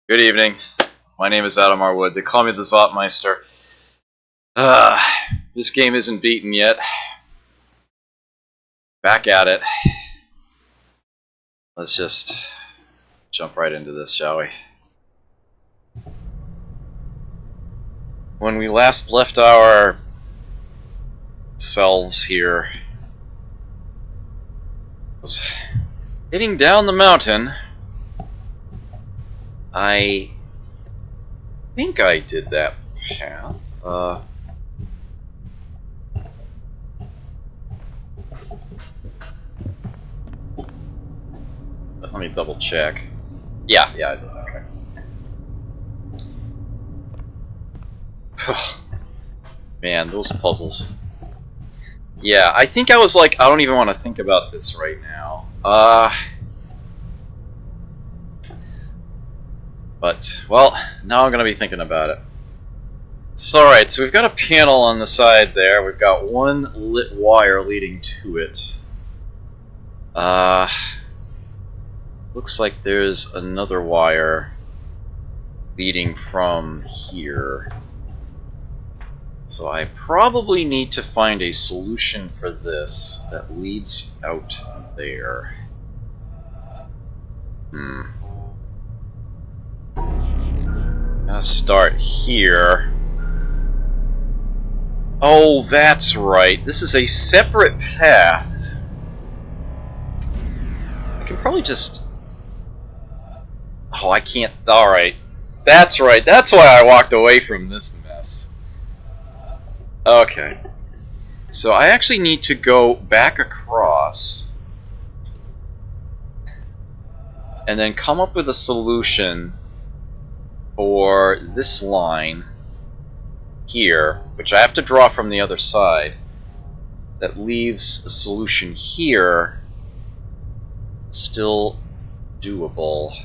Good evening. My name is Adam Arwood. They call me the Zotmeister. Uh, this game isn't beaten yet. Back at it. Let's just jump right into this, shall we? When we last left our selves here, was heading down the mountain. I think I did that path. Let me double check. Yeah, I did. Okay. Man, those puzzles. Yeah, I think I was like, I don't even want to think about this right now. But, well, now I'm going to be thinking about it. So, alright, so we've got a panel on the side there. We've got one lit wire leading to it. Looks like there's another wire leading from here. So I probably need to find a solution for this that leads out there. I'll start here. Oh, that's right. This is a separate path. I can probably just... Oh, I can't... Alright. That's right. That's why I walked away from this mess. Okay. So I actually need to go back across and then come up with a solution for this line here, which I have to draw from the other side, that leaves a solution here still doable.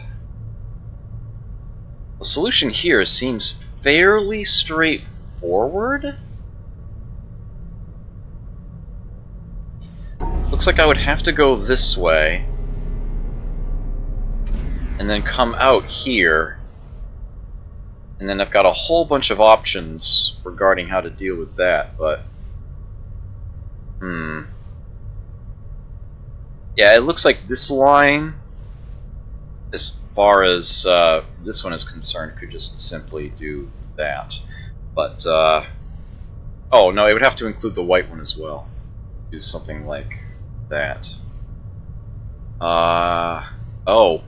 The solution here seems fairly straightforward. Looks like I would have to go this way and then come out here, and then I've got a whole bunch of options regarding how to deal with that, but yeah, it looks like this line, as far as this one is concerned, could just simply do that. But, oh no, it would have to include the white one as well. Do something like that. Oh.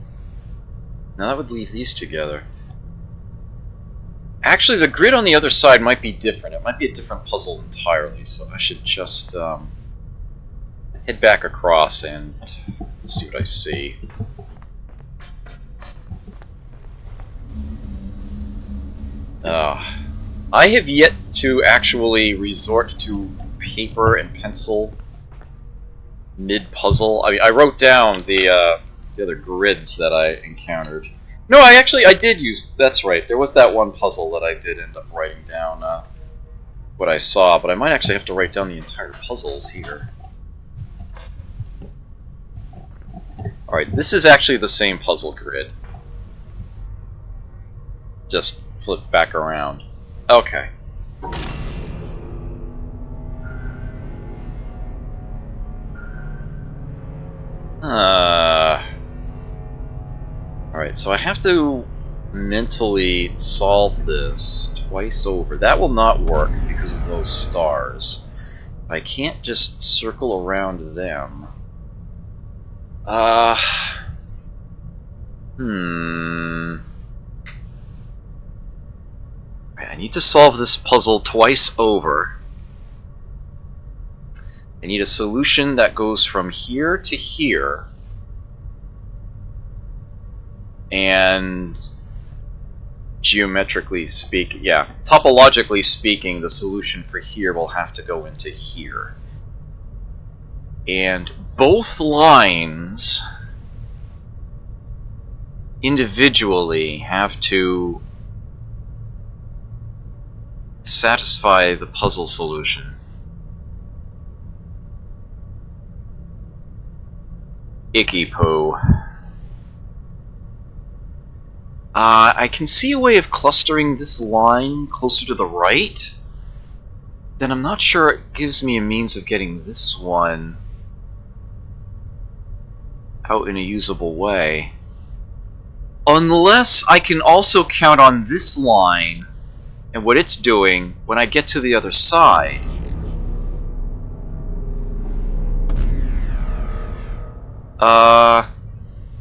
Now that would leave these together. Actually, the grid on the other side might be different. It might be a different puzzle entirely, so I should just head back across and see what I see. I have yet to actually resort to paper and pencil mid-puzzle. I mean, I wrote down the other grids that I encountered. No, I did use... That's right, there was that one puzzle that I did end up writing down what I saw, but I might actually have to write down the entire puzzles here. Alright, this is actually the same puzzle grid. Just flip back around. Okay. Alright, so I have to mentally solve this twice over. That will not work because of those stars. I can't just circle around them. I need to solve this puzzle twice over. I need a solution that goes from here to here. And geometrically speaking, yeah, topologically speaking, the solution for here will have to go into here. And both lines individually have to satisfy the puzzle solution. Icky poo. I can see a way of clustering this line closer to the right. Then I'm not sure it gives me a means of getting this one out in a usable way. Unless I can also count on this line and what it's doing when I get to the other side.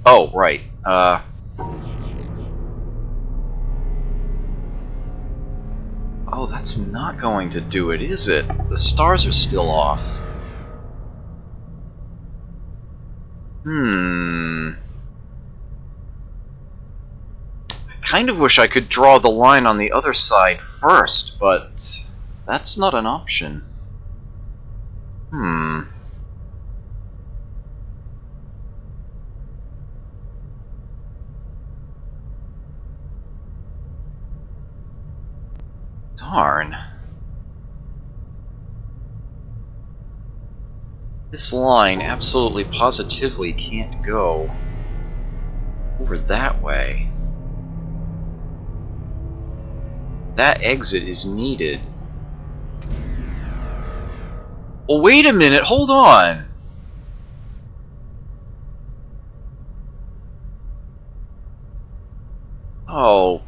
Oh, right. Oh, that's not going to do it, is it? The stars are still off. I kind of wish I could draw the line on the other side first, but that's not an option. Darn. This line absolutely positively can't go over that way. That exit is needed. Well, wait a minute, hold on! Oh.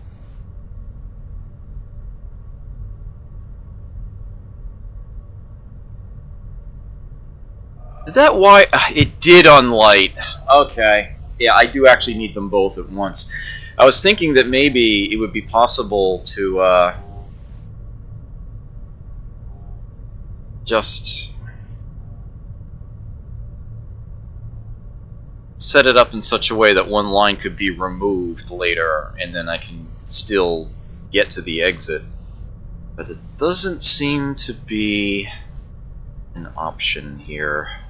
Did that why? It did unlight. Okay. Yeah, I do actually need them both at once. I was thinking that maybe it would be possible to just set it up in such a way that one line could be removed later, and then I can still get to the exit. But it doesn't seem to be an option here.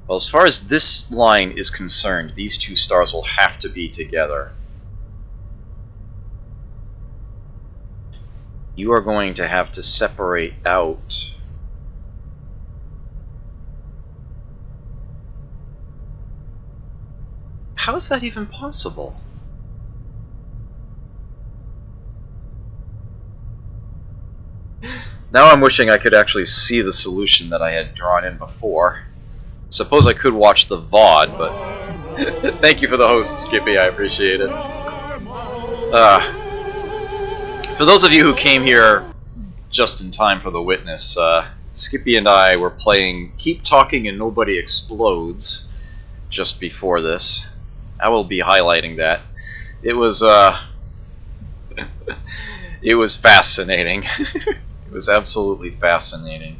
Well, as far as this line is concerned, these two stars will have to be together. You are going to have to separate out how is that even possible? Now I'm wishing I could actually see the solution that I had drawn in before. Suppose I could watch the VOD, but thank you for the host, Skippy, I appreciate it. For those of you who came here just in time for the witness, Skippy and I were playing Keep Talking and Nobody Explodes just before this. I will be highlighting that. It was, it was fascinating. It was absolutely fascinating.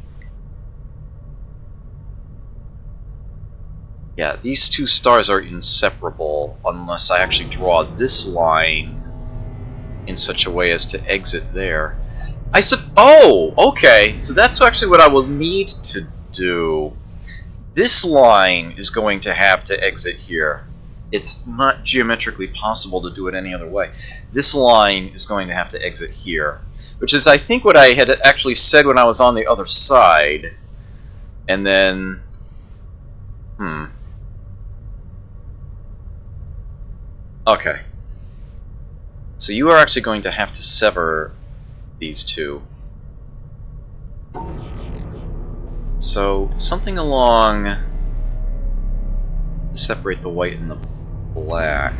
Yeah, these two stars are inseparable unless I actually draw this line in such a way as to exit there. Oh, okay. So that's actually what I will need to do. This line is going to have to exit here. It's not geometrically possible to do it any other way. This line is going to have to exit here, which is, I think, what I had actually said when I was on the other side. And then... Okay. So you are actually going to have to sever these two. So something along... separate the white and the black.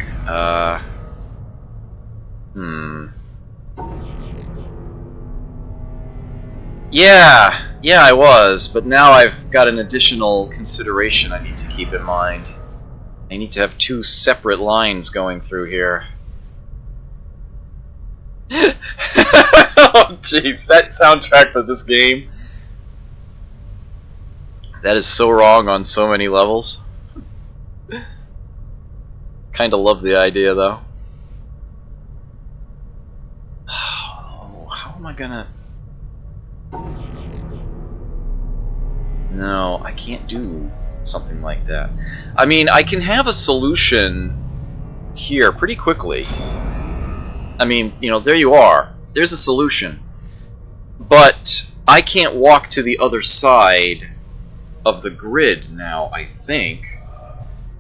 Yeah, I was, but now I've got an additional consideration I need to keep in mind. I need to have two separate lines going through here. Oh jeez, that soundtrack for this game. That is so wrong on so many levels. Kinda love the idea though. Oh, how am I gonna... No, I can't do something like that. I mean, I can have a solution here pretty quickly. I mean, you know, there you are. There's a solution. But I can't walk to the other side of the grid now, I think.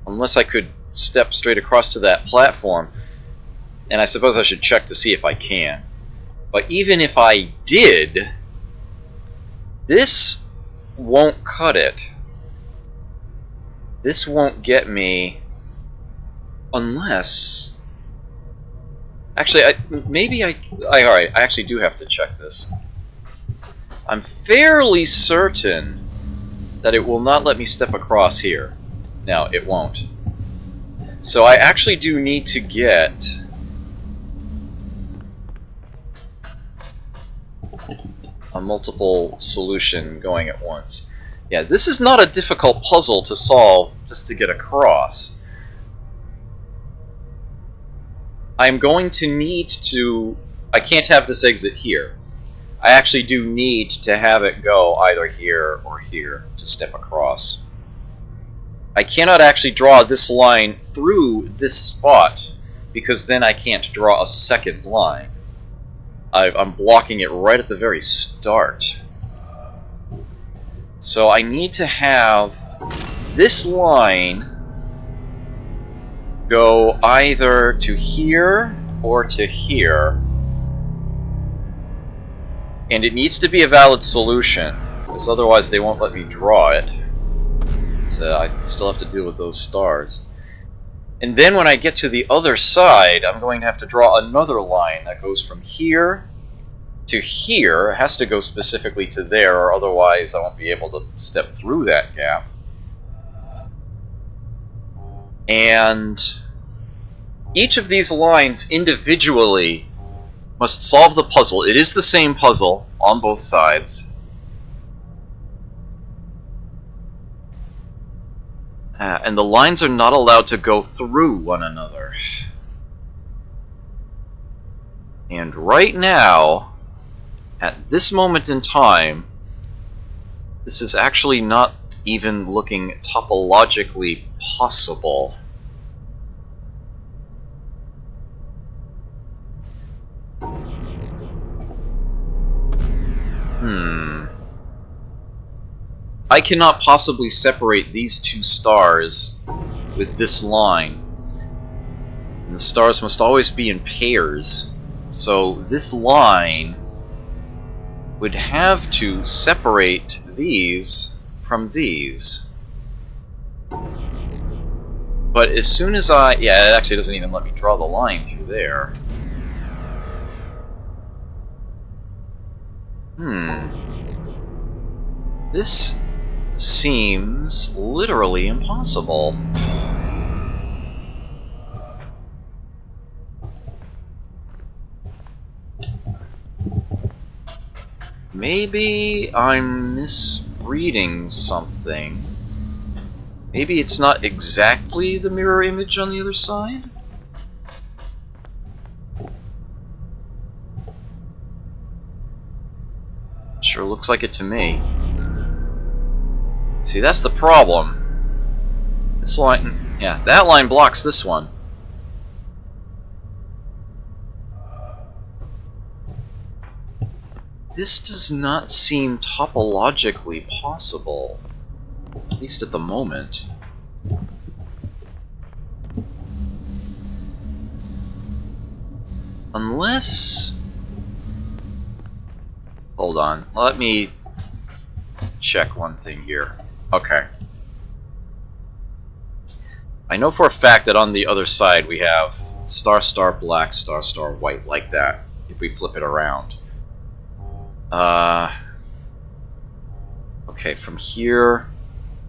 Unless I could step straight across to that platform, and I suppose I should check to see if I can. But even if I did, this won't cut it. This won't get me unless... Actually, alright, I actually do have to check this. I'm fairly certain that it will not let me step across here. No, it won't. So I actually do need to get a multiple solution going at once. Yeah, this is not a difficult puzzle to solve just to get across. I'm going to need to... I can't have this exit here. I actually do need to have it go either here or here to step across. I cannot actually draw this line through this spot, because then I can't draw a second line. I'm blocking it right at the very start. So I need to have this line go either to here or to here. And it needs to be a valid solution, because otherwise they won't let me draw it. So I still have to deal with those stars. And then when I get to the other side, I'm going to have to draw another line that goes from here to here. It has to go specifically to there, or otherwise I won't be able to step through that gap. And each of these lines individually must solve the puzzle. It is the same puzzle on both sides. And the lines are not allowed to go through one another. And right now, at this moment in time, this is actually not even looking topologically possible. I cannot possibly separate these two stars with this line. And the stars must always be in pairs. So this line would have to separate these from these. But as soon as yeah, it actually doesn't even let me draw the line through there. This seems literally impossible. Maybe I'm misreading something. Maybe it's not exactly the mirror image on the other side? Sure looks like it to me. See, that's the problem. This line, yeah, that line blocks this one. This does not seem topologically possible, at least at the moment. Unless... Hold on, let me check one thing here. Okay. I know for a fact that on the other side we have star star black, star star white, like that, if we flip it around. Okay, from here,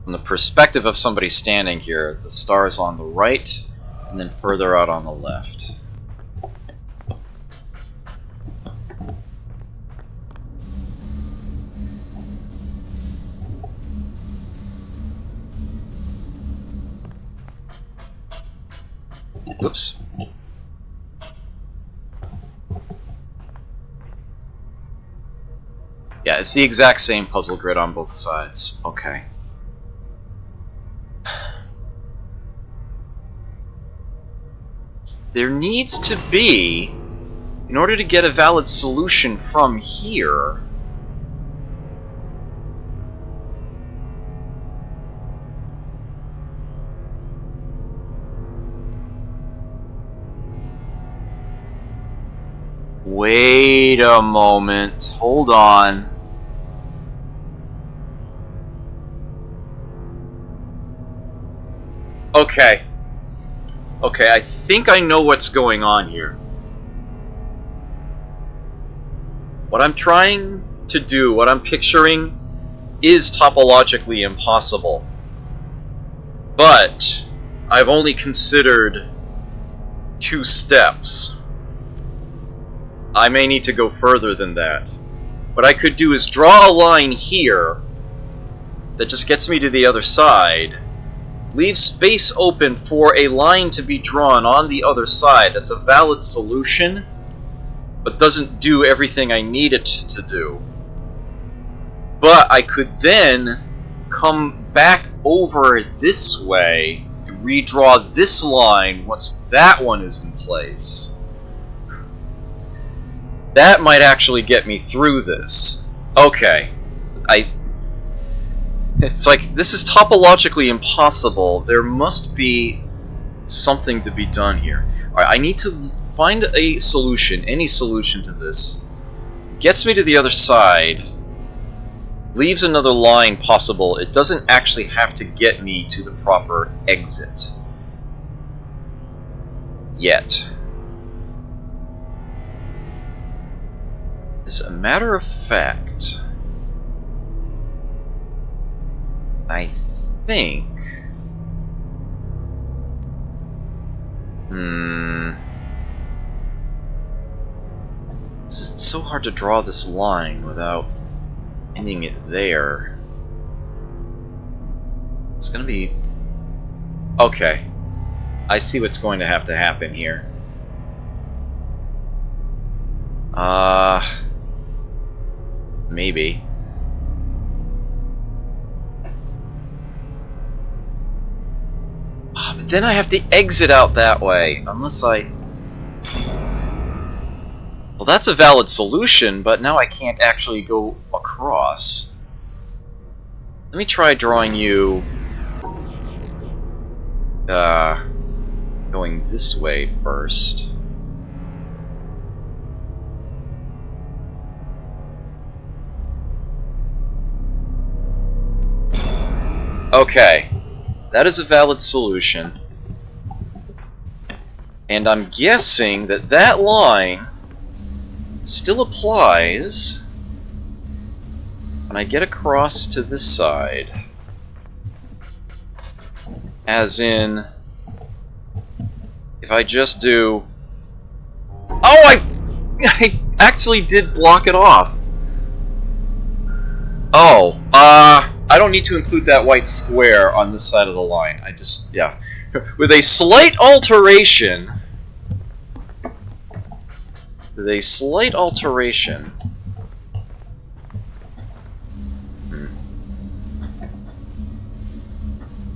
from the perspective of somebody standing here, the star is on the right, and then further out on the left. Oops. Yeah, it's the exact same puzzle grid on both sides. Okay. There needs to be, in order to get a valid solution from here, Wait a moment. Hold on. Okay. Okay, I think I know what's going on here. What I'm trying to do, what I'm picturing, is topologically impossible. But I've only considered 2 steps. I may need to go further than that. What I could do is draw a line here that just gets me to the other side, leave space open for a line to be drawn on the other side. That's a valid solution, but doesn't do everything I need it to do. But I could then come back over this way and redraw this line once that one is in place. That might actually get me through this. Okay. It's like, this is topologically impossible. There must be something to be done here. Alright, I need to find a solution, any solution to this. Gets me to the other side. Leaves another line possible. It doesn't actually have to get me to the proper exit. Yet. As a matter of fact, I think... It's so hard to draw this line without ending it there. It's gonna be... Okay. I see what's going to have to happen here. Maybe. But then I have to exit out that way, unless I... Well, that's a valid solution, but now I can't actually go across. Let me try drawing you... going this way first. Okay. That is a valid solution. And I'm guessing that that line still applies when I get across to this side. As in, if I just do... Oh, I actually did block it off. Oh, I don't need to include that white square on this side of the line. I just, yeah. With a slight alteration...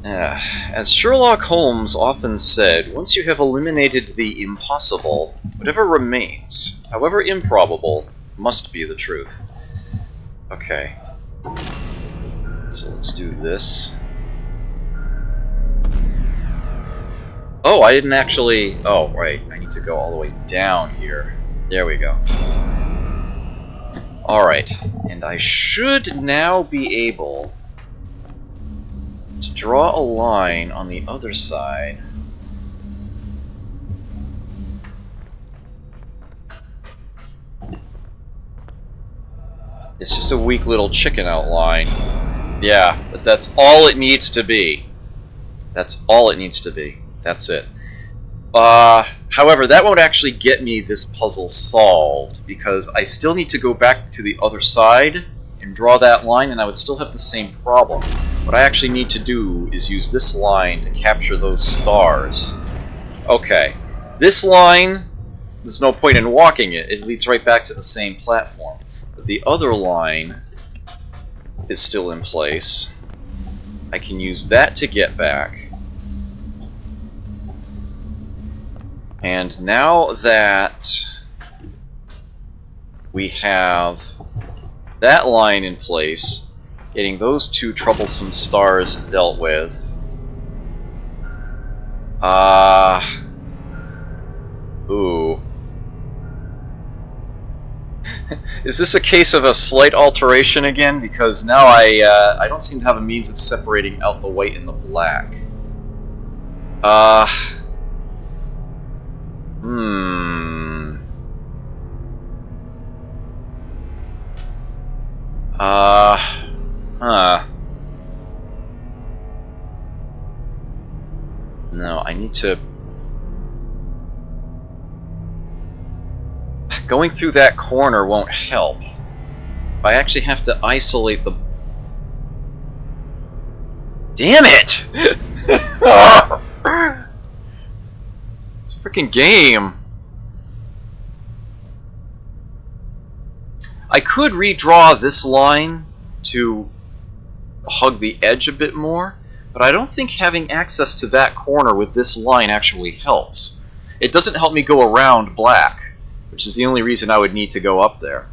As Sherlock Holmes often said, once you have eliminated the impossible, whatever remains, however improbable, must be the truth. Okay. So let's do this. Oh, I didn't actually... Oh, right. I need to go all the way down here. There we go. Alright. And I should now be able to draw a line on the other side. It's just a weak little chicken outline. Yeah, but that's all it needs to be. That's all it needs to be. That's it. However, that won't actually get me this puzzle solved, because I still need to go back to the other side and draw that line, and I would still have the same problem. What I actually need to do is use this line to capture those stars. Okay. This line, there's no point in walking it. It leads right back to the same platform. But the other line is still in place. I can use that to get back. And now that we have that line in place, getting those 2 troublesome stars dealt with, ooh. Is this a case of a slight alteration again? Because now I don't seem to have a means of separating out the white and the black. No, I need to... Going through that corner won't help. I actually have to isolate the... Damn it! Freaking game! I could redraw this line to hug the edge a bit more, but I don't think having access to that corner with this line actually helps. It doesn't help me go around black, which is the only reason I would need to go up there.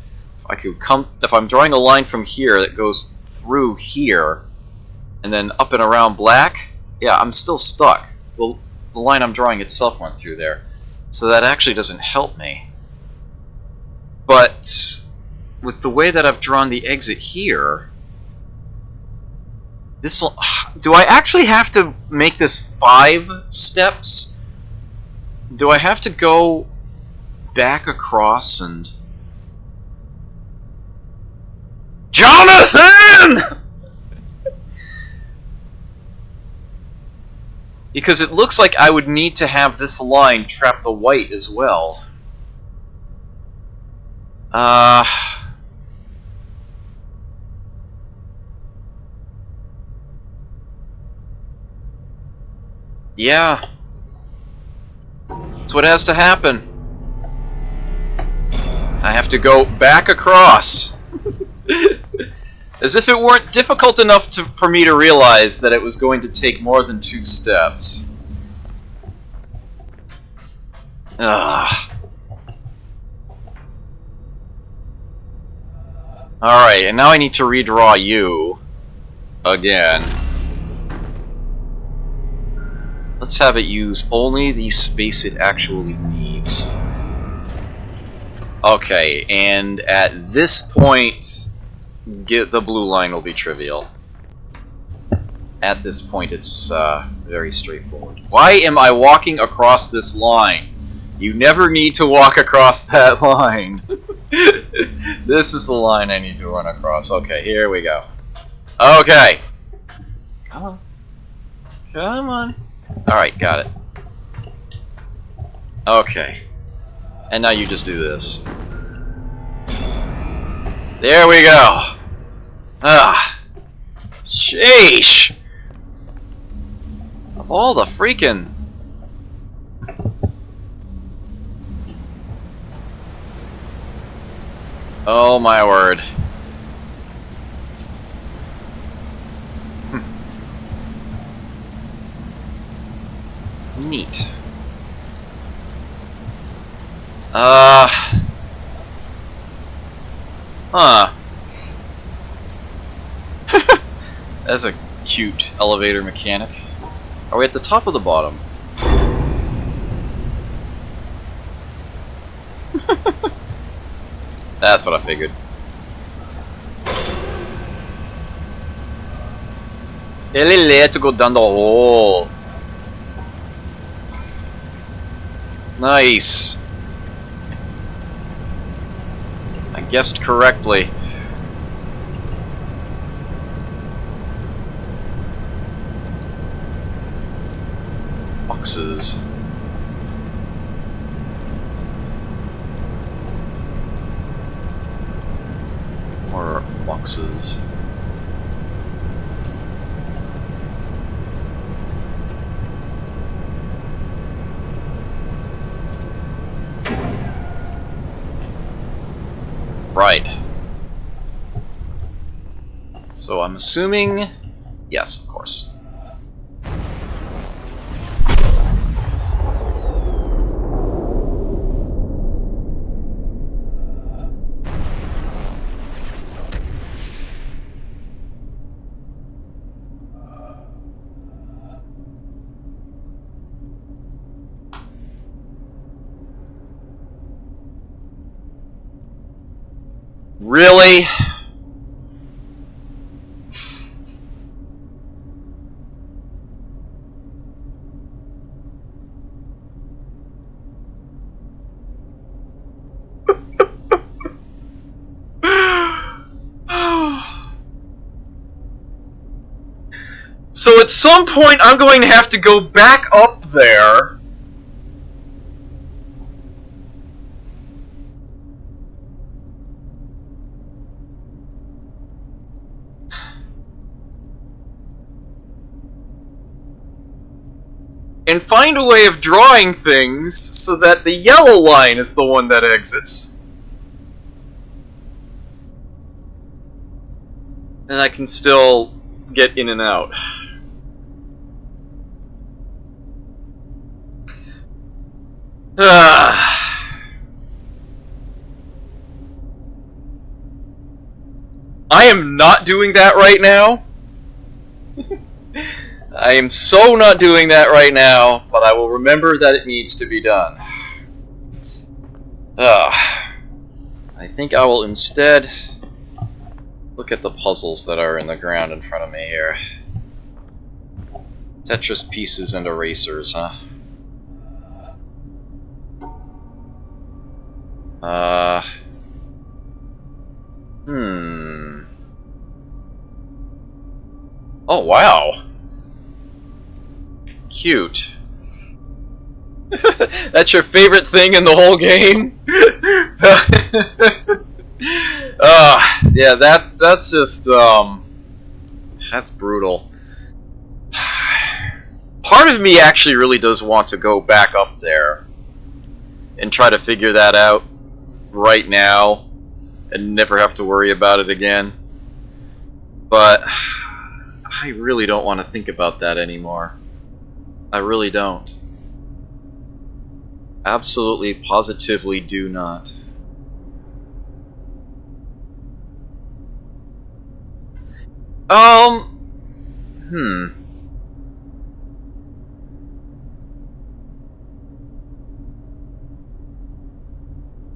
If I'm drawing a line from here that goes through here, and then up and around black, yeah, I'm still stuck. Well, the line I'm drawing itself went through there, so that actually doesn't help me. But with the way that I've drawn the exit here, do I actually have to make this 5 steps? Do I have to go back across and... Jonathan! Because it looks like I would need to have this line trap the white as well. Yeah. That's what has to happen. I have to go back across. As if it weren't difficult enough for me to realize that it was going to take more than 2 steps. Ugh. Alright, and now I need to redraw you again. Let's have it use only the space it actually needs. Okay, and at this point, the blue line will be trivial. At this point, it's very straightforward. Why am I walking across this line? You never need to walk across that line. This is the line I need to run across. Okay, here we go. Okay. Come on. Come on. Alright, got it. Okay. And now you just do this. There we go. Ah. Sheesh. Of all the freaking... Oh my word. Neat. Huh. That's a cute elevator mechanic. Are we at the top or the bottom? That's what I figured. Let's go down the hole. Nice. I guessed correctly. Boxes. More boxes. Right. So I'm assuming... Yes, of course. Really? So at some point I'm going to have to go back up there. And find a way of drawing things so that the yellow line is the one that exits. And I can still get in and out. I am not doing that right now. I am so not doing that right now, but I will remember that it needs to be done. I think I will instead look at the puzzles that are in the ground in front of me here. Tetris pieces and erasers, huh? Oh, wow. Cute. That's your favorite thing in the whole game? Yeah, that's just, that's brutal. Part of me actually really does want to go back up there and try to figure that out right now and never have to worry about it again. But I really don't want to think about that anymore. I really don't. Absolutely, positively do not.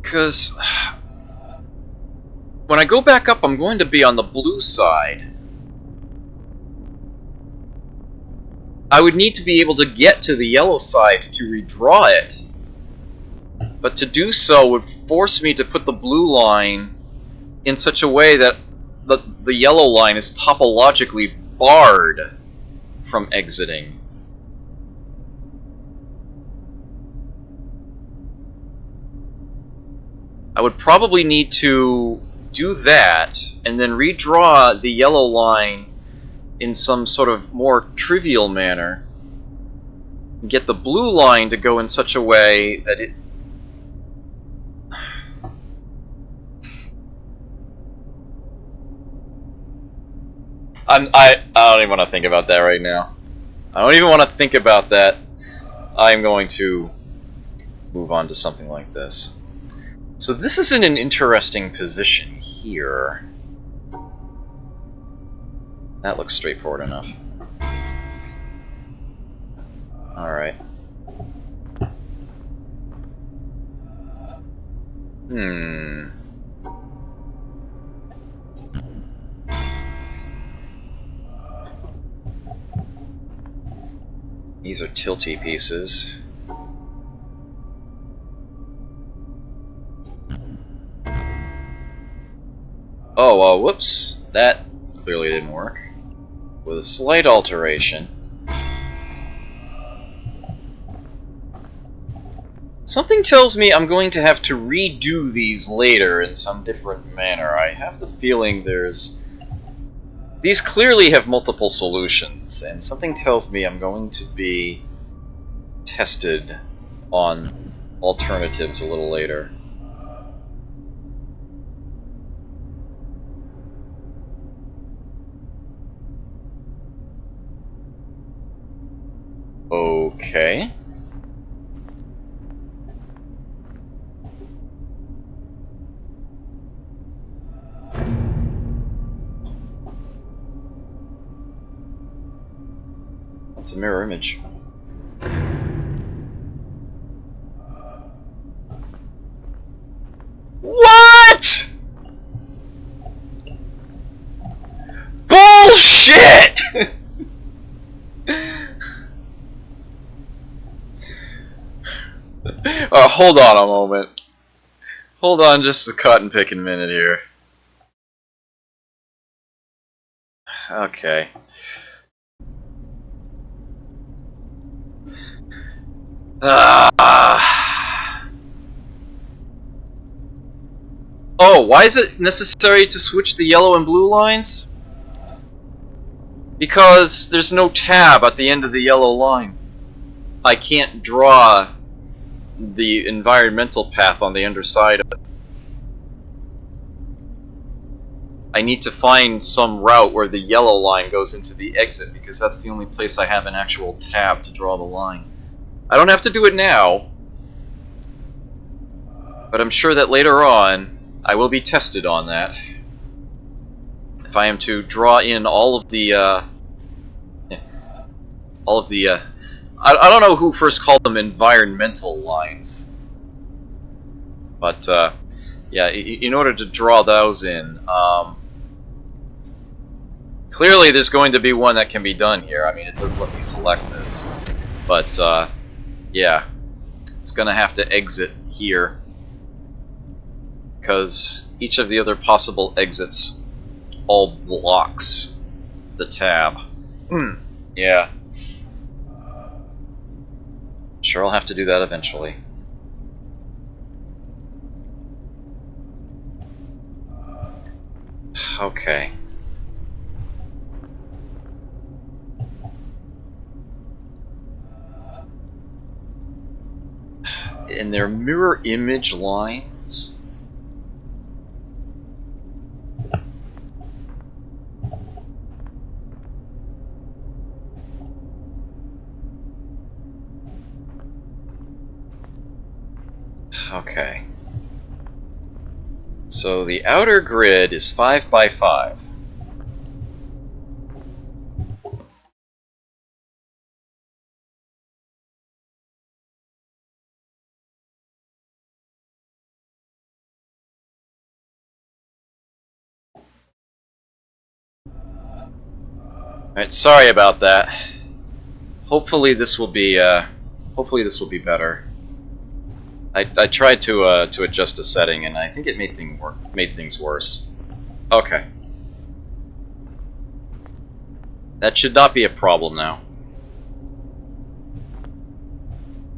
Because when I go back up, I'm going to be on the blue side. I would need to be able to get to the yellow side to redraw it. But to do so would force me to put the blue line in such a way that the yellow line is topologically barred from exiting. I would probably need to do that and then redraw the yellow line in some sort of more trivial manner. Get the blue line to go in such a way that it... I don't even want to think about that right now. I don't even want to think about that. I'm going to move on to something like this. So this is in an interesting position here. That looks straightforward enough. Alright. These are tilty pieces. Oh, whoops. That clearly didn't work. With a slight alteration. Something tells me I'm going to have to redo these later in some different manner. I have the feeling these clearly have multiple solutions, and something tells me I'm going to be tested on alternatives a little later. Okay. That's a mirror image. What?! Hold on a moment. Hold on just a cotton picking minute here. Okay. Oh, why is it necessary to switch the yellow and blue lines? Because there's no tab at the end of the yellow line. I can't draw the environmental path on the underside of it. I need to find some route where the yellow line goes into the exit, because that's the only place I have an actual tab to draw the line. I don't have to do it now, but I'm sure that later on I will be tested on that. If I am to draw in all of the I don't know who first called them environmental lines, but yeah, in order to draw those in, clearly there's going to be one that can be done here. I mean, it does let me select this, but yeah, it's going to have to exit here, because each of the other possible exits all blocks the tab. Yeah. Sure, I'll have to do that eventually. Okay. And they're mirror image lines. Okay. So the outer grid is 5 by 5. Alright, sorry about that. Hopefully this will be better. I tried to adjust a setting, and I think it made things worse. Okay. That should not be a problem now.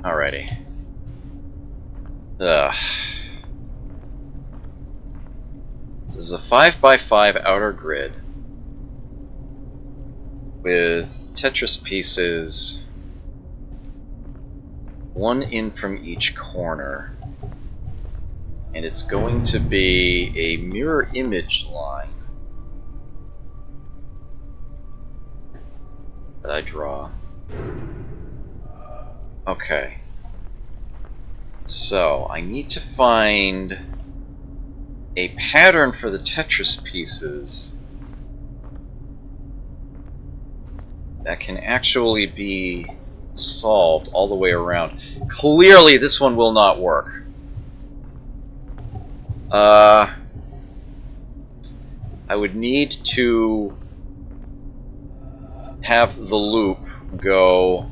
Alrighty. Ugh. This is a 5 by 5 outer grid with Tetris pieces, one in from each corner, and it's going to be a mirror image line that I draw. Okay. So, I need to find a pattern for the Tetris pieces that can actually be solved all the way around. Clearly, this one will not work. I would need to have the loop go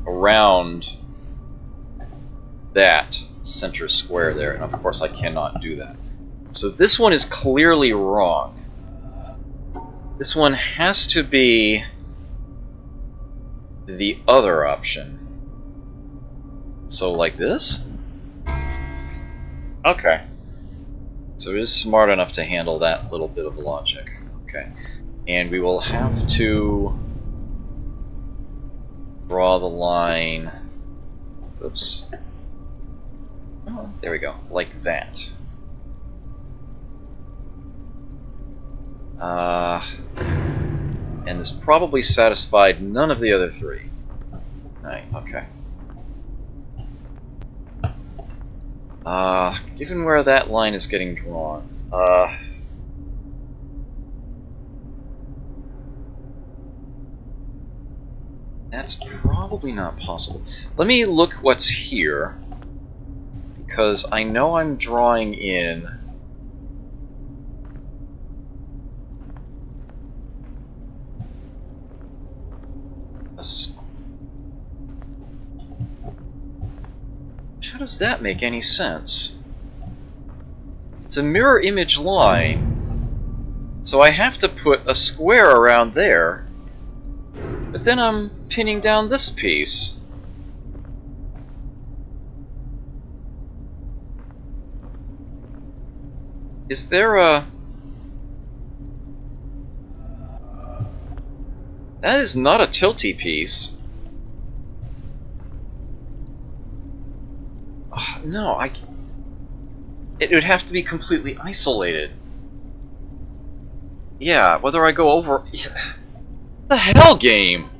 around that center square there, and of course I cannot do that. So this one is clearly wrong. This one has to be the other option. So like this? Okay. So it is smart enough to handle that little bit of logic. Okay. And we will have to draw the line. Oops. Oh, there we go. Like that. And this probably satisfied none of the other three. Right, okay. Given where that line is getting drawn, that's probably not possible. Let me look what's here, because I know I'm drawing in does that make any sense? It's a mirror image line. So I have to put a square around there, but then I'm pinning down this piece. Is there a... That is not a tilty piece. No, it would have to be completely isolated. Yeah, whether I go over... The hell, game!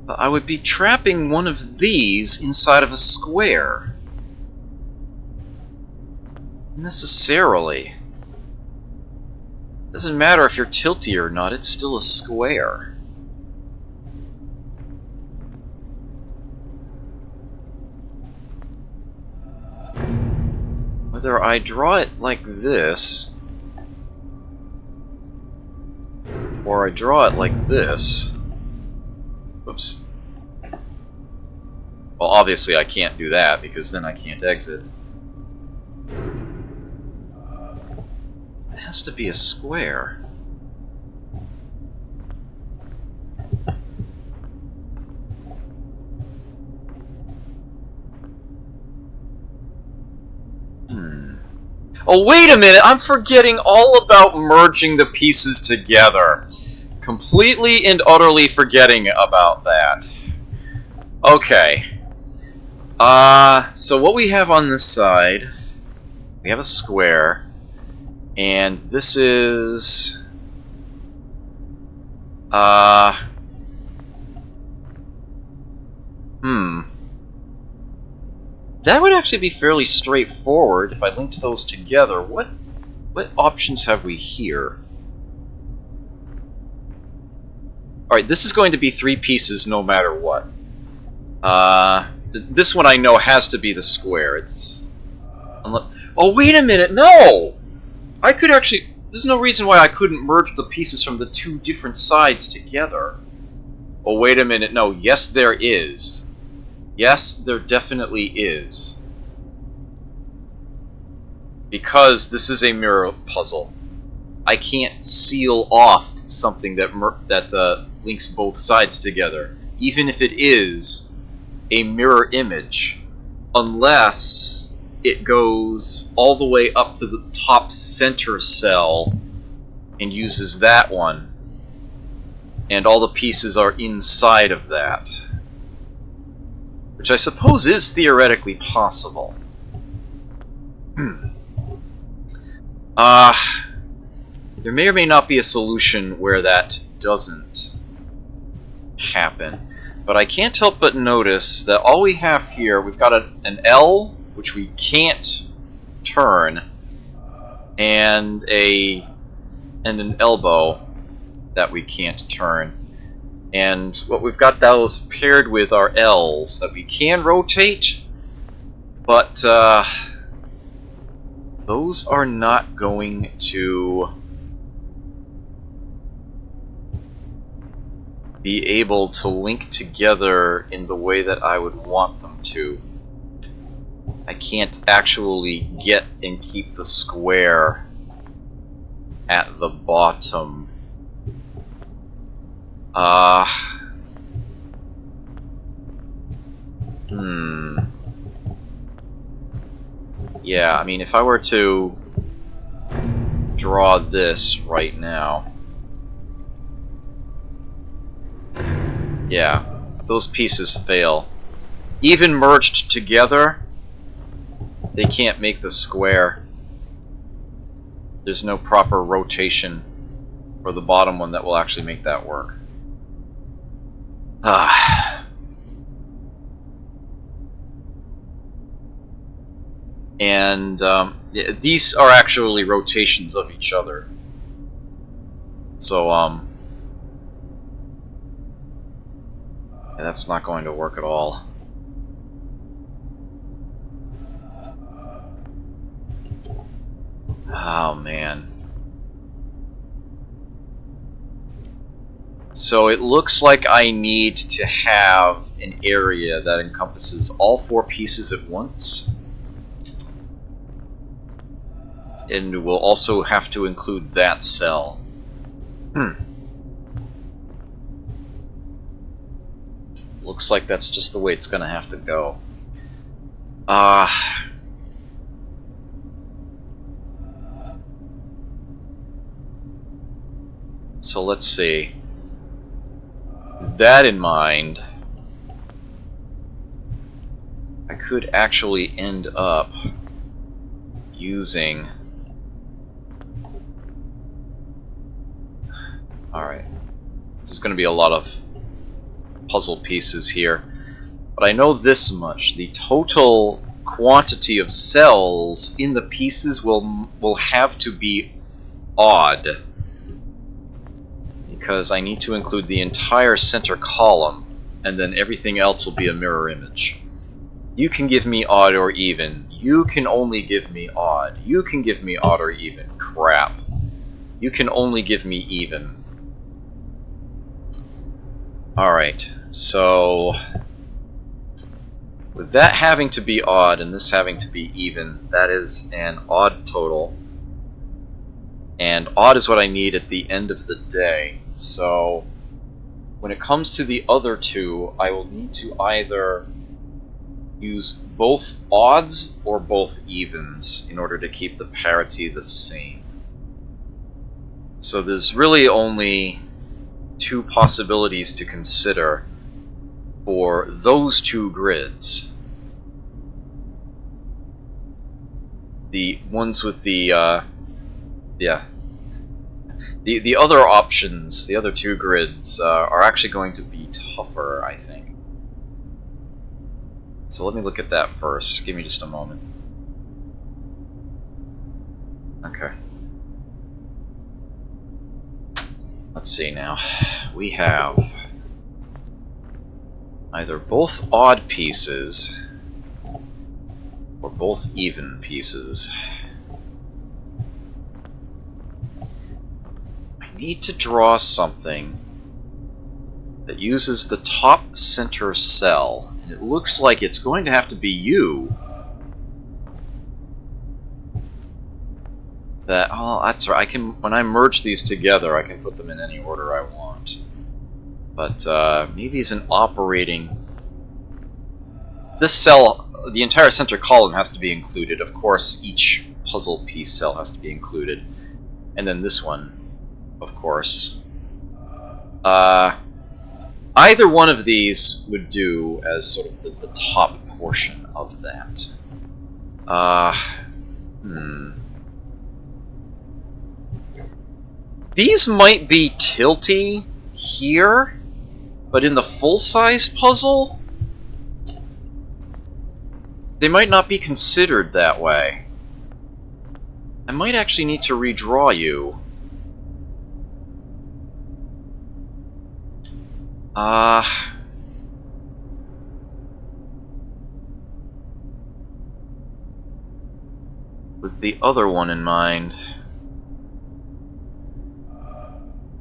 But I would be trapping one of these inside of a square. Necessarily. Doesn't matter if you're tilty or not, it's still a square. Whether I draw it like this, or I draw it like this. Oops. Well, obviously I can't do that, because then I can't exit. It has to be a square. Oh, wait a minute! I'm forgetting all about merging the pieces together. Completely and utterly forgetting about that. Okay. So what we have on this side, we have a square, and this is... That would actually be fairly straightforward if I linked those together. What options have we here? Alright, this is going to be 3 pieces no matter what. This one I know has to be the square. It's... Oh, wait a minute! No! I could actually... There's no reason why I couldn't merge the pieces from the 2 different sides together. Oh, wait a minute. No, yes there is. Yes, there definitely is. Because this is a mirror puzzle. I can't seal off something that links both sides together, even if it is a mirror image, unless it goes all the way up to the top center cell and uses that one, and all the pieces are inside of that. Which I suppose is theoretically possible. There may or may not be a solution where that doesn't happen. But I can't help but notice that all we have here, we've got an L, which we can't turn, and an elbow that we can't turn. And what we've got those paired with are L's that we can rotate, but those are not going to be able to link together in the way that I would want them to. I can't actually get and keep the square at the bottom. Yeah, I mean, if I were to draw this right now, yeah, those pieces fail. Even merged together, they can't make the square. There's no proper rotation for the bottom one that will actually make that work. And these are actually rotations of each other. So, yeah, that's not going to work at all. Oh man. So it looks like I need to have an area that encompasses all 4 pieces at once. And we'll also have to include that cell. Looks like that's just the way it's gonna have to go. So let's see. With that in mind, I could actually end up using... Alright. This is going to be a lot of puzzle pieces here. But I know this much. The total quantity of cells in the pieces will have to be odd. Because I need to include the entire center column, and then everything else will be a mirror image. You can give me odd or even. You can only give me odd. You can give me odd or even. Crap. You can only give me even. Alright, so... with that having to be odd and this having to be even, that is an odd total. And odd is what I need at the end of the day. So, when it comes to the other two, I will need to either use both odds or both evens in order to keep the parity the same. So there's really only 2 possibilities to consider for those 2 grids. The ones with the, The other options, the other 2 grids, are actually going to be tougher, I think. So let me look at that first. Give me just a moment. Okay. Let's see now. We have either both odd pieces or both even pieces. I need to draw something that uses the top center cell. And it looks like it's going to have to be you. That, oh, that's right. I can, when I merge these together, I can put them in any order I want. But maybe as an operating... This cell, the entire center column has to be included. Of course, each puzzle piece cell has to be included. And then this one, of course. Either one of these would do as sort of the top portion of that. These might be tilty here, but in the full-size puzzle, they might not be considered that way. I might actually need to redraw you. With the other one in mind,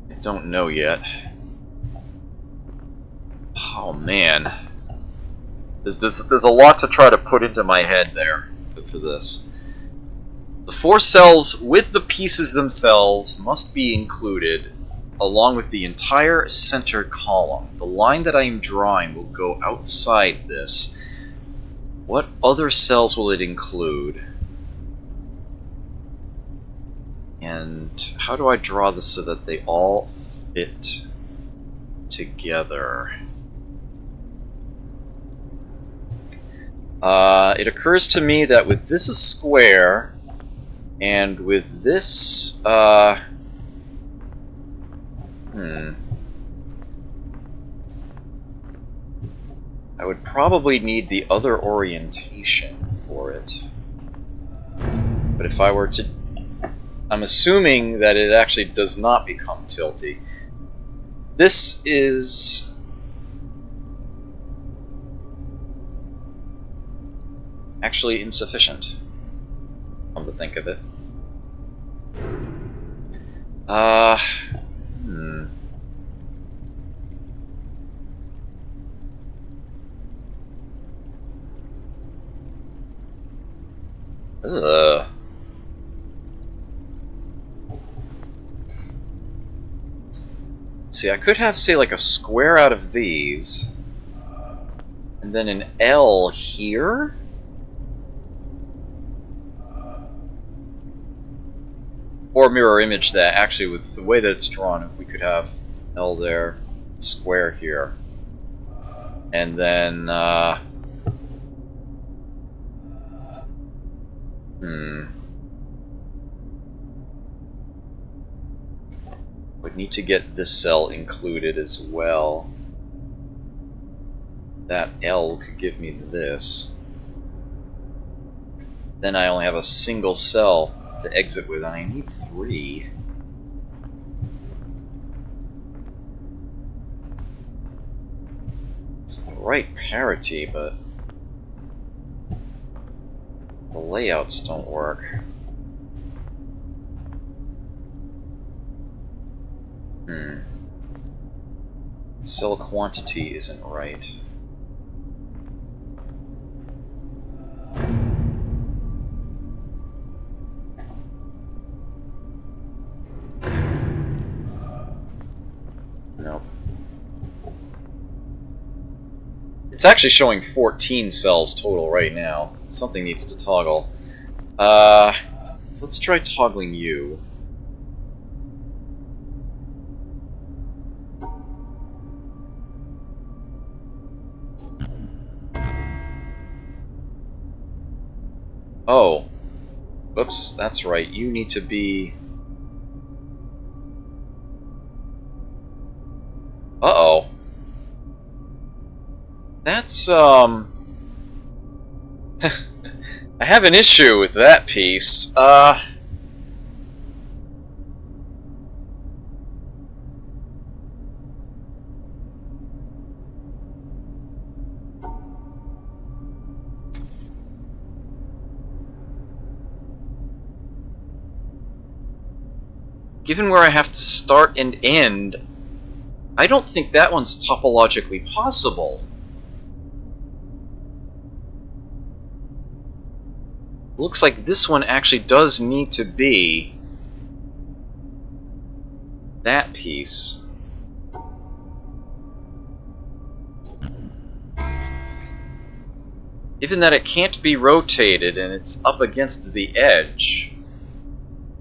I don't know yet. Oh man, there's a lot to try to put into my head there for this. The 4 cells with the pieces themselves must be included along with the entire center column. The line that I am drawing will go outside this. What other cells will it include? And how do I draw this so that they all fit together? It occurs to me that with this a square, and with this, I would probably need the other orientation for it. But if I were to... I'm assuming that it actually does not become tilty. This is... actually insufficient, come to think of it. Hmm. Ugh. See, I could have, say, like a square out of these, and then an L here? Or mirror image that. Actually, with the way that it's drawn, we could have L there, square here. And then, would need to get this cell included as well. That L could give me this. Then I only have a single cell to exit with, and I need 3. It's the right parity, but the layouts don't work. Cell quantity isn't right. Nope. It's actually showing 14 cells total right now. Something needs to toggle. So let's try toggling you. Oh. Oops, that's right. You need to be... Uh-oh. That's, I have an issue with that piece. Given where I have to start and end, I don't think that one's topologically possible. Looks like this one actually does need to be that piece. Given that it can't be rotated and it's up against the edge,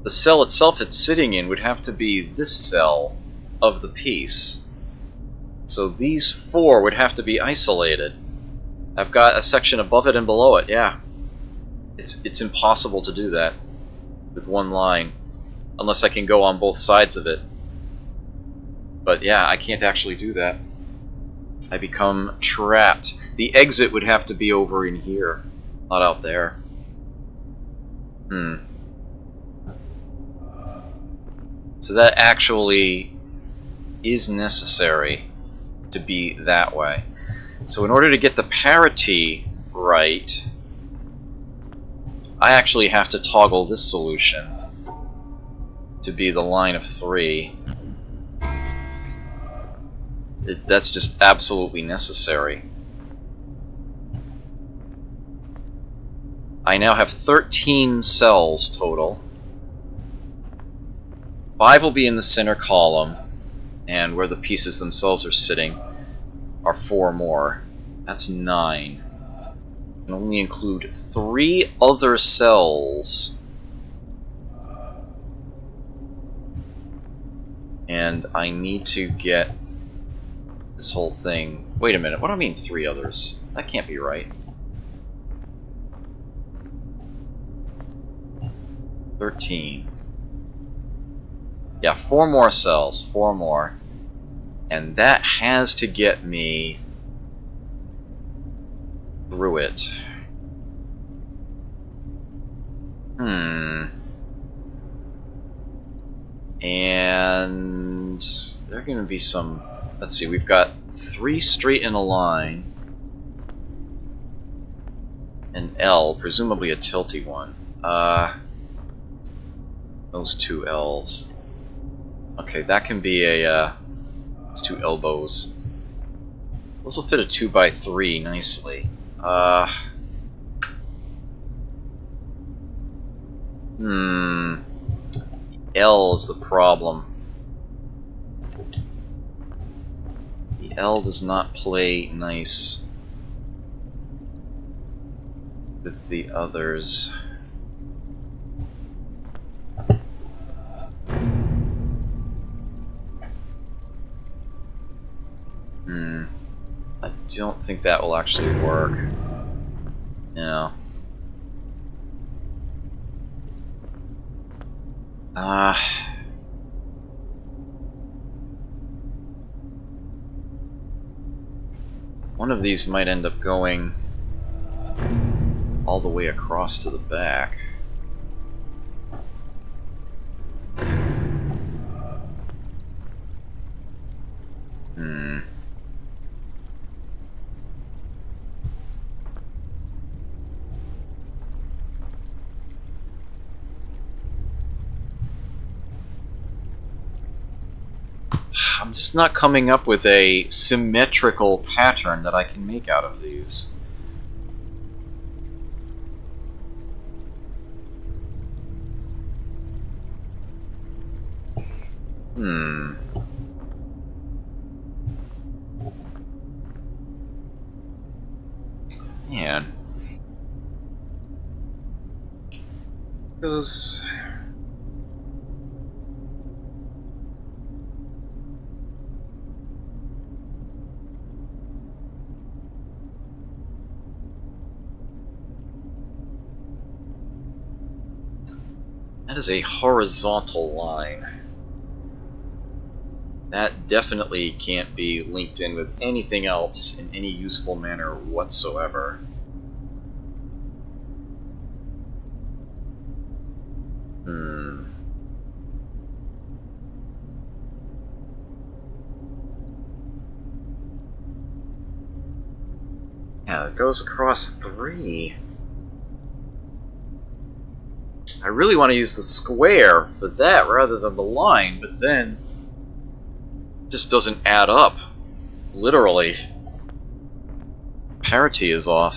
the cell itself it's sitting in would have to be this cell of the piece. So these 4 would have to be isolated. I've got a section above it and below it, yeah. It's impossible to do that with one line, unless I can go on both sides of it. But yeah, I can't actually do that. I become trapped. The exit would have to be over in here, not out there. So that actually is necessary to be that way. So in order to get the parity right, I actually have to toggle this solution to be the line of 3. That's just absolutely necessary. I now have 13 cells total. 5 will be in the center column, and where the pieces themselves are sitting are 4 more. That's 9. I can only include 3 other cells. And I need to get this whole thing... Wait a minute, what do I mean 3 others? That can't be right. 13. Yeah, 4 more cells. 4 more. And that has to get me through it. And there are going to be some... Let's see, we've got 3 straight in a line. An L, presumably a tilty one. Those two L's. Okay, that can be a, it's two elbows. Those will fit a 2x3 nicely. L is the problem. The L does not play nice with the others. I don't think that will actually work. No. One of these might end up going all the way across to the back. I'm just not coming up with a symmetrical pattern that I can make out of these. Man. Those... That is a horizontal line. That definitely can't be linked in with anything else in any useful manner whatsoever. Yeah, it goes across 3. I really want to use the square for that rather than the line, but then it just doesn't add up. Literally. Parity is off.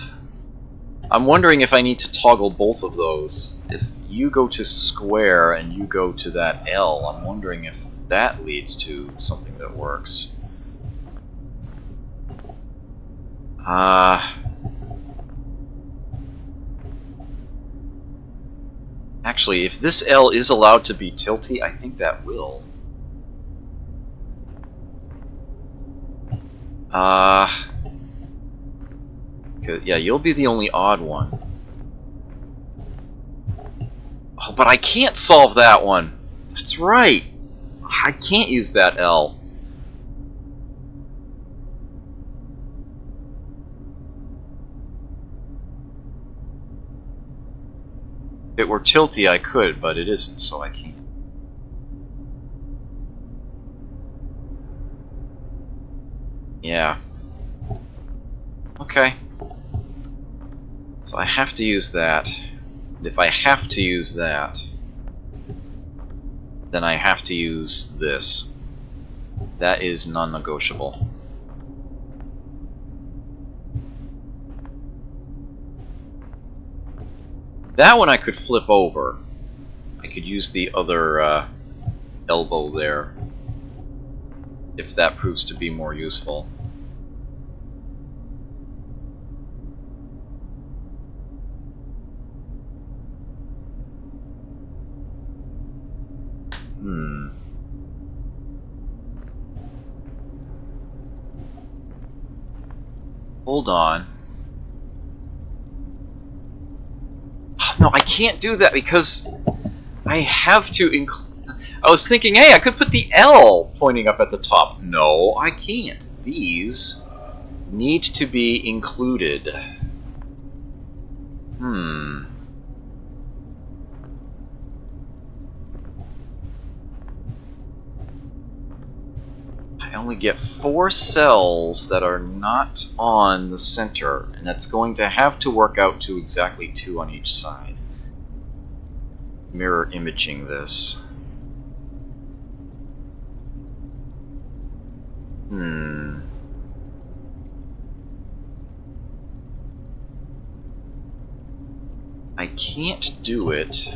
I'm wondering if I need to toggle both of those. If you go to square and you go to that L, I'm wondering if that leads to something that works. Actually, if this L is allowed to be tilty, I think that will. Yeah, you'll be the only odd one. Oh, but I can't solve that one. That's right. I can't use that L. If it were tilty, I could, but it isn't, so I can't. Yeah. Okay. So I have to use that. And if I have to use that, then I have to use this. That is non-negotiable. That one I could flip over. I could use the other elbow there, if that proves to be more useful. Hold on. No, I can't do that because I have to include... I was thinking, hey, I could put the L pointing up at the top. No, I can't. These need to be included. I only get 4 cells that are not on the center, and that's going to have to work out to exactly 2 on each side. mirror imaging this. I can't do it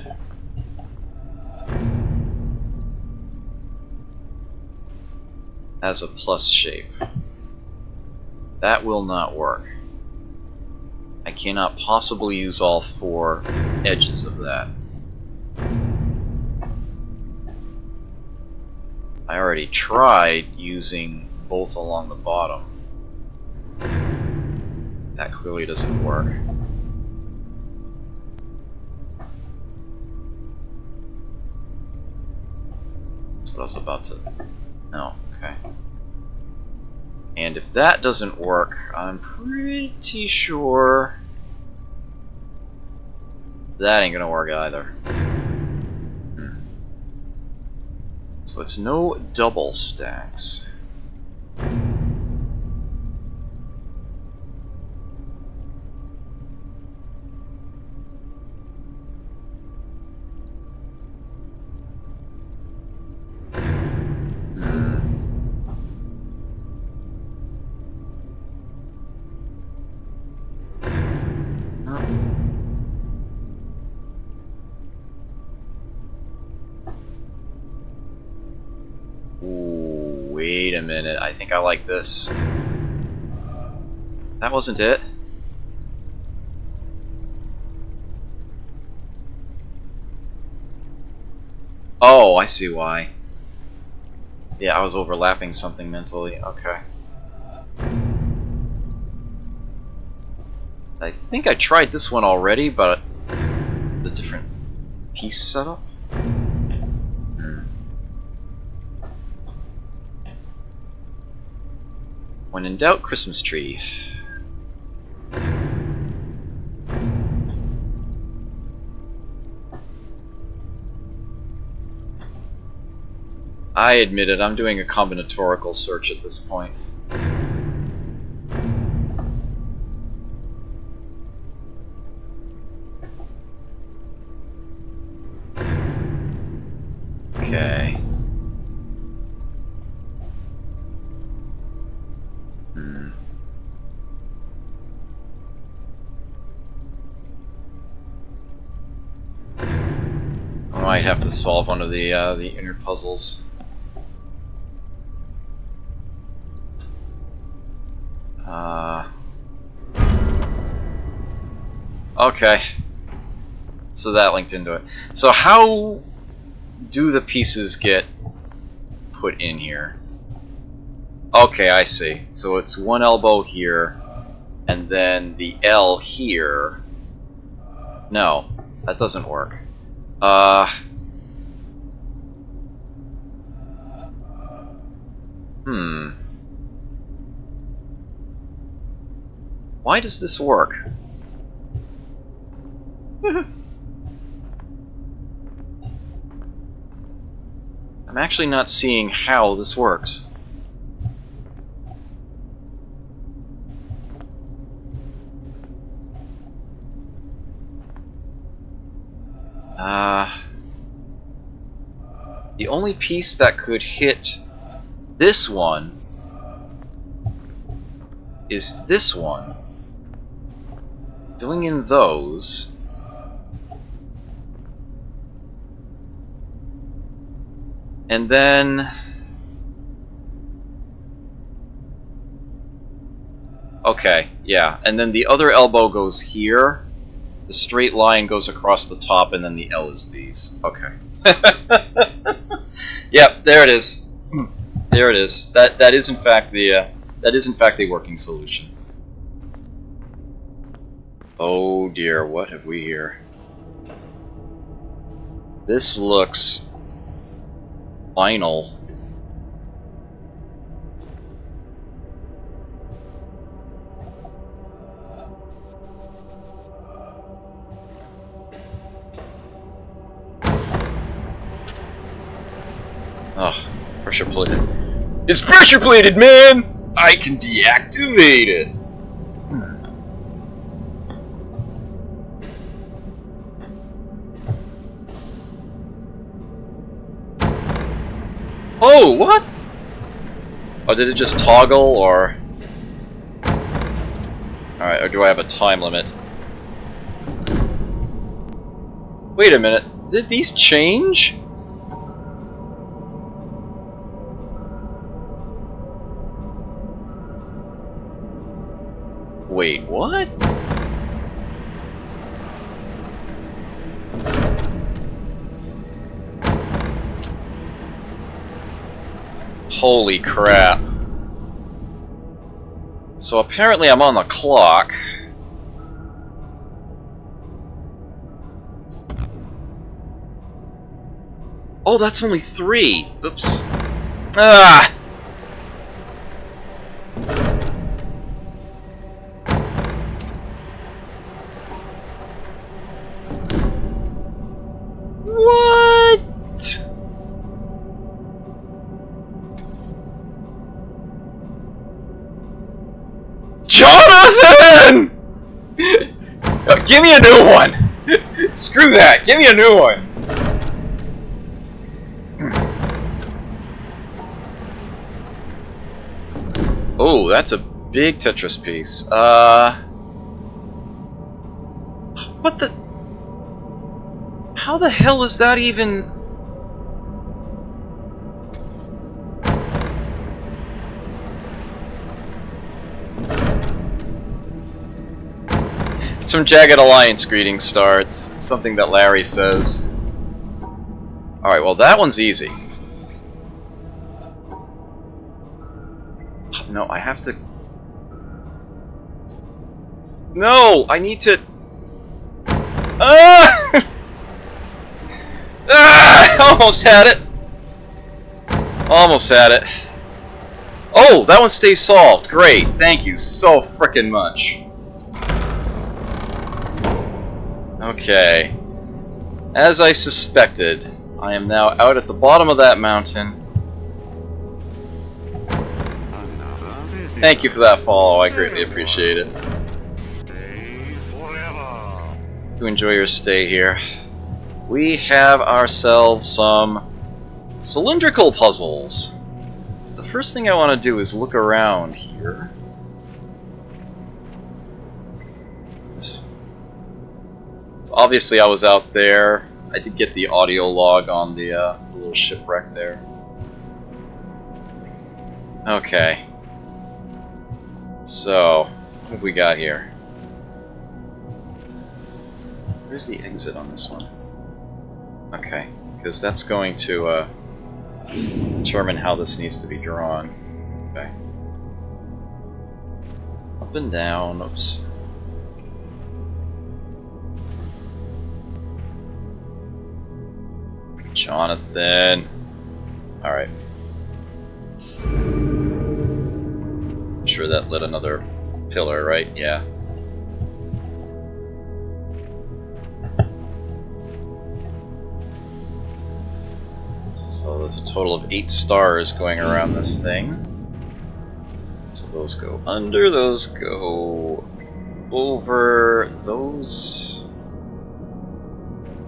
as a plus shape. That will not work. I cannot possibly use all 4 edges of that. I already tried using both along the bottom. That clearly doesn't work. That's what I was about to... No, okay. And if that doesn't work, I'm pretty sure that ain't gonna work either. So it's no double stacks. Wait a minute, I think I like this. That wasn't it. Oh, I see why. Yeah, I was overlapping something mentally. Okay. I think I tried this one already, but the different piece setup. When in doubt, Christmas tree. I admit it, I'm doing a combinatorial search at this point. Okay. I might have to solve one of the inner puzzles. Okay. So that linked into it. So how do the pieces get put in here? Okay, I see. So it's one elbow here, and then the L here. No, that doesn't work. Why does this work? I'm actually not seeing how this works. The only piece that could hit this one is this one. Filling in those. And then... Okay, yeah. And then the other elbow goes here. The straight line goes across the top, and then the L is these. Okay. Yep, there it is. There it is. That is in fact the working solution. Oh dear, what have we here? This looks final. Oh, pressure plated. It's pressure plated, man! I can deactivate it! Oh, what? Oh, did it just toggle, or... Alright, or do I have a time limit? Wait a minute, did these change? Wait, what? Holy crap. So apparently I'm on the clock. Oh, that's only 3. Oops. Ah! What? Jonathan! Give me a new one! Screw that, give me a new one! Oh, that's a big Tetris piece. What the... How the hell is that even... Some Jagged Alliance greeting starts. It's something that Larry says. Alright, well that one's easy. No, I have to... No! I need to... Ah! Ah! Almost had it! Almost had it. Oh! That one stays solved. Great. Thank you so frickin' much. Okay. As I suspected, I am now out at the bottom of that mountain. Thank you for that follow, I greatly appreciate it. To enjoy your stay here. We have ourselves some cylindrical puzzles. The first thing I want to do is look around here. So obviously I was out there. I did get the audio log on the little shipwreck there. Okay. So, what have we got here? Where's the exit on this one? Okay, because that's going to determine how this needs to be drawn. Okay. Up and down, oops. Jonathan. Alright. Sure that lit another pillar, right? Yeah. So there's a total of 8 stars going around this thing. So those go under, those go over, those...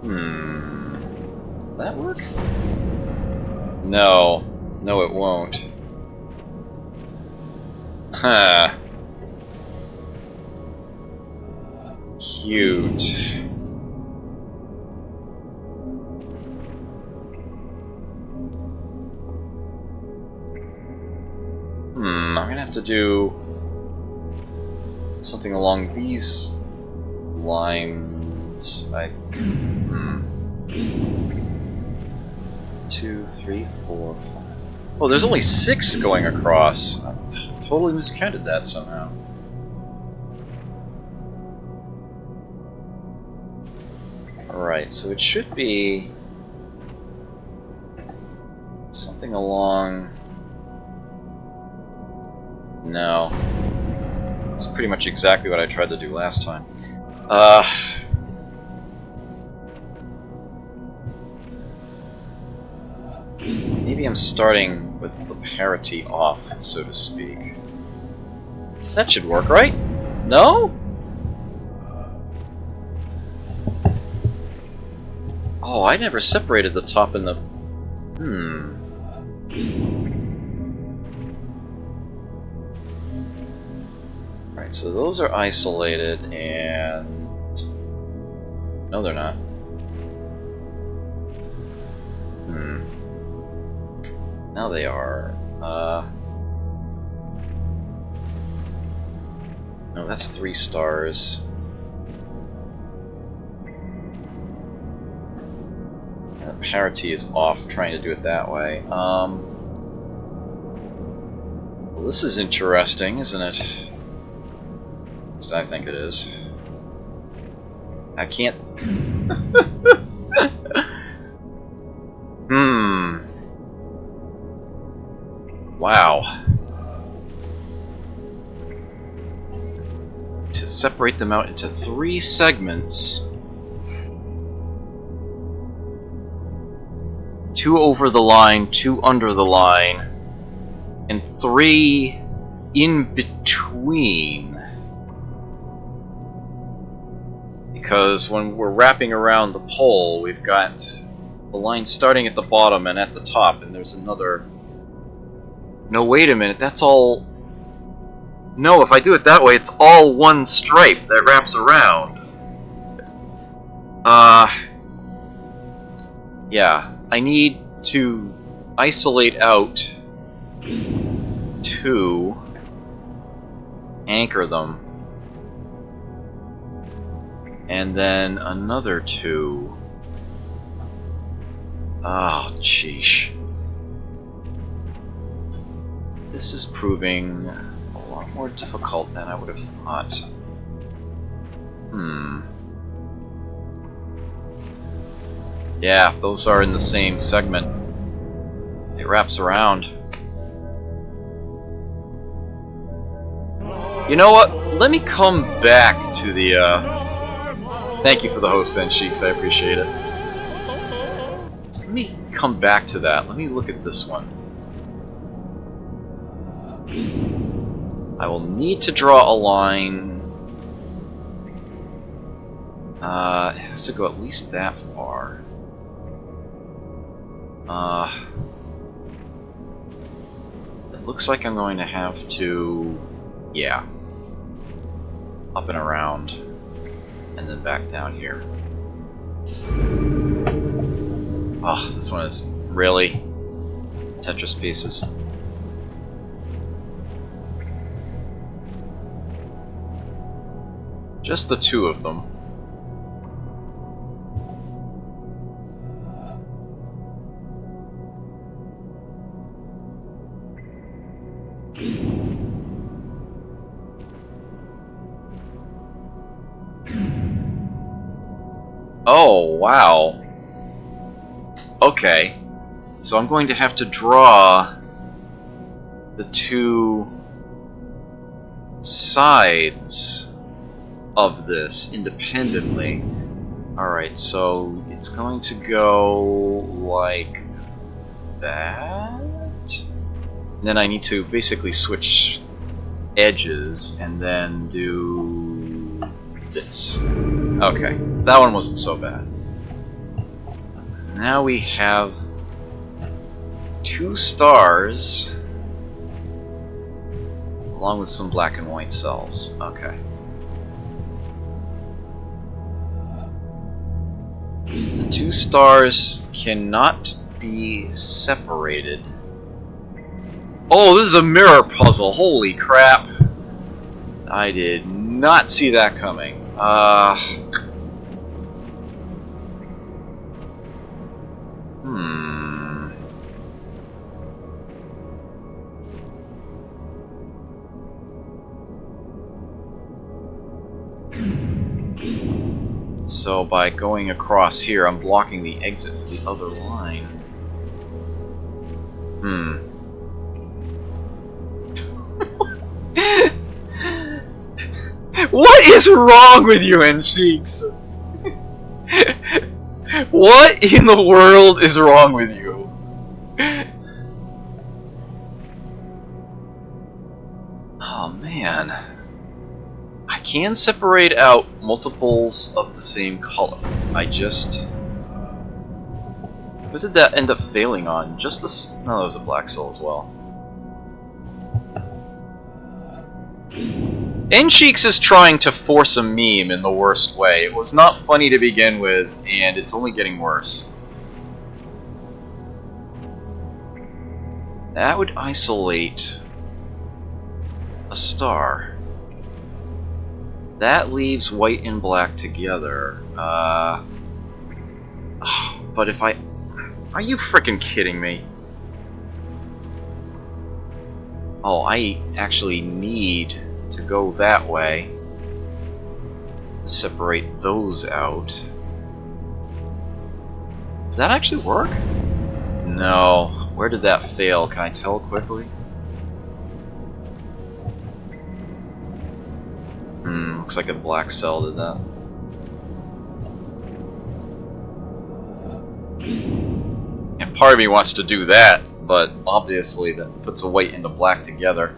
Will that work? No. No, it won't. Huh. Cute. I'm gonna have to do something along these lines. 2, 3, 4, 5. Oh, there's only 6 going across. I totally miscounted that somehow. Alright, so it should be something along... No. It's pretty much exactly what I tried to do last time. Maybe I'm starting with the parity off, so to speak. That should work, right? No? Oh, I never separated the top and the... Alright, so those are isolated and... No, they're not. Now they are. No, that's 3 stars. Parity is off trying to do it that way. Well, this is interesting, isn't it? At least I think it is. I can't... Wow. To separate them out into 3 segments. 2 over the line, 2 under the line, and 3 in between. Because when we're wrapping around the pole, we've got the line starting at the bottom and at the top, and there's another... No, wait a minute, that's all... No, if I do it that way, it's all one stripe that wraps around. Yeah, I need to isolate out 2, anchor them, and then another 2. Oh, sheesh. This is proving a lot more difficult than I would have thought. Yeah, those are in the same segment. It wraps around. You know what? Let me come back to the, Thank you for the host, N-Sheeks, I appreciate it. Let me come back to that. Let me look at this one. I will need to draw a line. It has to go at least that far. It looks like I'm going to have to... Yeah. Up and around. And then back down here. Oh, this one is really Tetris pieces. Just the 2 of them. Oh, wow. Okay. So I'm going to have to draw the 2 sides of this independently. Alright, so it's going to go like that. And then I need to basically switch edges and then do this. Okay, that one wasn't so bad. Now we have 2 stars along with some black and white cells. Okay. The 2 stars cannot be separated. Oh, this is a mirror puzzle. Holy crap. I did not see that coming. So by going across here, I'm blocking the exit for the other line. What is wrong with you, N-Sheeks? What in the world is wrong with you? Oh man. I can separate out multiples of the same color. I just... What did that end up failing on? Just this? No, that was a black soul as well. N-Cheeks is trying to force a meme in the worst way. It was not funny to begin with, and it's only getting worse. That would isolate a star. That leaves white and black together. But if I... Are you frickin' kidding me? Oh, I actually need to go that way. Separate those out. Does that actually work? No. Where did that fail? Can I tell quickly? Looks like a black cell did that. And part of me wants to do that, but obviously that puts a white and a black together.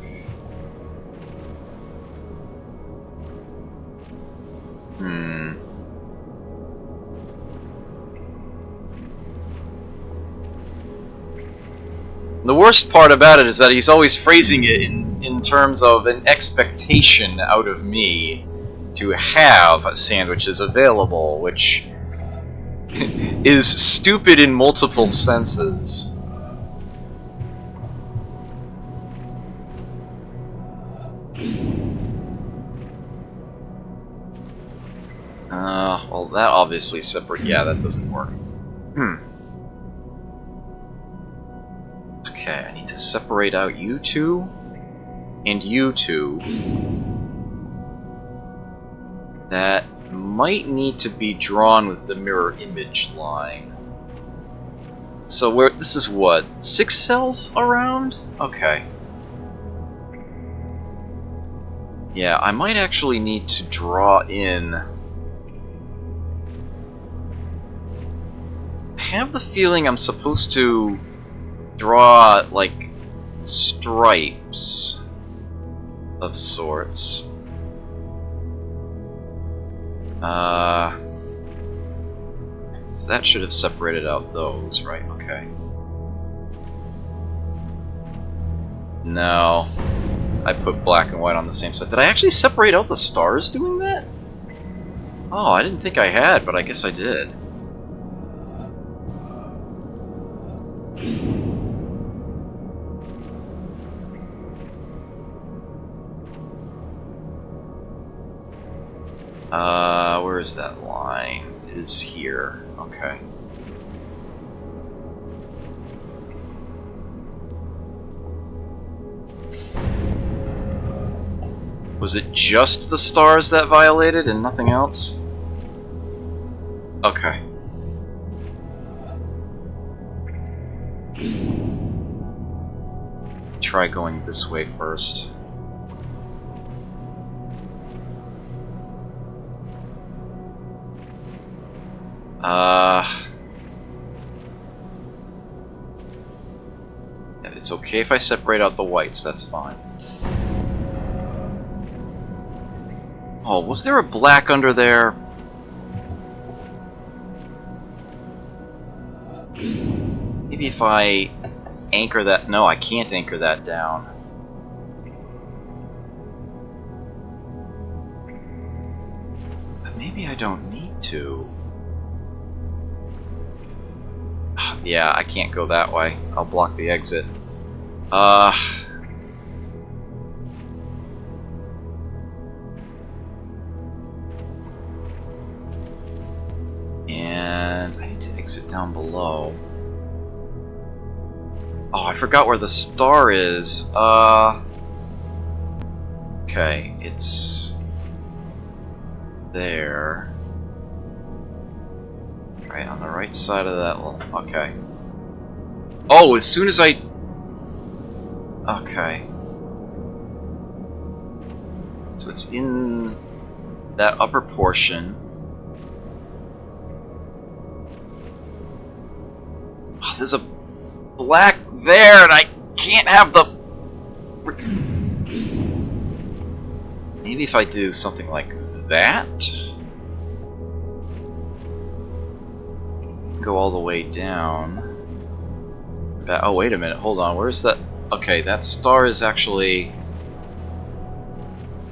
The worst part about it is that he's always phrasing it in terms of an expectation out of me to have sandwiches available, which is stupid in multiple senses. Well, that obviously separate. Yeah, that doesn't work. Okay, I need to separate out you two and you two. That might need to be drawn with the mirror image line. So where this is what? 6 cells around? Okay. Yeah, I might actually need to draw in. I have the feeling I'm supposed to draw like stripes of sorts. So that should have separated out those, right? Okay. No. I put black and white on the same side. Did I actually separate out the stars doing that? Oh, I didn't think I had, but I guess I did. Where is that line? It is here. Okay. Was it just the stars that violated and nothing else? Okay. Try going this way first. If it's okay if I separate out the whites, that's fine. Oh, was there a black under there? Maybe if I anchor that... No, I can't anchor that down. But maybe I don't need to. Yeah, I can't go that way. I'll block the exit. And I need to exit down below. Oh, I forgot where the star is. Okay, it's there. Right on the right side of that one. Okay. Oh, as soon as I... Okay. So it's in that upper portion. Oh, there's a black there, and I can't have the... Maybe if I do something like that? go all the way down. Oh, wait a minute, hold on, where's that? Okay, that star is actually...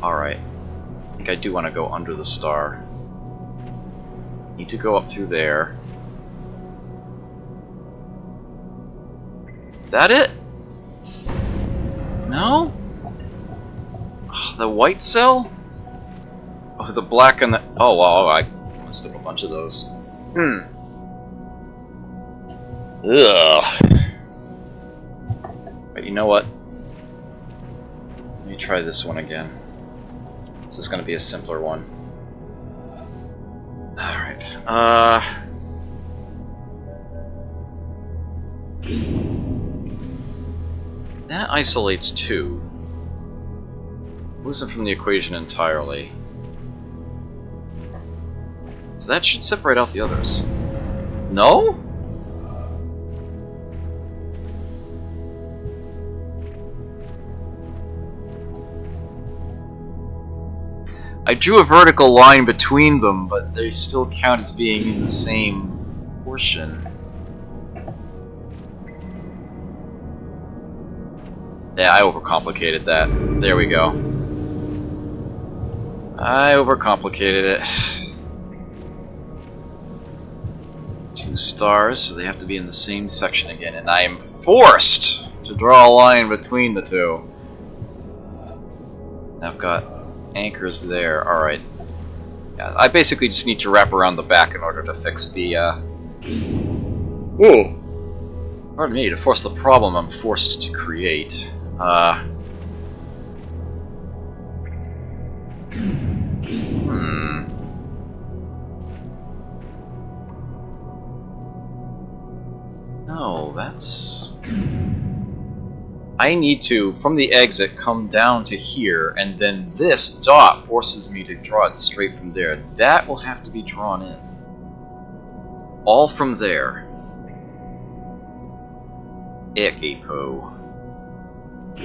Alright. I think I do want to go under the star. Need to go up through there. Is that it? No? Oh, the white cell? Oh, the black and the... Oh, wow, I messed up a bunch of those. Ugh. But you know what? Let me try this one again. This is going to be a simpler one. Alright. That isolates 2. Moves them from the equation entirely. So that should separate out the others. No? I drew a vertical line between them, but they still count as being in the same portion. Yeah, I overcomplicated that. There we go. I overcomplicated it. 2 stars, so they have to be in the same section again, and I am forced to draw a line between the 2. I've got anchors there. Alright. Yeah, I basically just need to wrap around the back in order to fix the, Whoa! Pardon me, to force the problem I'm forced to create. No, that's... I need to, from the exit, come down to here, and then this dot forces me to draw it straight from there. That will have to be drawn in. All from there. Icky poo.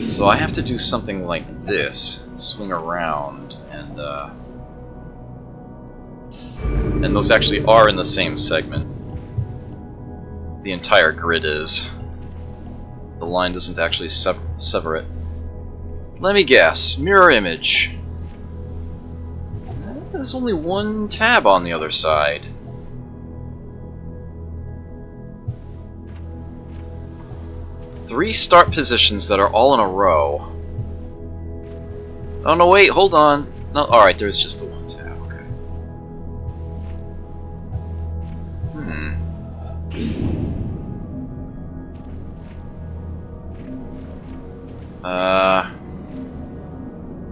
So I have to do something like this. Swing around, and those actually are in the same segment. The entire grid is. The line doesn't actually sever it. Let me guess. Mirror image. There's only 1 tab on the other side. Three start positions that are all in a row. Oh no, wait, hold on. No, alright, there's just the 1 tab, okay.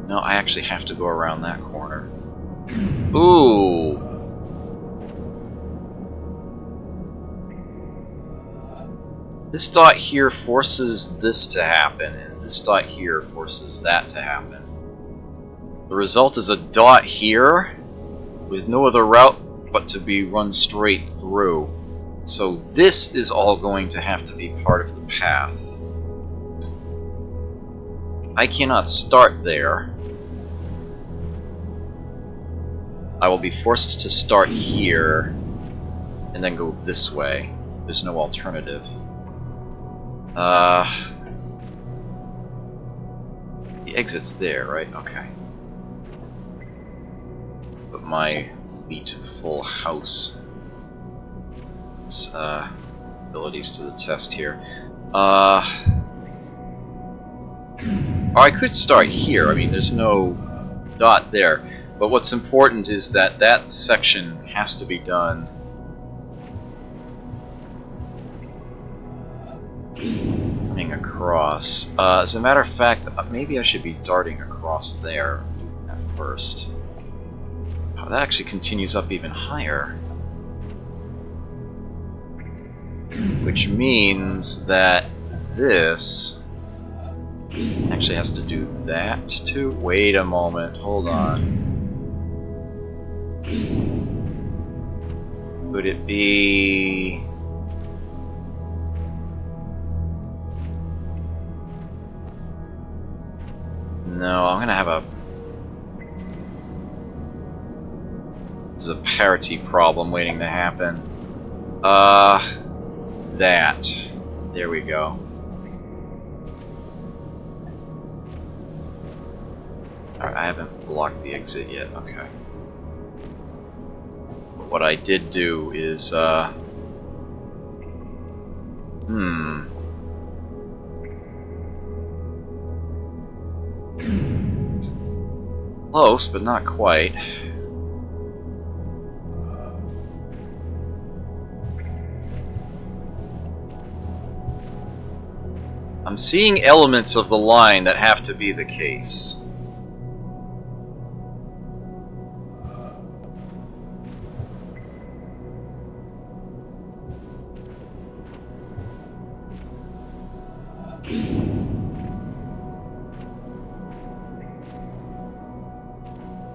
No, I actually have to go around that corner. Ooh! This dot here forces this to happen, and this dot here forces that to happen. The result is a dot here, with no other route but to be run straight through. So this is all going to have to be part of the path. I cannot start there. I will be forced to start here, and then go this way. There's no alternative. The exit's there, right? Okay. Put my Wheat Full House abilities to the test here. Or I could start here. I mean, there's no dot there. But what's important is that that section has to be done running across. As a matter of fact, maybe I should be darting across there at first. Oh, that actually continues up even higher. Which means that this actually has to do that too. Wait a moment, hold on. Would it be... No, I'm gonna have a... This is a parity problem waiting to happen. That. There we go. Alright, I haven't blocked the exit yet. Okay. What I did do is, close, but not quite. I'm seeing elements of the line that have to be the case.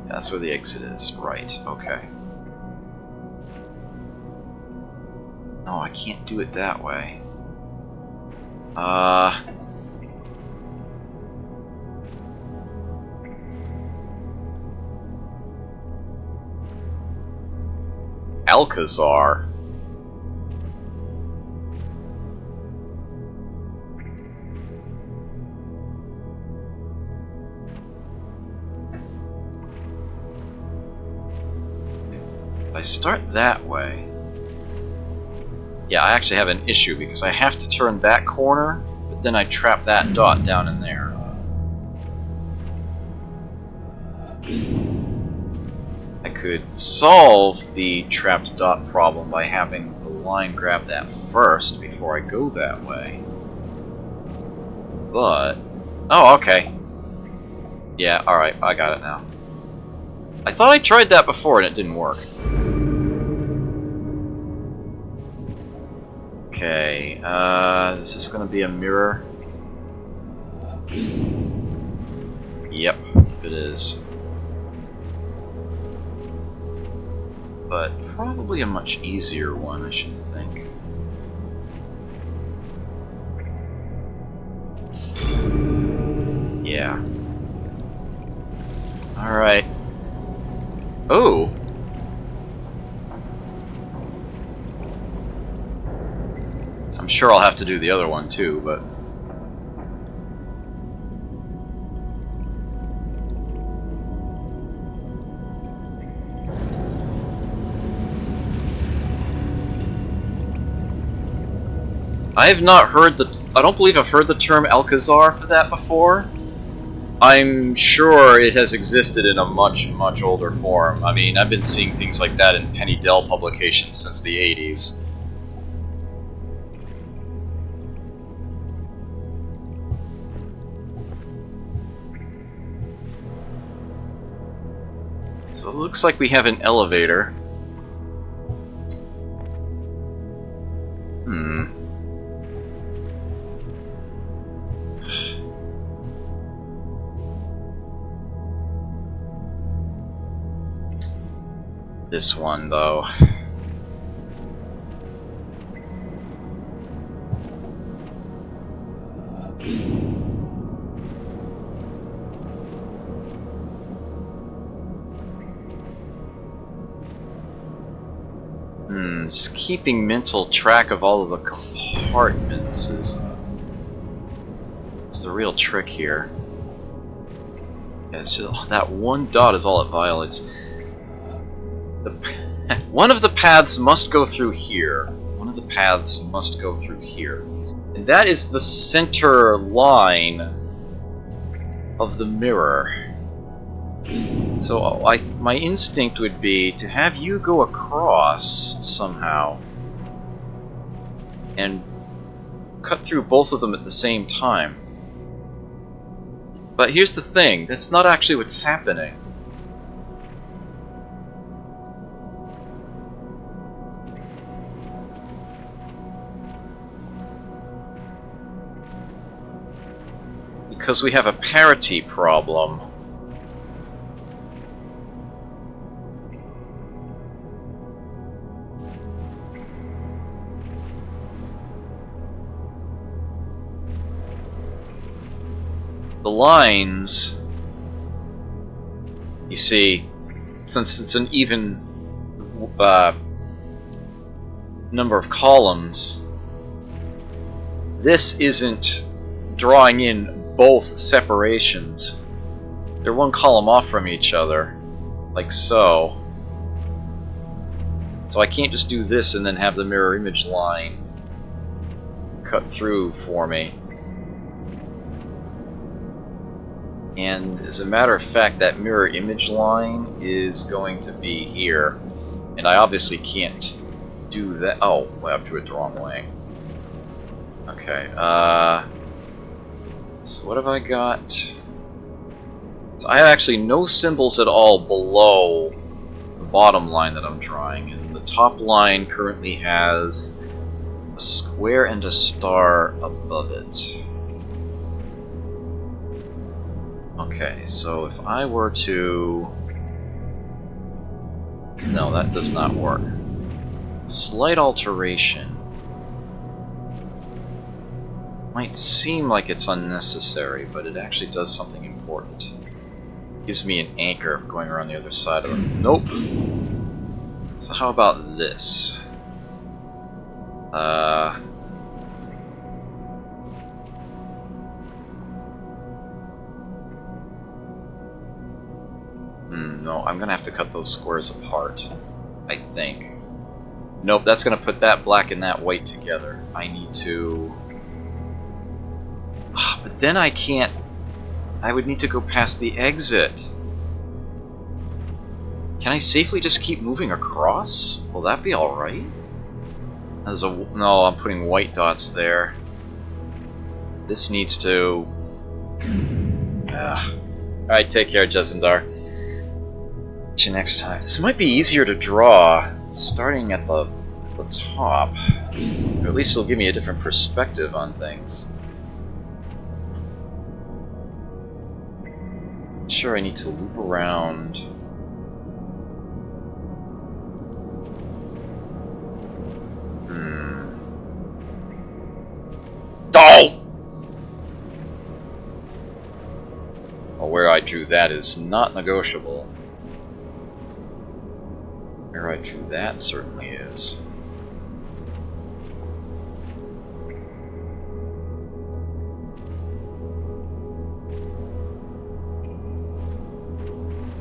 That's where the exit is. Right, okay. No, I can't do it that way. Alcazar. If I start that way... Yeah, I actually have an issue because I have to turn that corner, but then I trap that dot down in there. I could solve the trapped dot problem by having the line grab that first before I go that way. But... Oh, okay. Yeah, alright, I got it now. I thought I tried that before and it didn't work. Okay, is this gonna be a mirror? Yep, it is. But probably a much easier one, I should think. Yeah. Alright. Oh! I'm sure I'll have to do the other one too, but... I have not heard the... I don't believe I've heard the term Alcazar for that before. I'm sure it has existed in a much, much older form. I mean, I've been seeing things like that in Penny Dell publications since the 80s. So it looks like we have an elevator. This one, though. Just keeping mental track of all of the compartments is the real trick here. Yeah, it's just, that one dot is all it violates. One of the paths must go through here. One of the paths must go through here. And that is the center line of the mirror. So my instinct would be to have you go across somehow and cut through both of them at the same time. But here's the thing, that's not actually what's happening. Because we have a parity problem. The lines, you see, since it's an even number of columns, this isn't drawing in both separations. They're one column off from each other, like so. So I can't just do this and then have the mirror image line cut through for me. And as a matter of fact, that mirror image line is going to be here. And I obviously can't do that. Oh, well, I drew it the wrong way. Okay, so what have I got? So I have actually no symbols at all below the bottom line that I'm drawing. And the top line currently has a square and a star above it. Okay, so if I were to... No, that does not work. Slight alteration. Might seem like it's unnecessary, but it actually does something important. Gives me an anchor going around the other side of them. Nope. So how about this? No, I'm gonna have to cut those squares apart, I think. Nope, that's gonna put that black and that white together. I need to... but then I can't... I would need to go past the exit. Can I safely just keep moving across? Will that be alright? There's a... No, I'm putting white dots there. This needs to... Alright, take care, Jesendar. See you next time. This might be easier to draw starting at the top. Or at least it'll give me a different perspective on things. Sure, I need to loop around. Oh! Well, where I drew that is not negotiable. Where I drew that certainly is.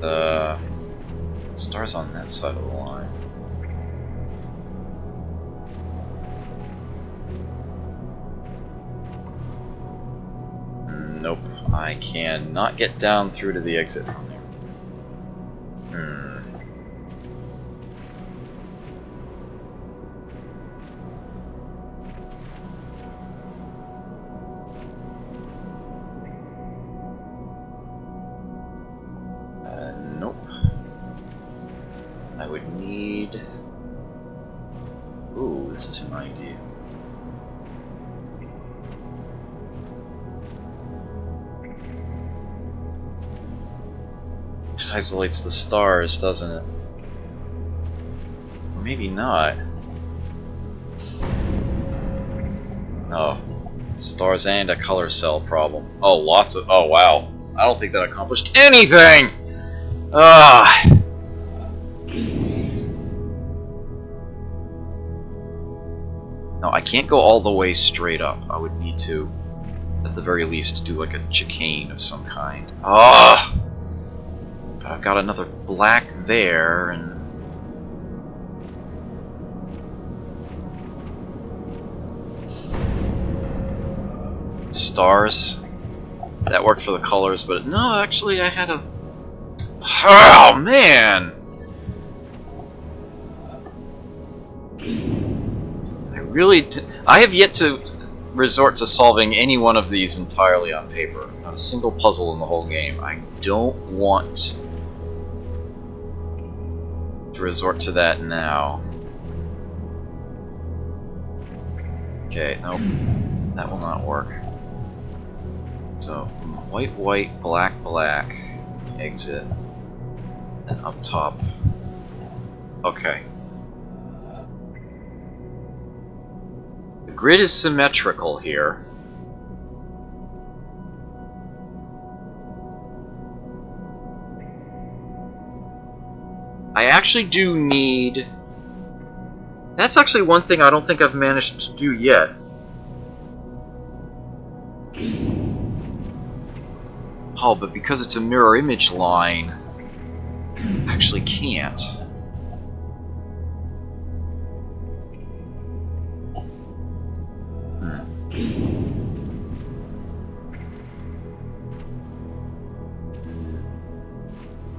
The star's on that side of the line. Nope, I cannot get down through to the exit from there. Nope. I would need... Ooh, this is an idea. It isolates the stars, doesn't it? Or maybe not. Oh. Stars and a color cell problem. Oh, lots of... Oh, wow. I don't think that accomplished anything! No, I can't go all the way straight up. I would need to, at the very least, do like a chicane of some kind. But I've got another black there, and... Stars. That worked for the colors, but no, actually I had a... Oh, man! I have yet to resort to solving any one of these entirely on paper. Not a single puzzle in the whole game. I don't want to resort to that now. Okay, nope. That will not work. So, white, white, black, black, exit, and up top. Okay. The grid is symmetrical here. I actually do need That's actually one thing I don't think I've managed to do yet. Oh, but because it's a mirror image line, I actually can't.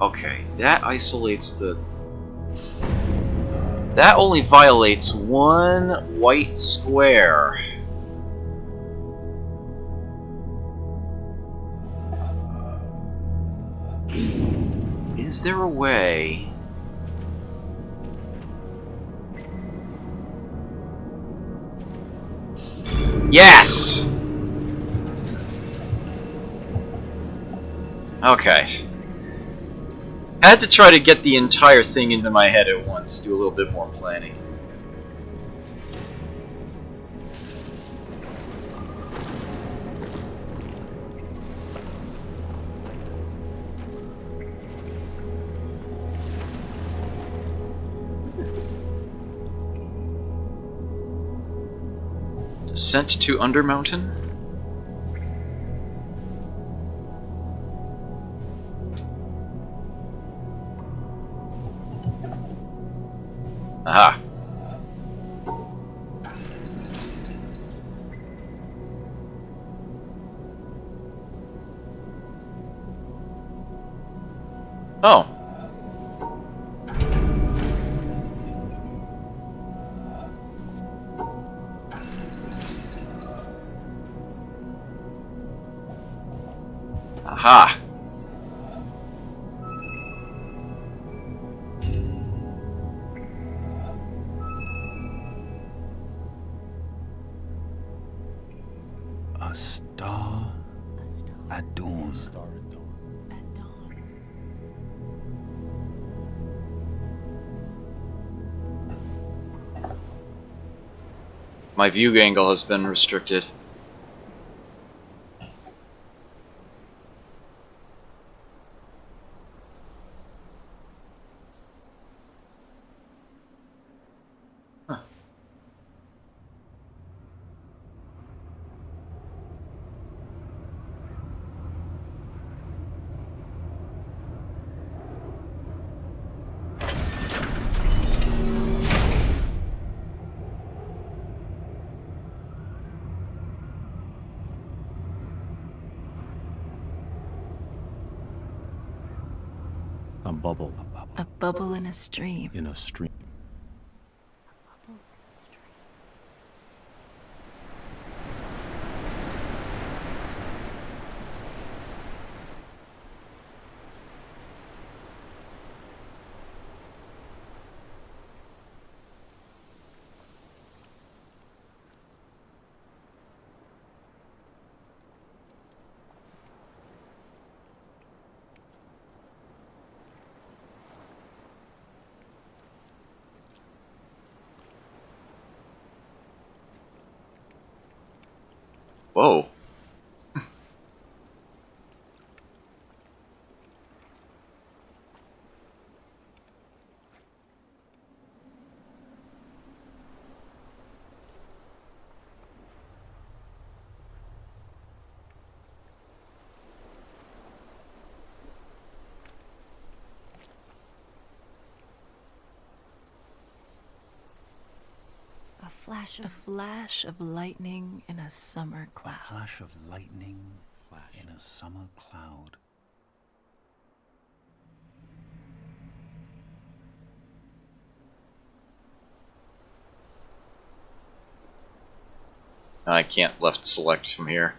Okay, that isolates the... That only violates one white square. Is there a way... Yes! Okay. I had to try to get the entire thing into my head at once, do a little bit more planning. Descent to Undermountain? Aha. Oh. Aha. A star at dawn. At dawn. My view angle has been restricted. Huh. A bubble A bubble in a stream. in a stream. Whoa. A flash of lightning in a summer A cloud. flash of lightning in a summer cloud. I can't left select from here.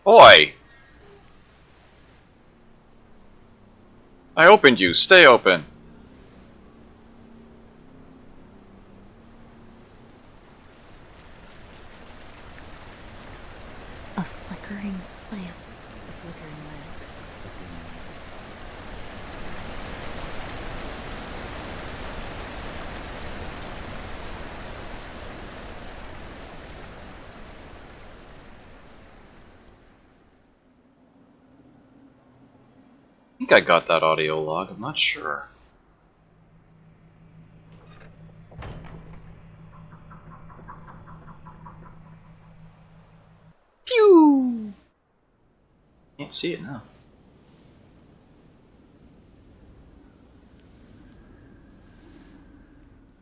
Boy! I opened you, stay open. A flickering lamp. A flickering lamp. think I got that audio log, I'm not sure. Pew! Can't see it now.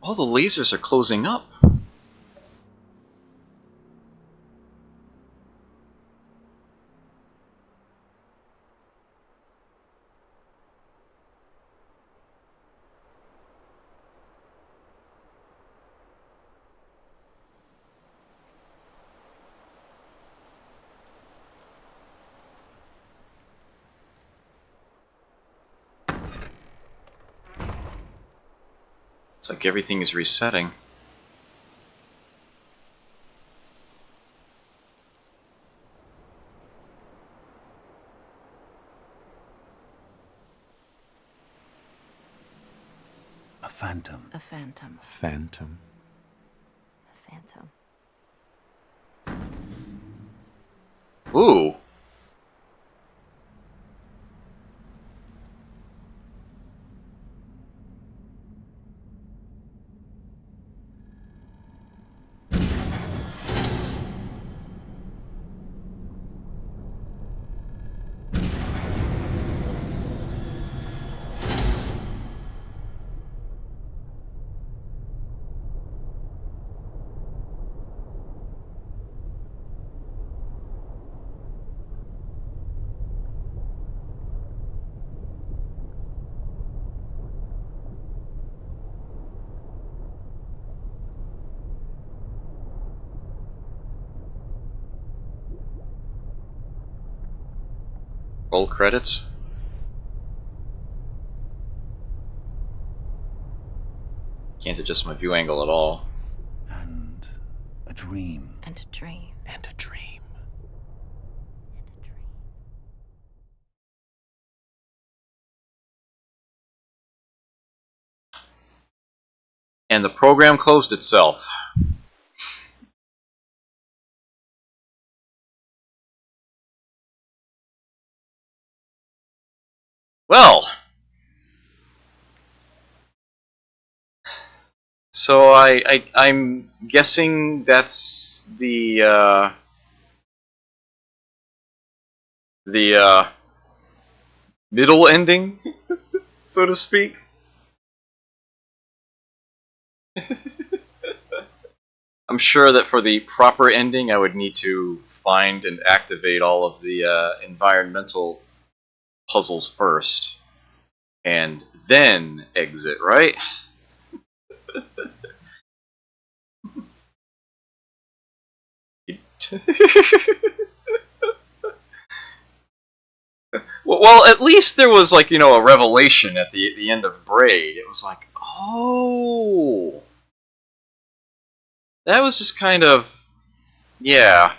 All the lasers are closing up. It's like everything is resetting. A phantom. A phantom. Phantom. A phantom. Ooh. Roll credits. Can't adjust my view angle at all. And a dream. And a dream. And a dream. And a dream. And the program closed itself. Well, so I'm guessing that's the middle ending, so to speak. I'm sure that for the proper ending, I would need to find and activate all of the environmental puzzles first, and then exit, right? Well, at least there was, like, you know, a revelation at the end of Braid. It was like, oh, that was just kind of, yeah.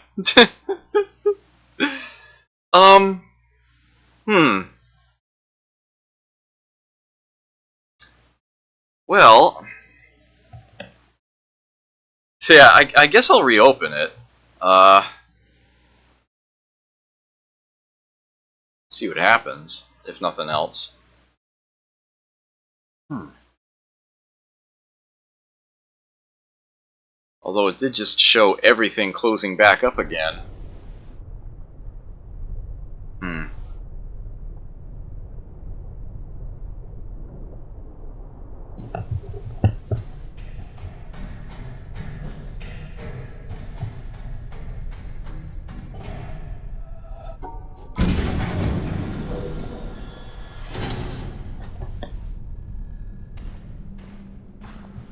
Hmm. Well, so yeah, I guess I'll reopen it. See what happens, if nothing else. Although it did just show everything closing back up again.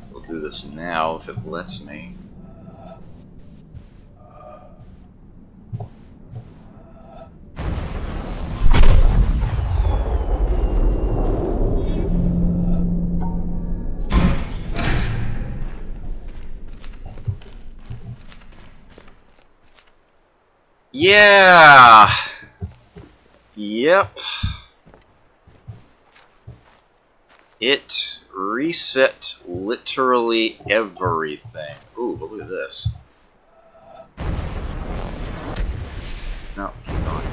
So I'll do this now if it lets me. Yeah! Yep. It reset literally everything. Ooh, but look at this. No, keep going.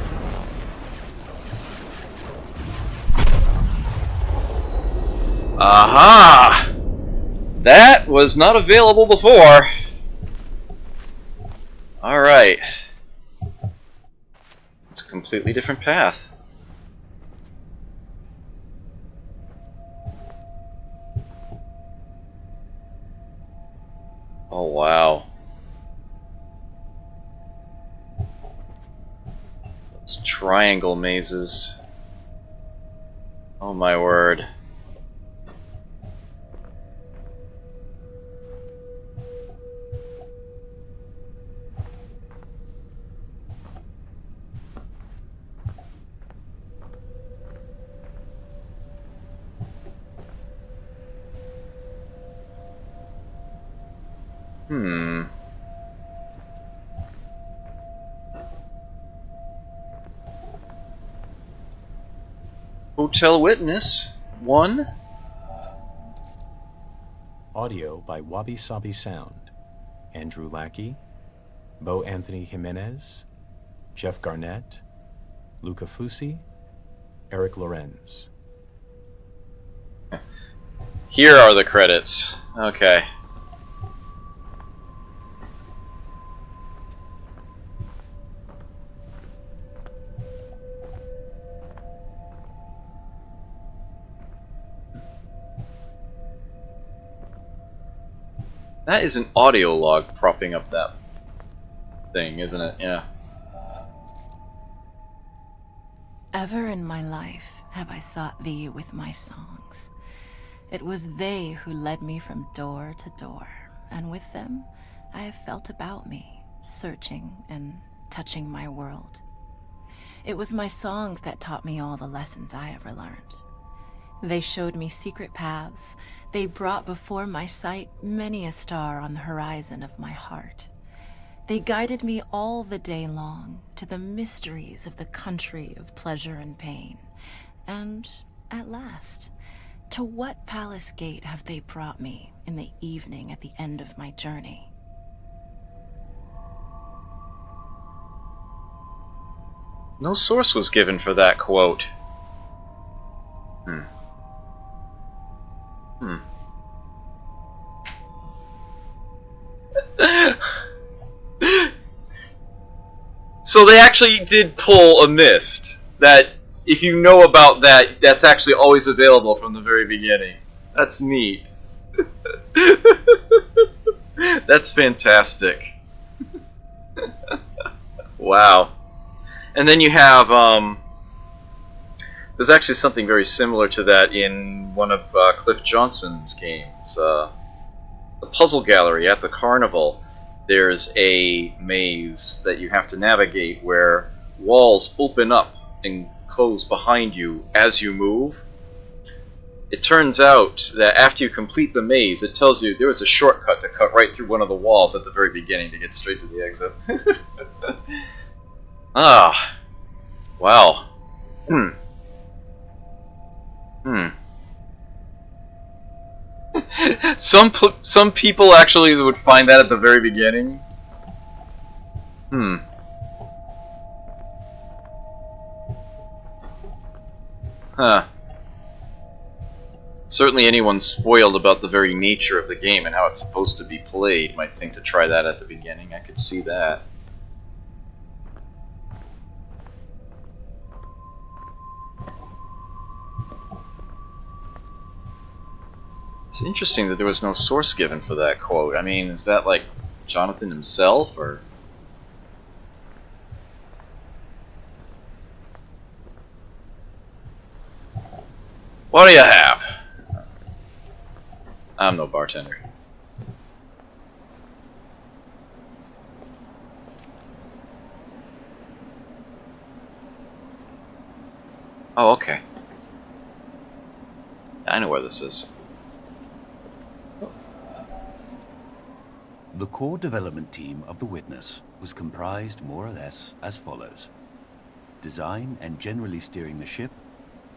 Aha! That was not available before. Alright. It's a completely different path. Oh, wow. Those triangle mazes. Oh my word. Hotel Witness 1. Audio by Wabi Sabi Sound. Andrew Lackey, Bo Anthony Jimenez, Jeff Garnett, Luca Fusi, Eric Lorenz. Here are the credits. Okay. That is an audio log propping up that thing, isn't it? Yeah. Ever in my life have I sought thee with my songs. It was they who led me from door to door, and with them I have felt about me, searching and touching my world. It was my songs that taught me all the lessons I ever learned. They showed me secret paths. They brought before my sight many a star on the horizon of my heart. They guided me all the day long to the mysteries of the country of pleasure and pain. And at last, to what palace gate have they brought me in the evening at the end of my journey? No source was given for that quote. So they actually did pull a mist. That, if you know about that, that's actually always available from the very beginning. That's neat. That's fantastic. Wow. And then you have, there's actually something very similar to that in one of Cliff Johnson's games. The Puzzle Gallery at the Carnival. There's a maze that you have to navigate where walls open up and close behind you as you move. It turns out that after you complete the maze, it tells you there was a shortcut to cut right through one of the walls at the very beginning to get straight to the exit. Ah. Wow. Some people actually would find that at the very beginning. Huh. Certainly anyone spoiled about the very nature of the game and how it's supposed to be played might think to try that at the beginning. I could see that. It's interesting that there was no source given for that quote. I mean, is that like Jonathan himself, or? What do you have? I'm no bartender. Oh, okay. I know where this is. The core development team of The Witness was comprised more or less as follows. Design and generally steering the ship,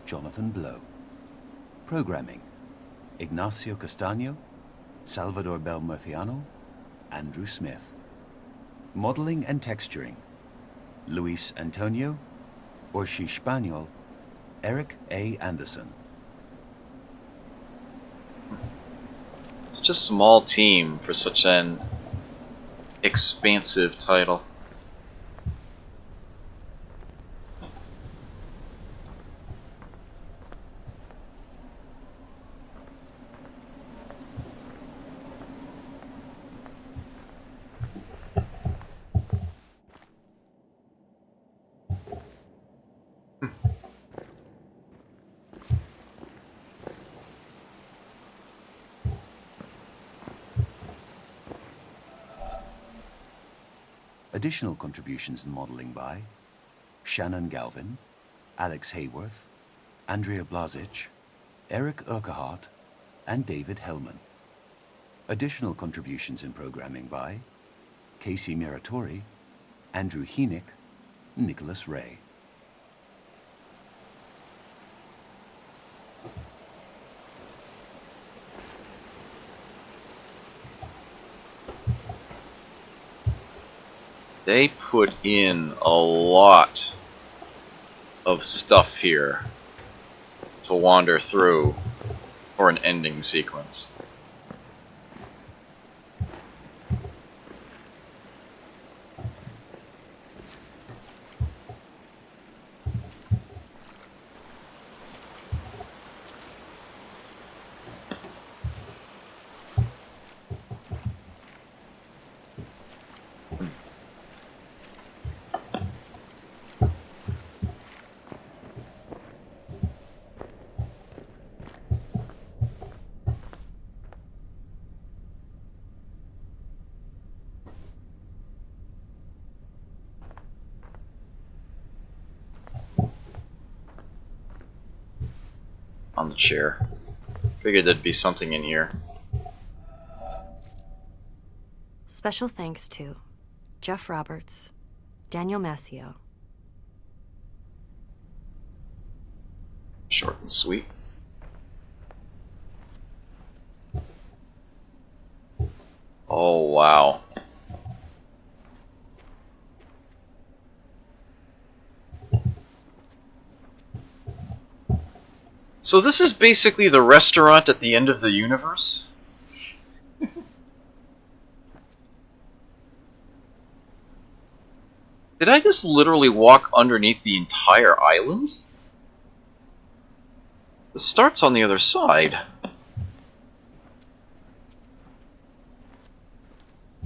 Jonathan Blow. Programming, Ignacio Castaño, Salvador Belmurciano, Andrew Smith. Modeling and texturing, Luis Antonio, Orshi Spaniel, Eric A. Anderson. Such a small team for such an expansive title. Additional contributions in modeling by Shannon Galvin, Alex Hayworth, Andrea Blazic, Eric Urquhart, and David Hellman. Additional contributions in programming by Casey Miratori, Andrew Heenick, Nicholas Ray. They put in a lot of stuff here to wander through for an ending sequence. On the chair. Figured there'd be something in here. Special thanks to Jeff Roberts, Daniel Mascio. Short and sweet. Oh, wow. So this is basically the restaurant at the end of the universe? Did I just literally walk underneath the entire island? It starts on the other side. I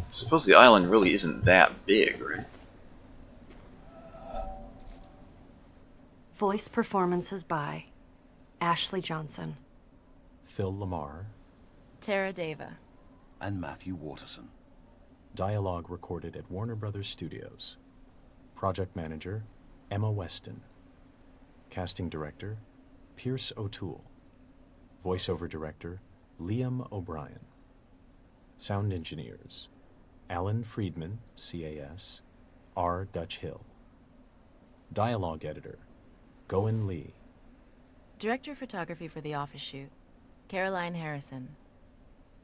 suppose the island really isn't that big, right? Voice performances by Ashley Johnson, Phil Lamar. Tara Deva. And Matthew Waterson. Dialogue recorded at Warner Brothers Studios. Project Manager, Emma Weston. Casting Director, Pierce O'Toole. Voiceover Director, Liam O'Brien. Sound Engineers, Alan Friedman, CAS, R. Dutch Hill. Dialogue Editor, Goen Lee. Director Photography for The Office Shoot, Caroline Harrison.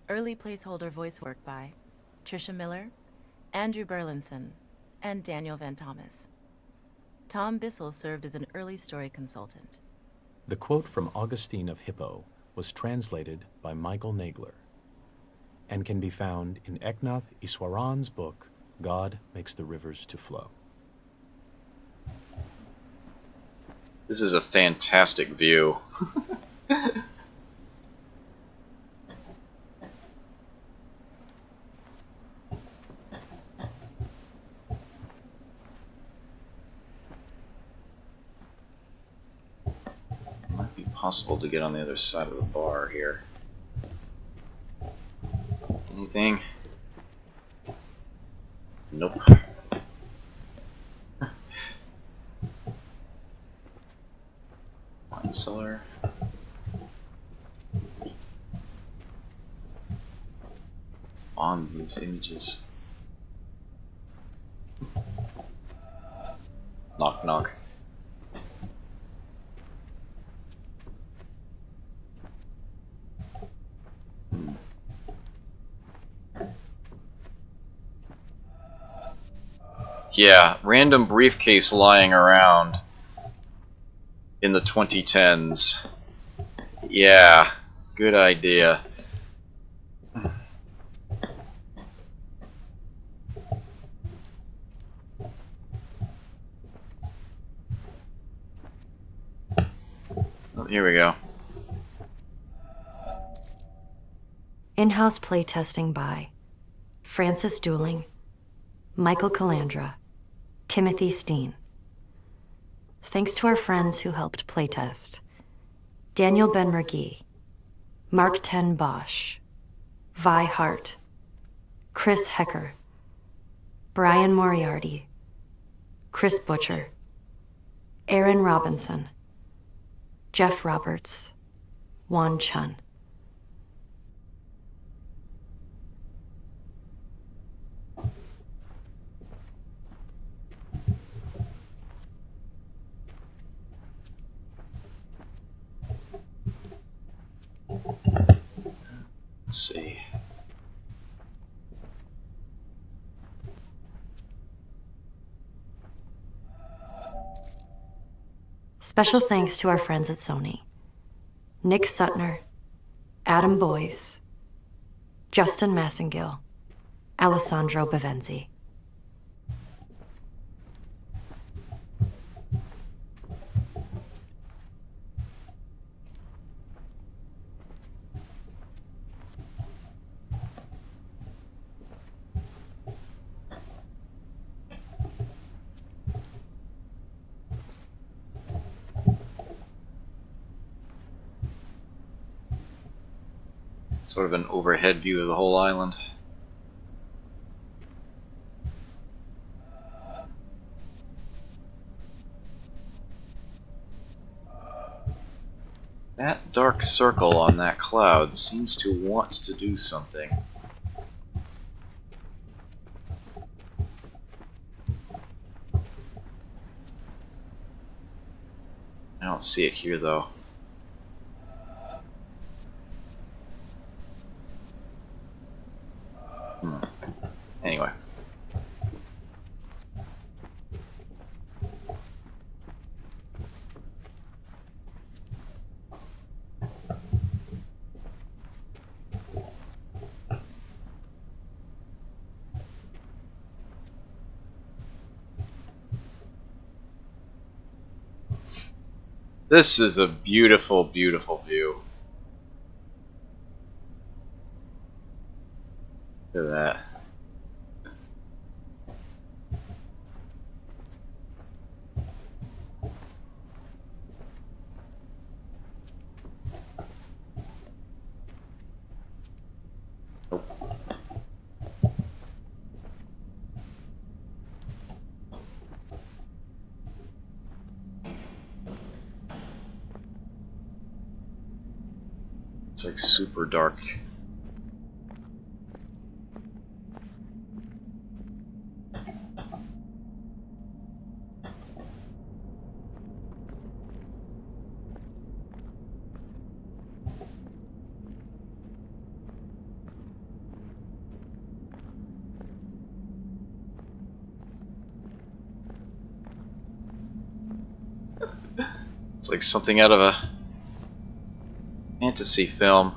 Early placeholder voice work by Tricia Miller, Andrew Burlinson, and Daniel Van Thomas. Tom Bissell served as an early story consultant. The quote from Augustine of Hippo was translated by Michael Nagler and can be found in Eknath Iswaran's book, God Makes the Rivers to Flow. This is a fantastic view. Might be possible to get on the other side of the bar here. Anything? Nope. Wine cellar. It's on these images. Knock knock. Yeah, random briefcase lying around in the 2010s. Yeah, good idea. here we go. In-house playtesting by Francis Dooling, Michael Calandra, Timothy Steen. Thanks to our friends who helped playtest: Daniel Ben-Mergui, Mark Ten Bosch, Vi Hart, Chris Hecker, Brian Moriarty, Chris Butcher, Aaron Robinson, Jeff Roberts, Juan Chun. Let's see. Special thanks to our friends at Sony: Nick Sutner, Adam Boyes, Justin Massengill, Alessandro Bevenzi. Sort of an overhead view of the whole island. That dark circle on that cloud seems to want to do something. I don't see it here though. Anyway. This is a beautiful, beautiful view. Look at that. It's like super dark. It's like something out of a fantasy film.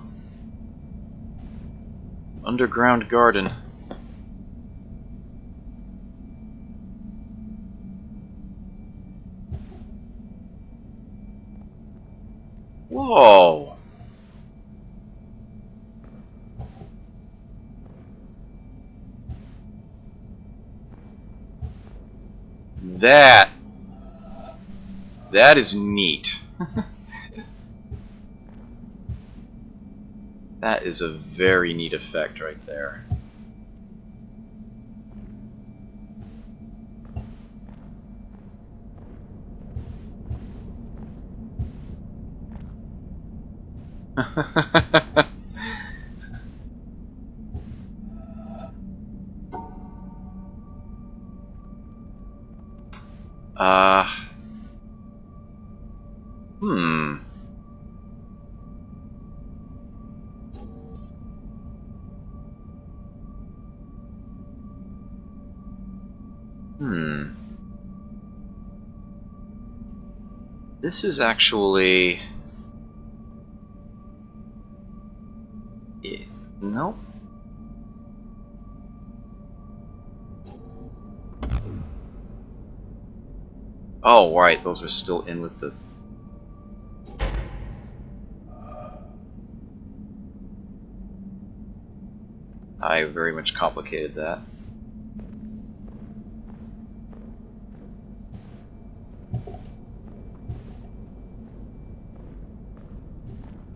Underground garden. Whoa! That is neat. That is a very neat effect right there. Hmm. This is actually... Nope. Oh, right, those are still in with the... I very much complicated that.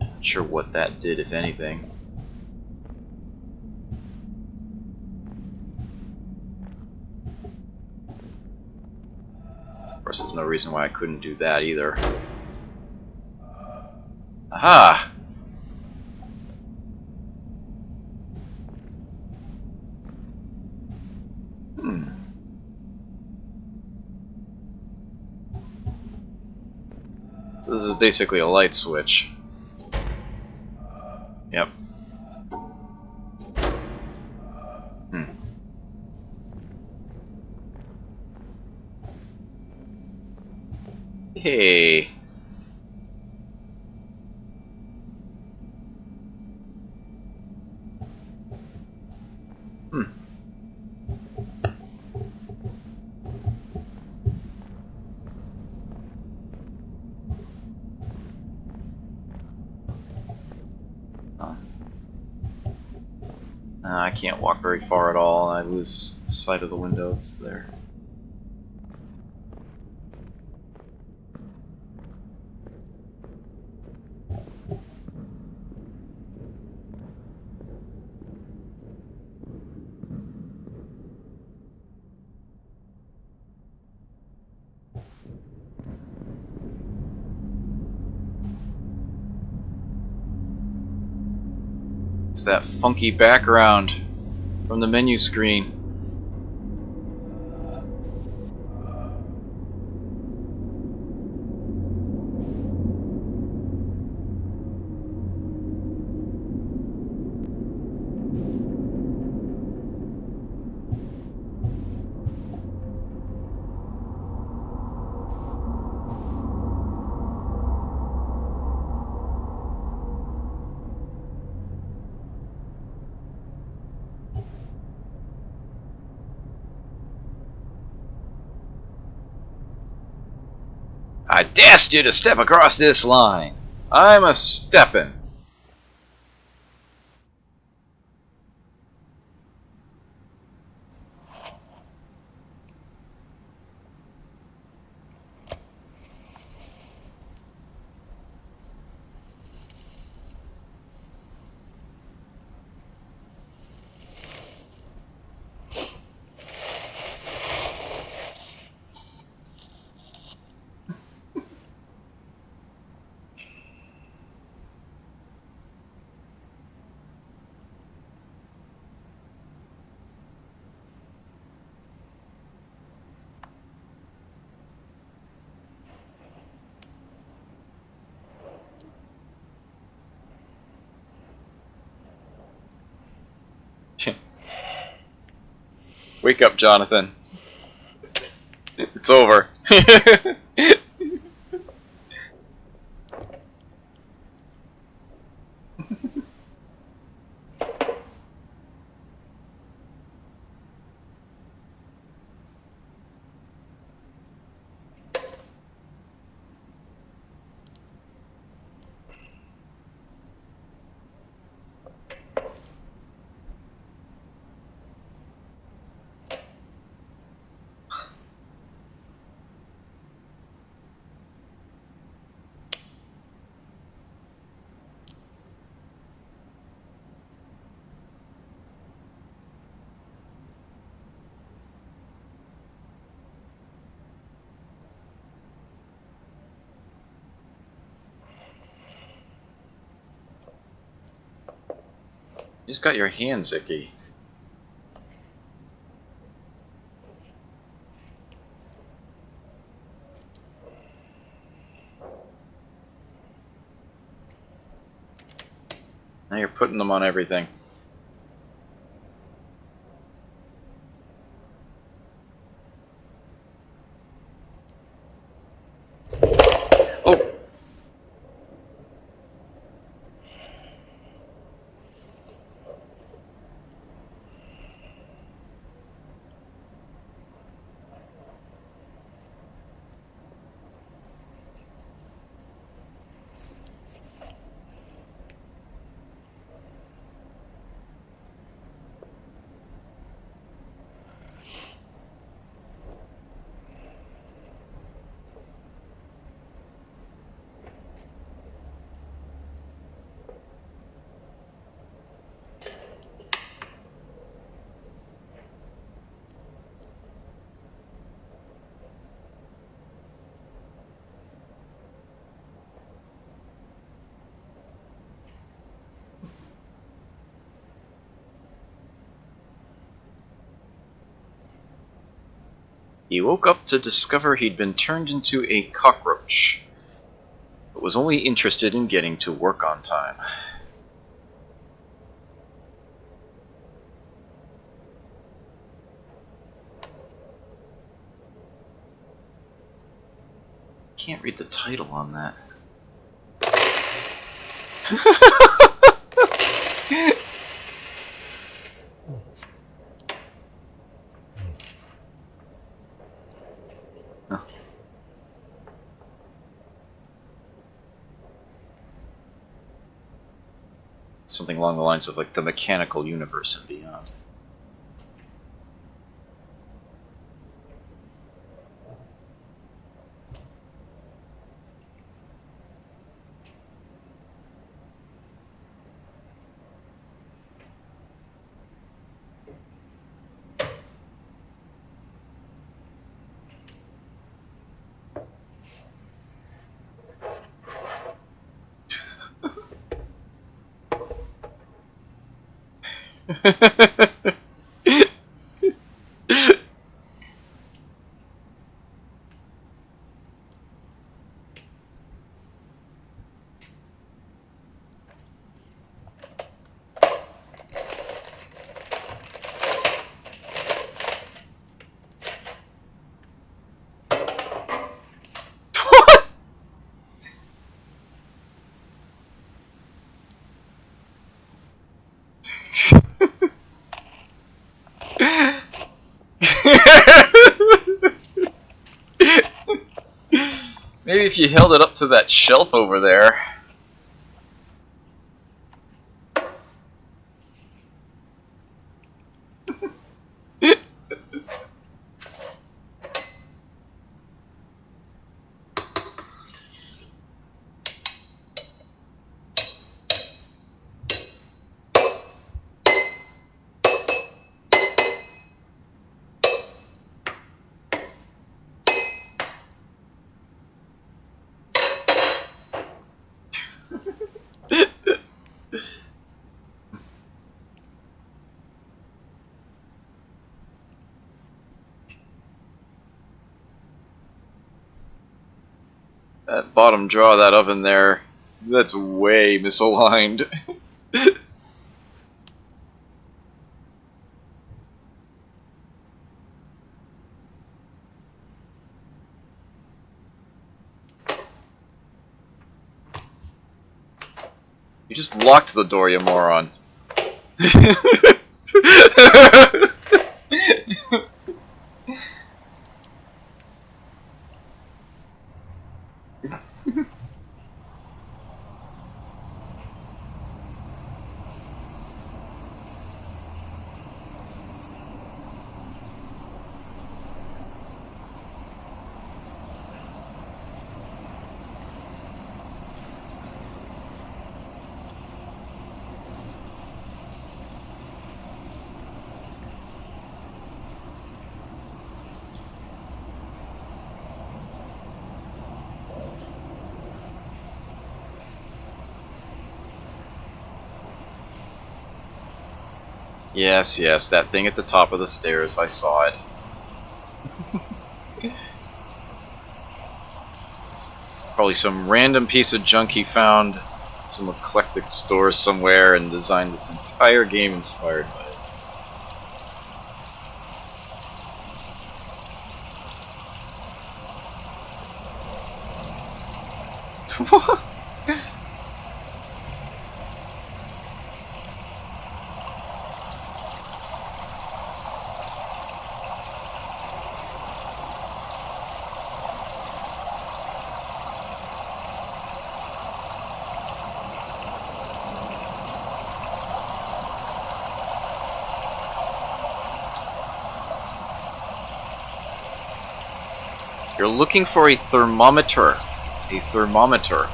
Not sure what that did, if anything. Of course, there's no reason why I couldn't do that either. Aha! So this is basically a light switch. Yep. Hey. I can't walk very far at all. I lose sight of the window that's there. It's that funky background from the menu screen. I dast you to step across this line. I'm a steppin'. Wake up, Jonathan. It's over. You just got your hands icky. Now you're putting them on everything. Oh! He woke up to discover he'd been turned into a cockroach, but was only interested in getting to work on time. Can't read the title on that. Huh. Something along the lines of like the mechanical universe and beyond. Maybe if you held it up to that shelf over there. That bottom drawer of that oven there, that's way misaligned. You just locked the door, you moron. Yes, yes, that thing at the top of the stairs, I saw it. Probably some random piece of junk he found at some eclectic store somewhere and designed this entire game inspired by it. What? You're looking for a thermometer. A thermometer.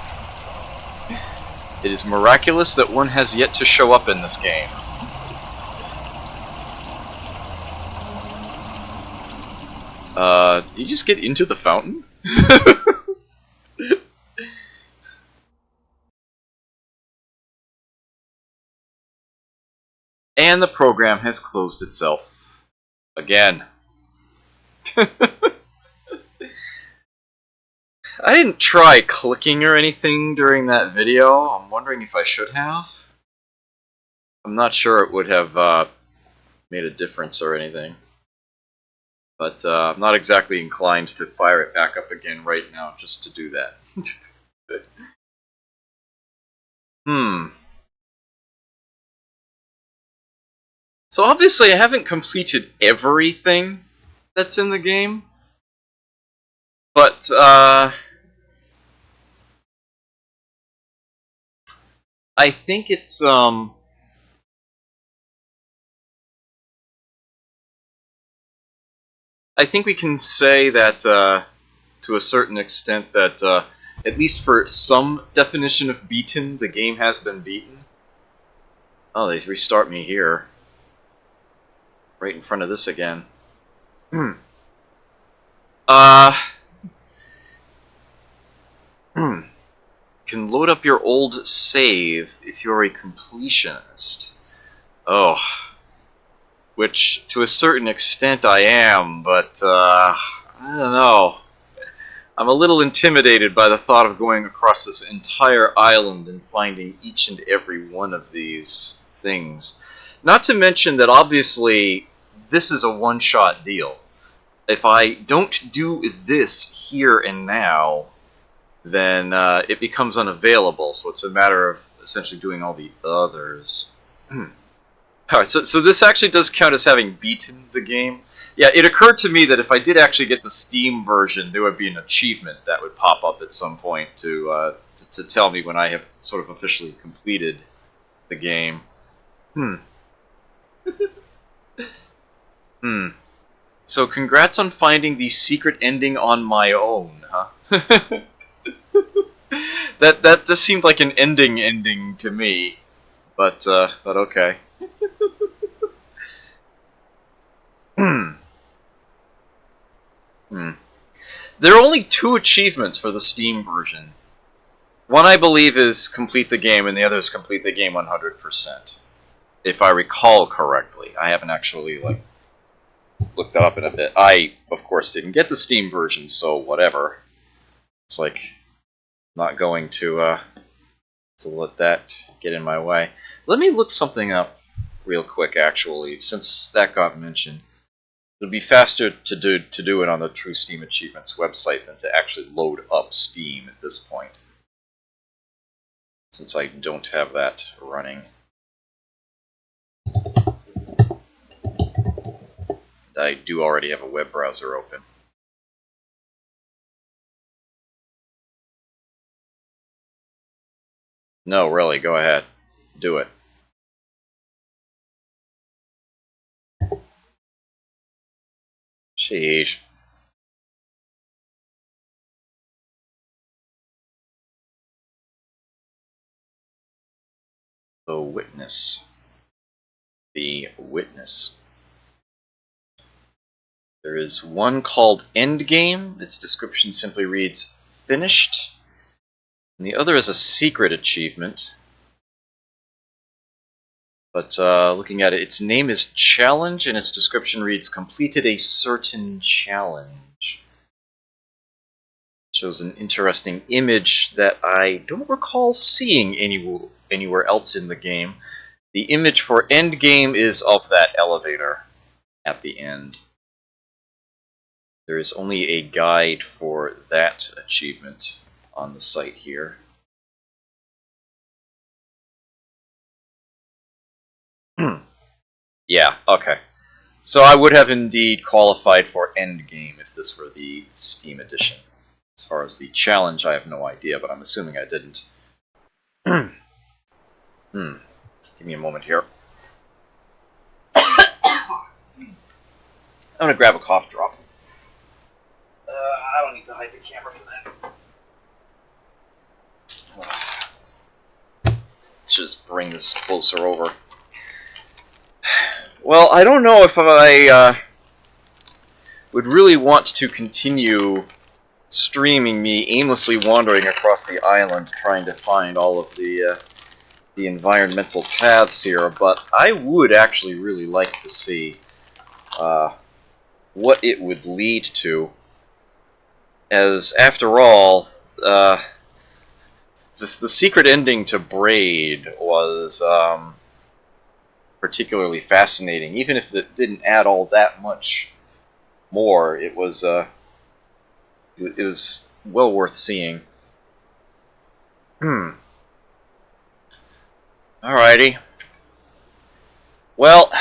It is miraculous that one has yet to show up in this game. Did you just get into the fountain? And the program has closed itself. Again. I didn't try clicking or anything during that video. I'm wondering if I should have. I'm not sure it would have made a difference or anything. But I'm not exactly inclined to fire it back up again right now just to do that. So obviously I haven't completed everything that's in the game. But, I think it's, I think we can say that, to a certain extent, that, at least for some definition of beaten, the game has been beaten. Oh, they restart me here. Right in front of this again. You can load up your old save if you're a completionist. Oh. Which, to a certain extent, I am, but, I don't know. I'm a little intimidated by the thought of going across this entire island and finding each and every one of these things. Not to mention that, obviously, this is a one-shot deal. If I don't do this here and now, then it becomes unavailable, so it's a matter of essentially doing all the others. Alright, so this actually does count as having beaten the game. Yeah, it occurred to me that if I did actually get the Steam version, there would be an achievement that would pop up at some point to tell me when I have sort of officially completed the game. So congrats on finding the secret ending on my own, huh? That just seemed like an ending to me, but okay. There are only 2 achievements for the Steam version. One, I believe, is complete the game, and the other is complete the game 100%. If I recall correctly. I haven't actually, looked that up in a bit. I, of course, didn't get the Steam version, so whatever. It's not going to let that get in my way. Let me look something up real quick, actually, since that got mentioned. It'll be faster to do it on the True Steam Achievements website than to actually load up Steam at this point, since I don't have that running. I do already have a web browser open. No, really, go ahead. Do it. Sheesh. The Witness. The Witness. There is one called Endgame. Its description simply reads, finished. And the other is a secret achievement. But looking at it, its name is Challenge, and its description reads, completed a certain challenge. Shows an interesting image that I don't recall seeing anywhere else in the game. The image for Endgame is of that elevator at the end. There is only a guide for that achievement on the site here. Yeah, okay. So I would have indeed qualified for Endgame if this were the Steam edition. As far as the challenge, I have no idea, but I'm assuming I didn't. Give me a moment here. I'm gonna grab a cough drop. I don't need to hide the camera for that. Just bring this closer over. Well, I don't know if I would really want to continue streaming me aimlessly wandering across the island trying to find all of the environmental paths here, but I would actually really like to see what it would lead to. as after all, the secret ending to Braid was particularly fascinating. Even if it didn't add all that much more, it was well worth seeing. Alrighty. Well,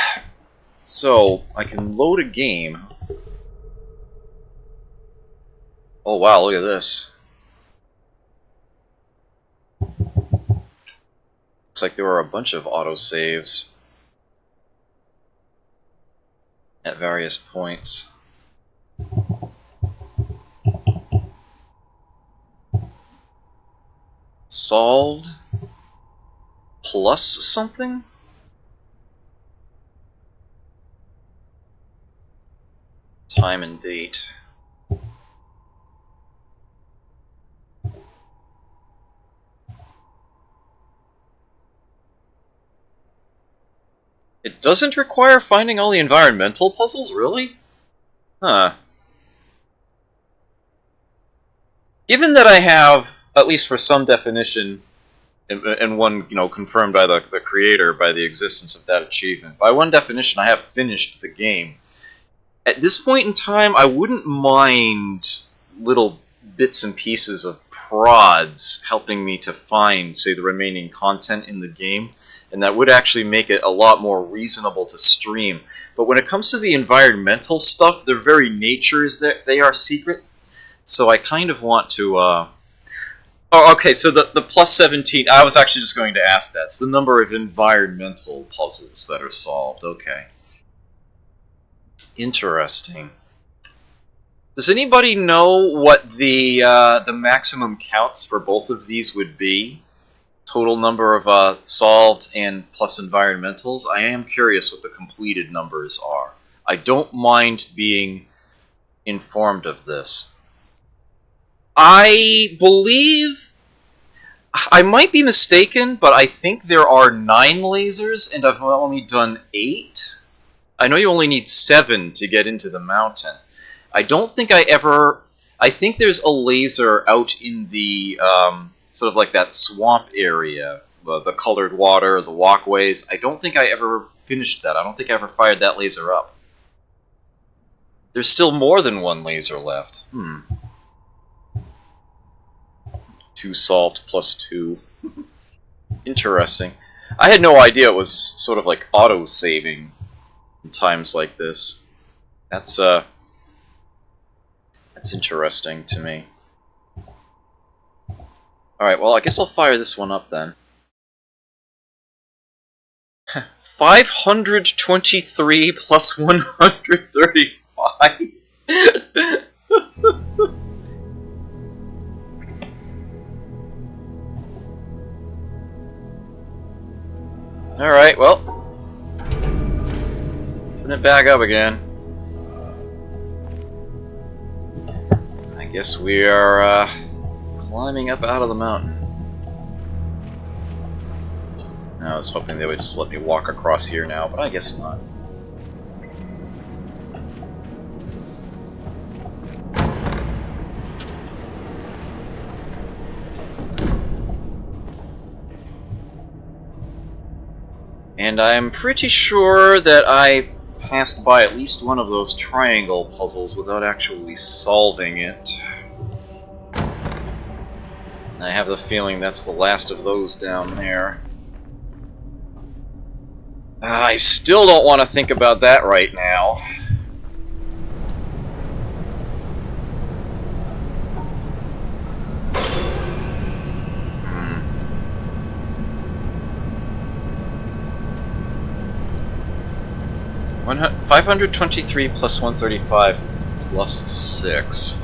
so I can load a game. Oh wow, look at this. Looks like there were a bunch of autosaves at various points. Solved plus something? Time and date. It doesn't require finding all the environmental puzzles, really? Huh. Given that I have, at least for some definition, and one, confirmed by the creator, by the existence of that achievement, by one definition, I have finished the game. At this point in time, I wouldn't mind little bits and pieces of prods helping me to find, say, the remaining content in the game, and that would actually make it a lot more reasonable to stream. But when it comes to the environmental stuff, their very nature is that they are secret, so I kind of want to... Oh, okay, so the plus 17, I was actually just going to ask that. It's the number of environmental puzzles that are solved, okay. Interesting. Does anybody know what the maximum counts for both of these would be? Total number of solved and plus environmentals? I am curious what the completed numbers are. I don't mind being informed of this. I believe... I might be mistaken, but I think there are 9 lasers, and I've only done 8. I know you only need 7 to get into the mountain. I don't think I ever... I think there's a laser out in the, sort of like that swamp area, the colored water, the walkways. I don't think I ever finished that. I don't think I ever fired that laser up. There's still more than 1 laser left. 2 solved plus 2. Interesting. I had no idea it was sort of like auto-saving in times like this. That's interesting to me. Alright, well, I guess I'll fire this one up then. 523 plus 135? Alright, well. Putting it back up again. I guess we are climbing up out of the mountain. I was hoping they would just let me walk across here now, but I guess not. And I'm pretty sure that I passed by at least one of those triangle puzzles without actually solving it. And I have the feeling that's the last of those down there. I still don't want to think about that right now. 523 plus 135 plus 6.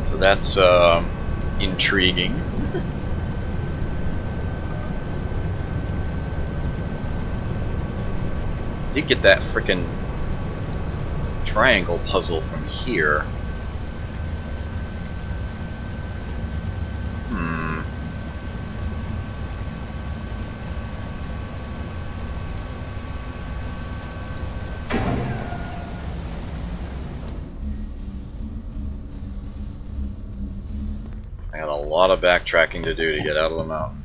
So that's intriguing. Did get that frickin' triangle puzzle from here. lot of backtracking to do to get out of the mountain.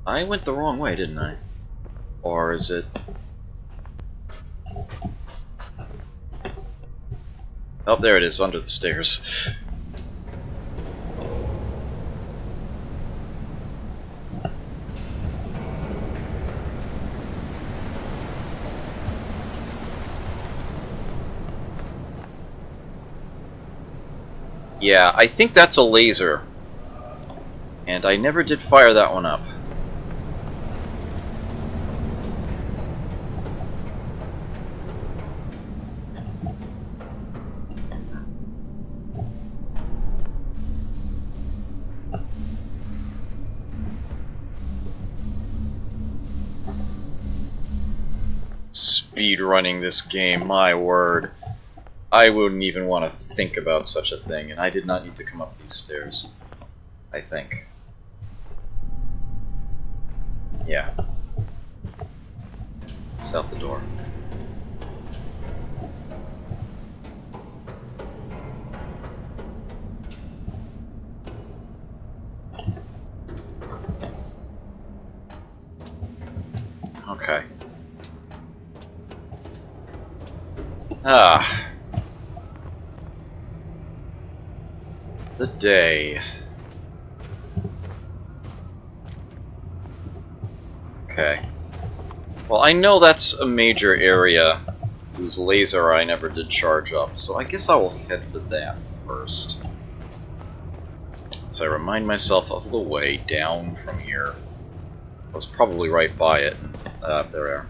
I went the wrong way, didn't I? Or is it... Oh, there it is, under the stairs. Yeah, I think that's a laser. And I never did fire that one up. Speed running this game, my word. I wouldn't even want to think about such a thing, and I did not need to come up these stairs. I think. Yeah. It's out the door. Okay. Ah. The day. Okay. Well, I know that's a major area whose laser I never did charge up, so I guess I will head for that first. So I remind myself of the way down from here. I was probably right by it. There we are.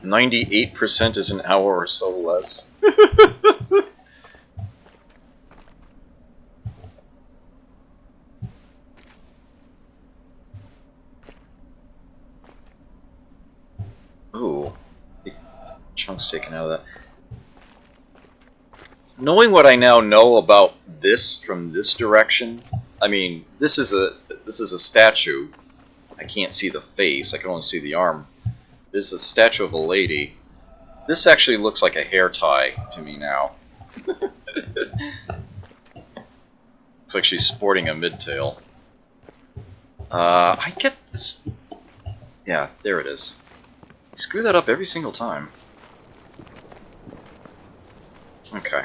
%98 is an hour or so less. Ooh, big chunks taken out of that. Knowing what I now know about this from this direction, I mean, this is a statue. I can't see the face. I can only see the arm. This is a statue of a lady. This actually looks like a hair tie to me now. Looks like she's sporting a midtail. I get this... Yeah, there it is. I screw that up every single time. Okay.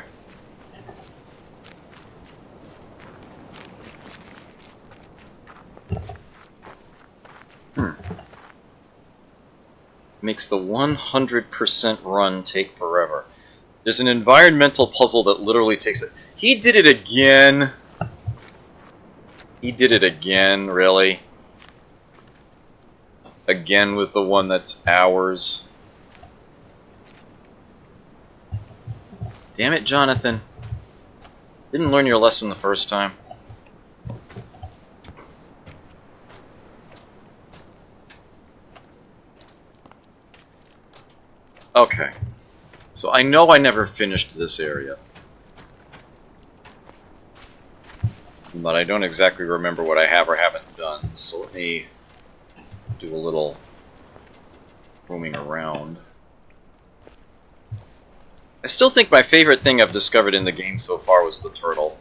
Makes the 100% run take forever. There's an environmental puzzle that literally takes it. He did it again. He did it again, really. Again with the one that's hours. Damn it, Jonathan. Didn't learn your lesson the first time. Okay. So I know I never finished this area. But I don't exactly remember what I have or haven't done. So let me do a little roaming around. I still think my favorite thing I've discovered in the game so far was the turtle.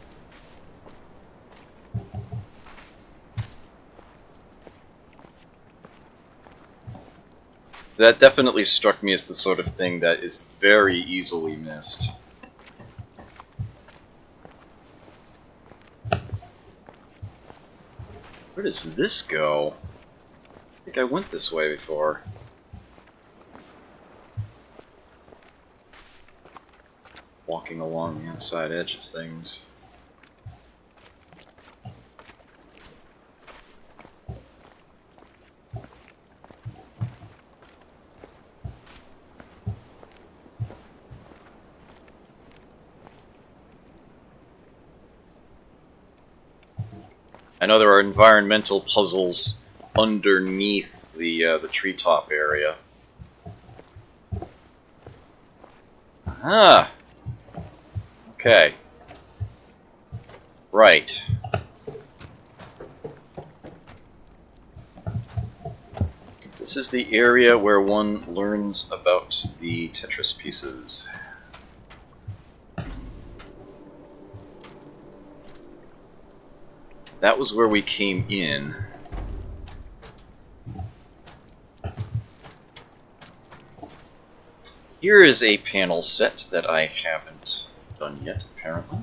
That definitely struck me as the sort of thing that is very easily missed. Where does this go? I think I went this way before. Walking along the inside edge of things. I know there are environmental puzzles underneath the treetop area. Ah. Okay. Right. This is the area where one learns about the Tetris pieces. That was where we came in. Here is a panel set that I haven't done yet, apparently.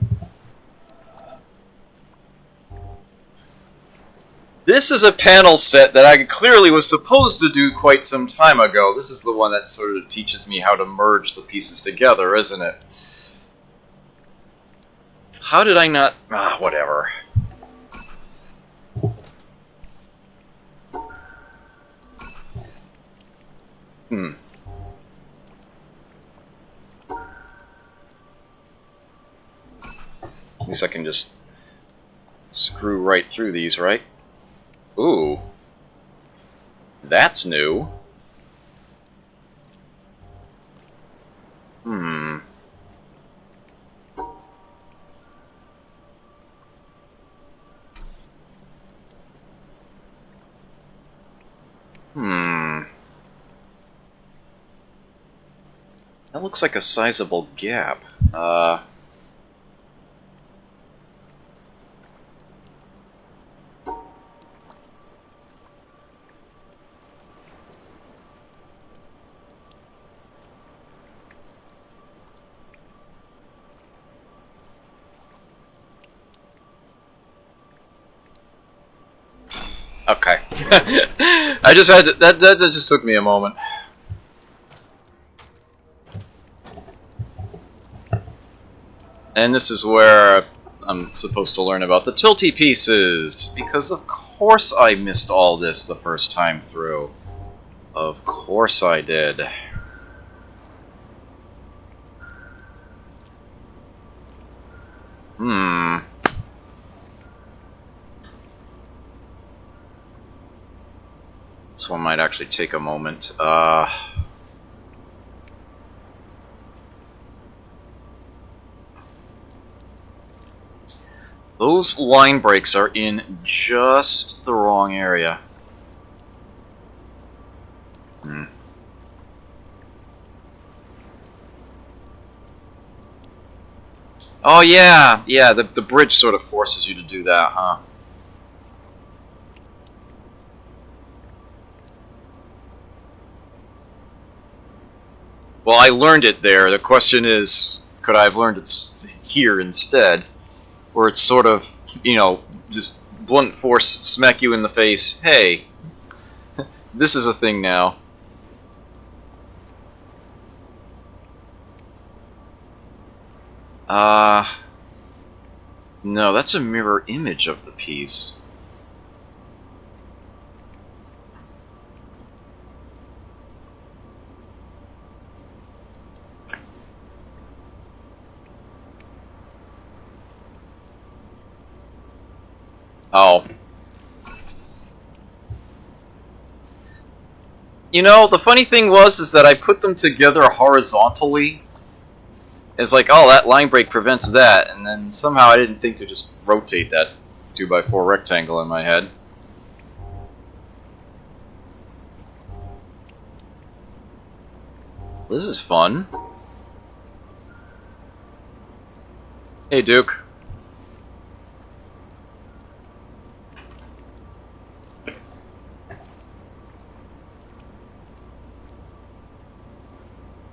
This is a panel set that I clearly was supposed to do quite some time ago. This is the one that sort of teaches me how to merge the pieces together, isn't it? How did I not... Ah, whatever. At least I can just screw right through these, right? Ooh. That's new. Hmm. That looks like a sizable gap. Okay. I just had to, that just took me a moment. And this is where I'm supposed to learn about the tilty pieces, because of course I missed all this the first time through. Of course I did. This one might actually take a moment. Those line breaks are in just the wrong area. Oh yeah, the bridge sort of forces you to do that, huh? Well, I learned it there. The question is, could I have learned it here instead? Where it's sort of, you know, just blunt force smack you in the face. Hey, this is a thing now. No, that's a mirror image of the piece. Oh. You know, the funny thing is that I put them together horizontally. It's like, oh, that line break prevents that, and then somehow I didn't think to just rotate that 2x4 rectangle in my head. This is fun. Hey, Duke.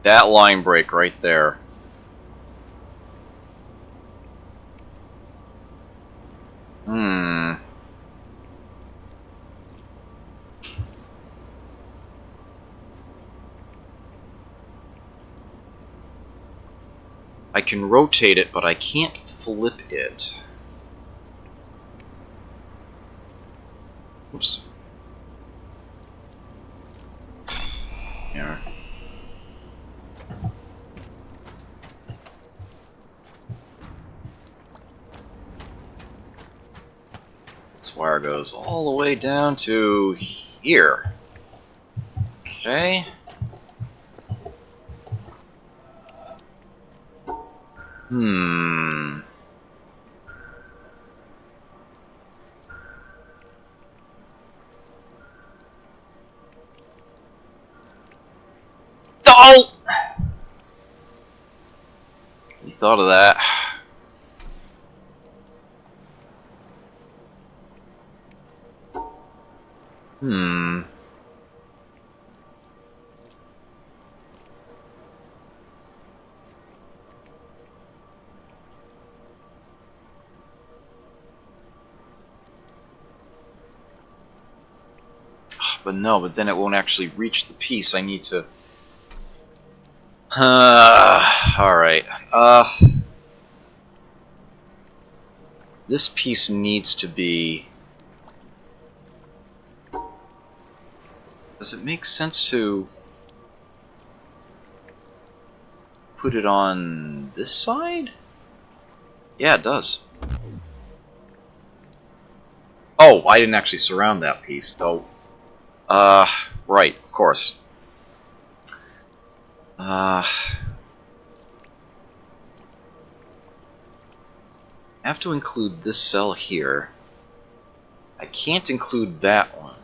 That line break right there. I can rotate it, but I can't flip it. Oops. Yeah. This wire goes all the way down to here. Okay. Hmm. Oh! You thought of that. Hmm. But no, but then it won't actually reach the piece I need to... Alright. This piece needs to be... Does it make sense to put it on this side? Yeah, it does. Oh, I didn't actually surround that piece, though. Right, of course. I have to include this cell here. I can't include that one.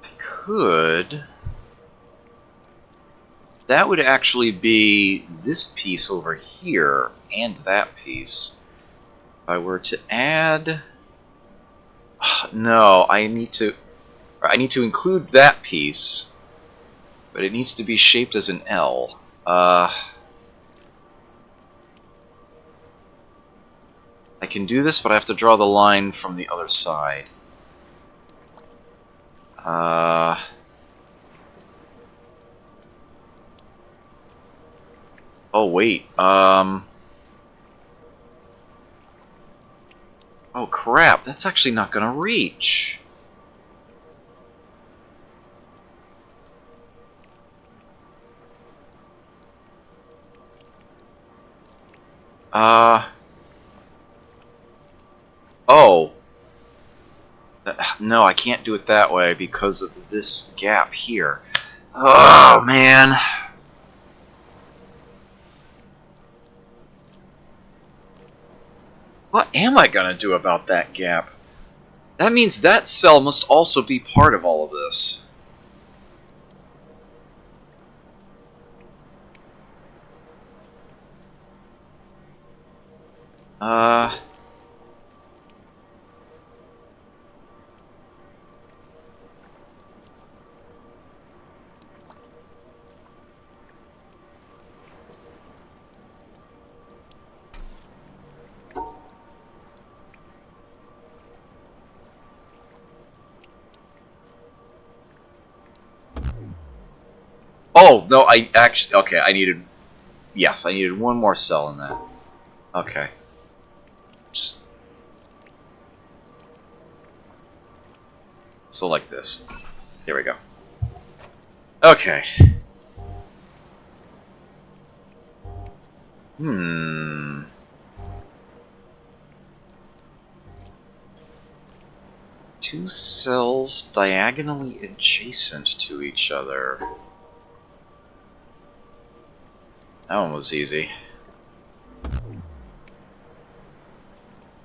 I could... That would actually be this piece over here, and that piece. If I were to add... No, I need to include that piece, but it needs to be shaped as an L. I can do this, but I have to draw the line from the other side. Oh wait, oh crap, that's actually not gonna reach. Oh. No, I can't do it that way because of this gap here. Oh, man. What am I gonna do about that gap? That means that cell must also be part of all of this. Oh, no, I actually... Okay, I needed... Yes, I needed one more cell in that. Okay. So like this. There we go. Okay. Two cells diagonally adjacent to each other. That one was easy.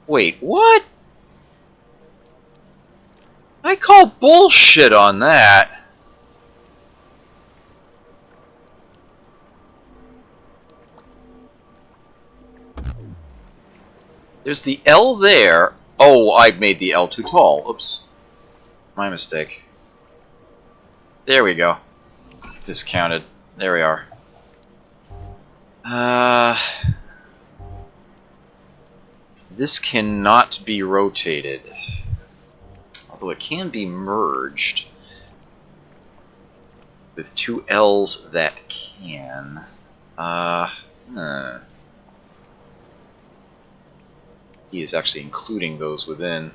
Wait, what? I call bullshit on that. There's the L there. Oh, I made the L too tall. Oops. My mistake. There we go. Discounted. There we are. This cannot be rotated. Although it can be merged with two L's that can. He is actually including those within.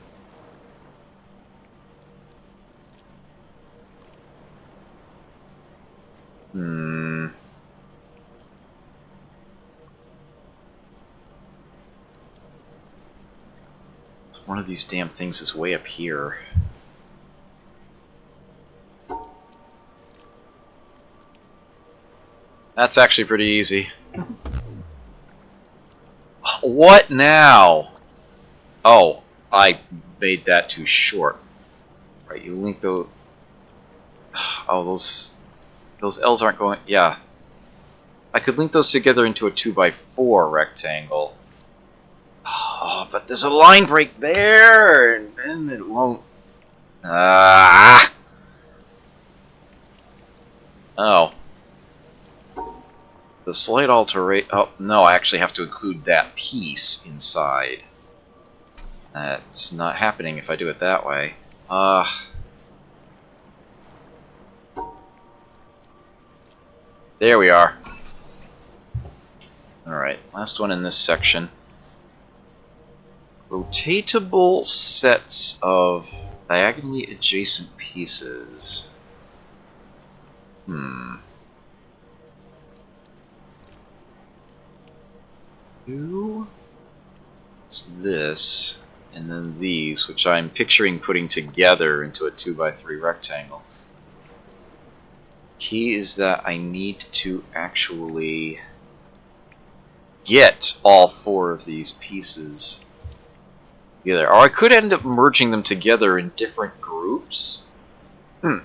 One of these damn things is way up here. That's actually pretty easy. What now? Oh, I made that too short. Right, you link those... Oh, those L's aren't going... Yeah. I could link those together into a 2x4 rectangle. Oh, but there's a line break there, and then it won't... Ah! Oh. The slight alteration... Oh, no, I actually have to include that piece inside. That's not happening if I do it that way. There we are. Alright, last one in this section. Rotatable sets of diagonally adjacent pieces. It's this, and then these, which I'm picturing putting together into a 2x3 rectangle. Key is that I need to actually get all 4 of these pieces together. Or I could end up merging them together in different groups. Well,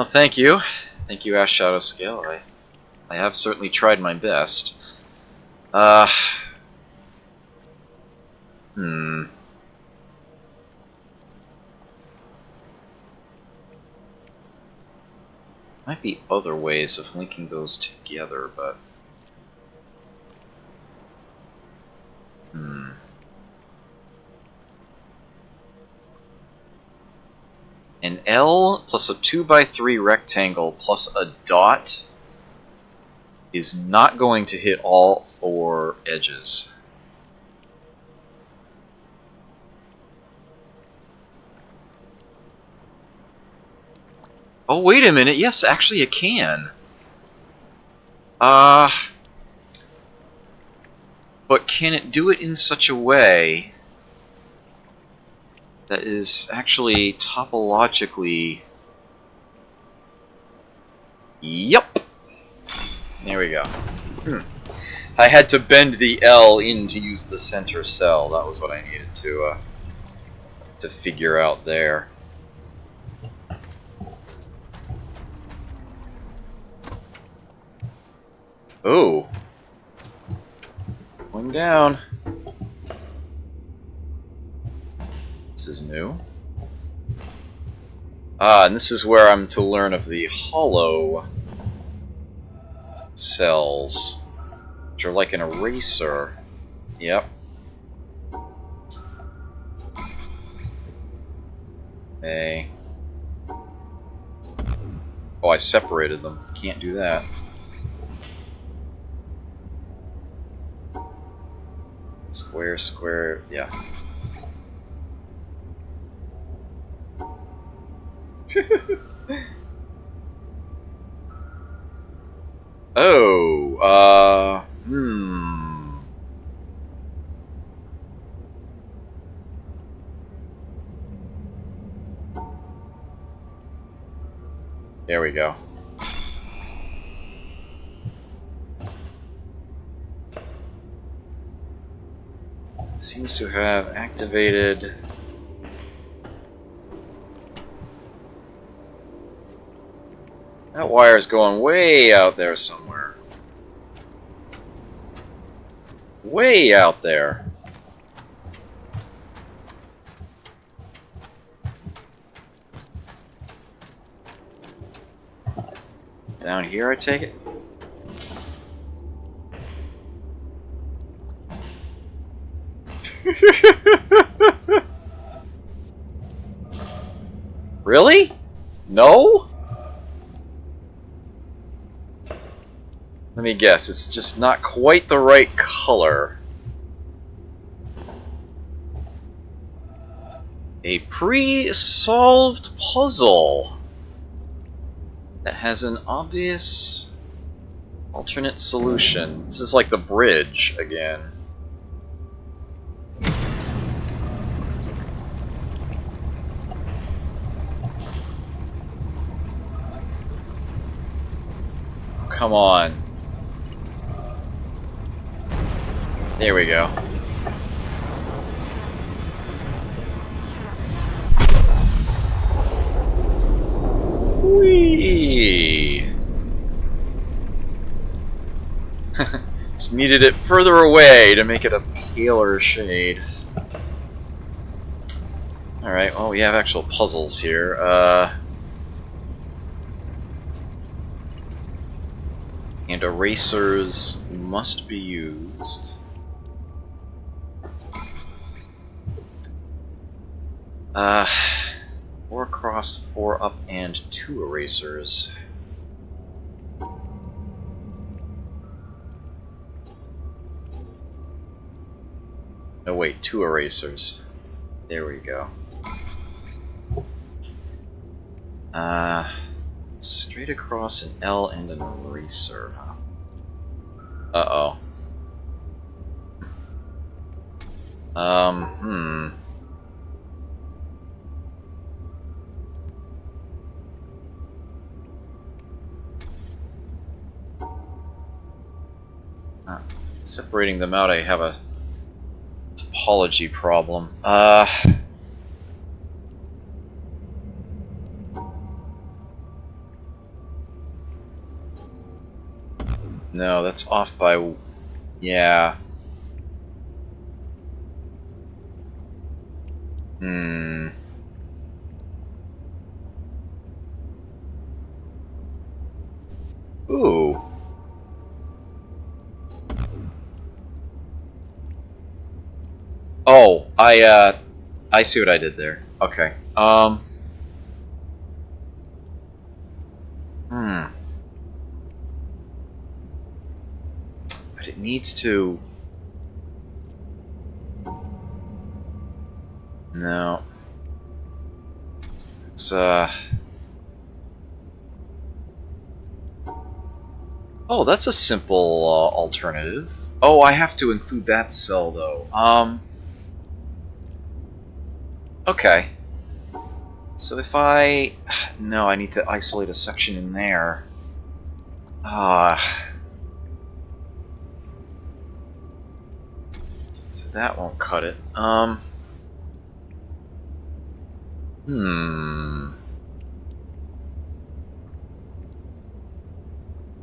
thank you. Thank you, Ash Shadow Scale. I have certainly tried my best. Might be other ways of linking those together, but... An L plus a 2x3 rectangle plus a dot is not going to hit all 4 edges. Oh, wait a minute. Yes, actually it can. But can it do it in such a way that is actually topologically... Yep! There we go. I had to bend the L in to use the center cell. That was what I needed to figure out there. Oh. Going down. This is new. And this is where I'm to learn of the hollow cells, which are like an eraser. Yep. Okay. Oh, I separated them. Can't do that. Square, square, yeah. Oh, There we go. Seems to have activated... That wire's going way out there somewhere. Way out there. Down here, I take it? Really? No? Let me guess, it's just not quite the right color. A pre-solved puzzle that has an obvious alternate solution. This is like the bridge again. come on. There we go. Whee! Just needed it further away to make it a paler shade. Alright, well, we have actual puzzles here. And erasers must be used. 4 across, 4 up, and 2 erasers. No, wait, 2 erasers. There we go. Straight across an L and an eraser. Uh-oh. Separating them out, I have a topology problem. No, that's off by... yeah. Ooh. Oh, I see what I did there. Okay. But it needs to... no. It's, oh, that's a simple, alternative. Oh, I have to include that cell, though. Okay. So if I... no, I need to isolate a section in there. So that won't cut it.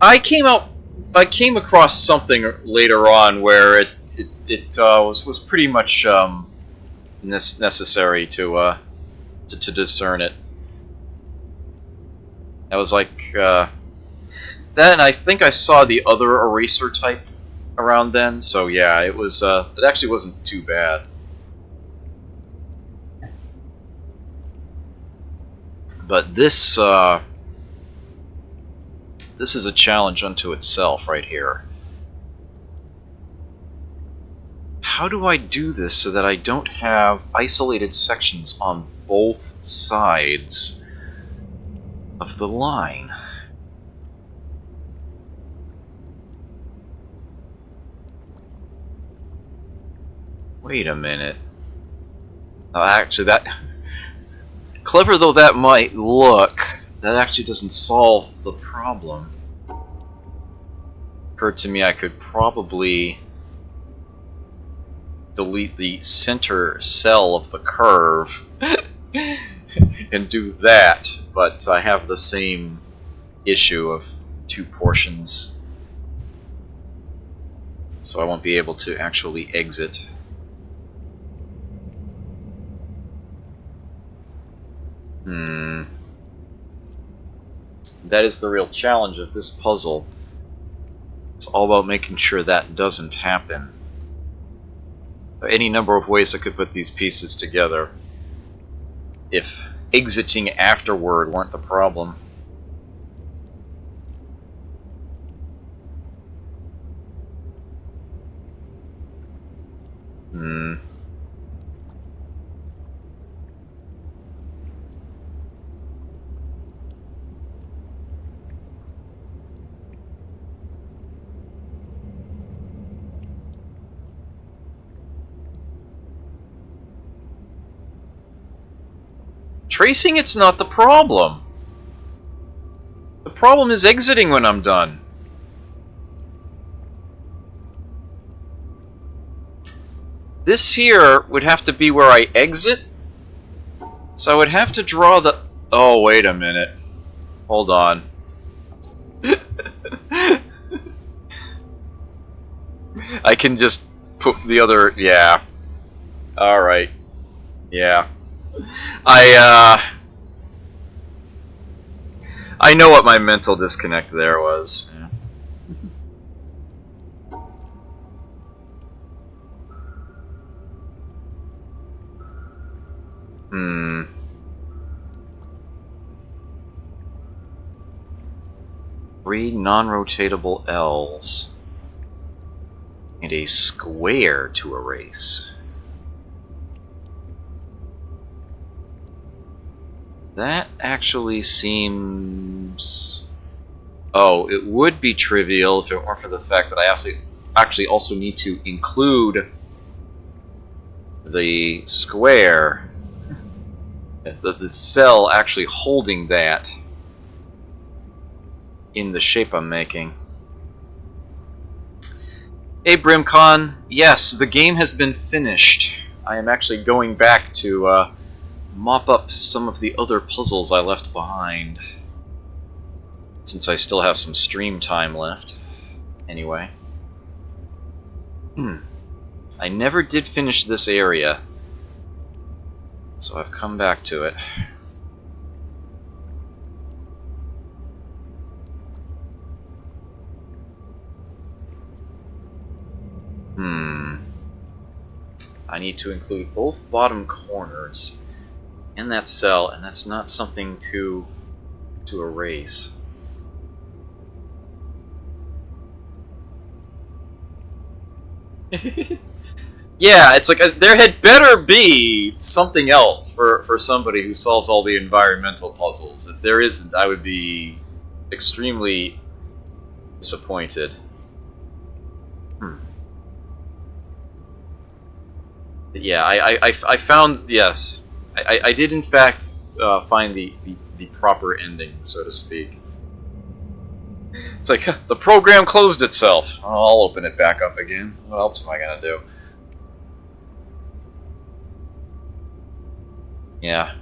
I came across something later on where it was pretty much necessary to discern it. I was like then I think I saw the other eraser type around then, so yeah, it was it actually wasn't too bad. But this is a challenge unto itself right here. How do I do this so that I don't have isolated sections on both sides of the line? Wait a minute. Actually, that... clever though that might look, that actually doesn't solve the problem. Occurred to me I could probably delete the center cell of the curve and do that, but I have the same issue of 2 portions, so I won't be able to actually exit. That is the real challenge of this puzzle. It's all about making sure that doesn't happen. Any number of ways I could put these pieces together if exiting afterward weren't the problem. Tracing, it's not the problem. The problem is exiting when I'm done. this here would have to be where I exit. So I would have to draw the... Oh, wait a minute. Hold on. I can just put the other... Yeah. Alright. Yeah. I know what my mental disconnect there was. Yeah. Hmm. 3 non-rotatable L's and a square to erase. That actually seems... Oh, it would be trivial if it weren't for the fact that I actually also need to include the square, the cell actually holding that in the shape I'm making. Hey Brimcon, yes, the game has been finished. I am actually going back to mop up some of the other puzzles I left behind, since I still have some stream time left. Anyway. I never did finish this area, so I've come back to it. I need to include both bottom corners in that cell, and that's not something to erase. Yeah, it's like there had better be something else for somebody who solves all the environmental puzzles. If there isn't, I would be extremely disappointed. Yeah, I found, yes, I did in fact find the proper ending, so to speak. It's like, the program closed itself. I'll open it back up again. What else am I gonna do? Yeah.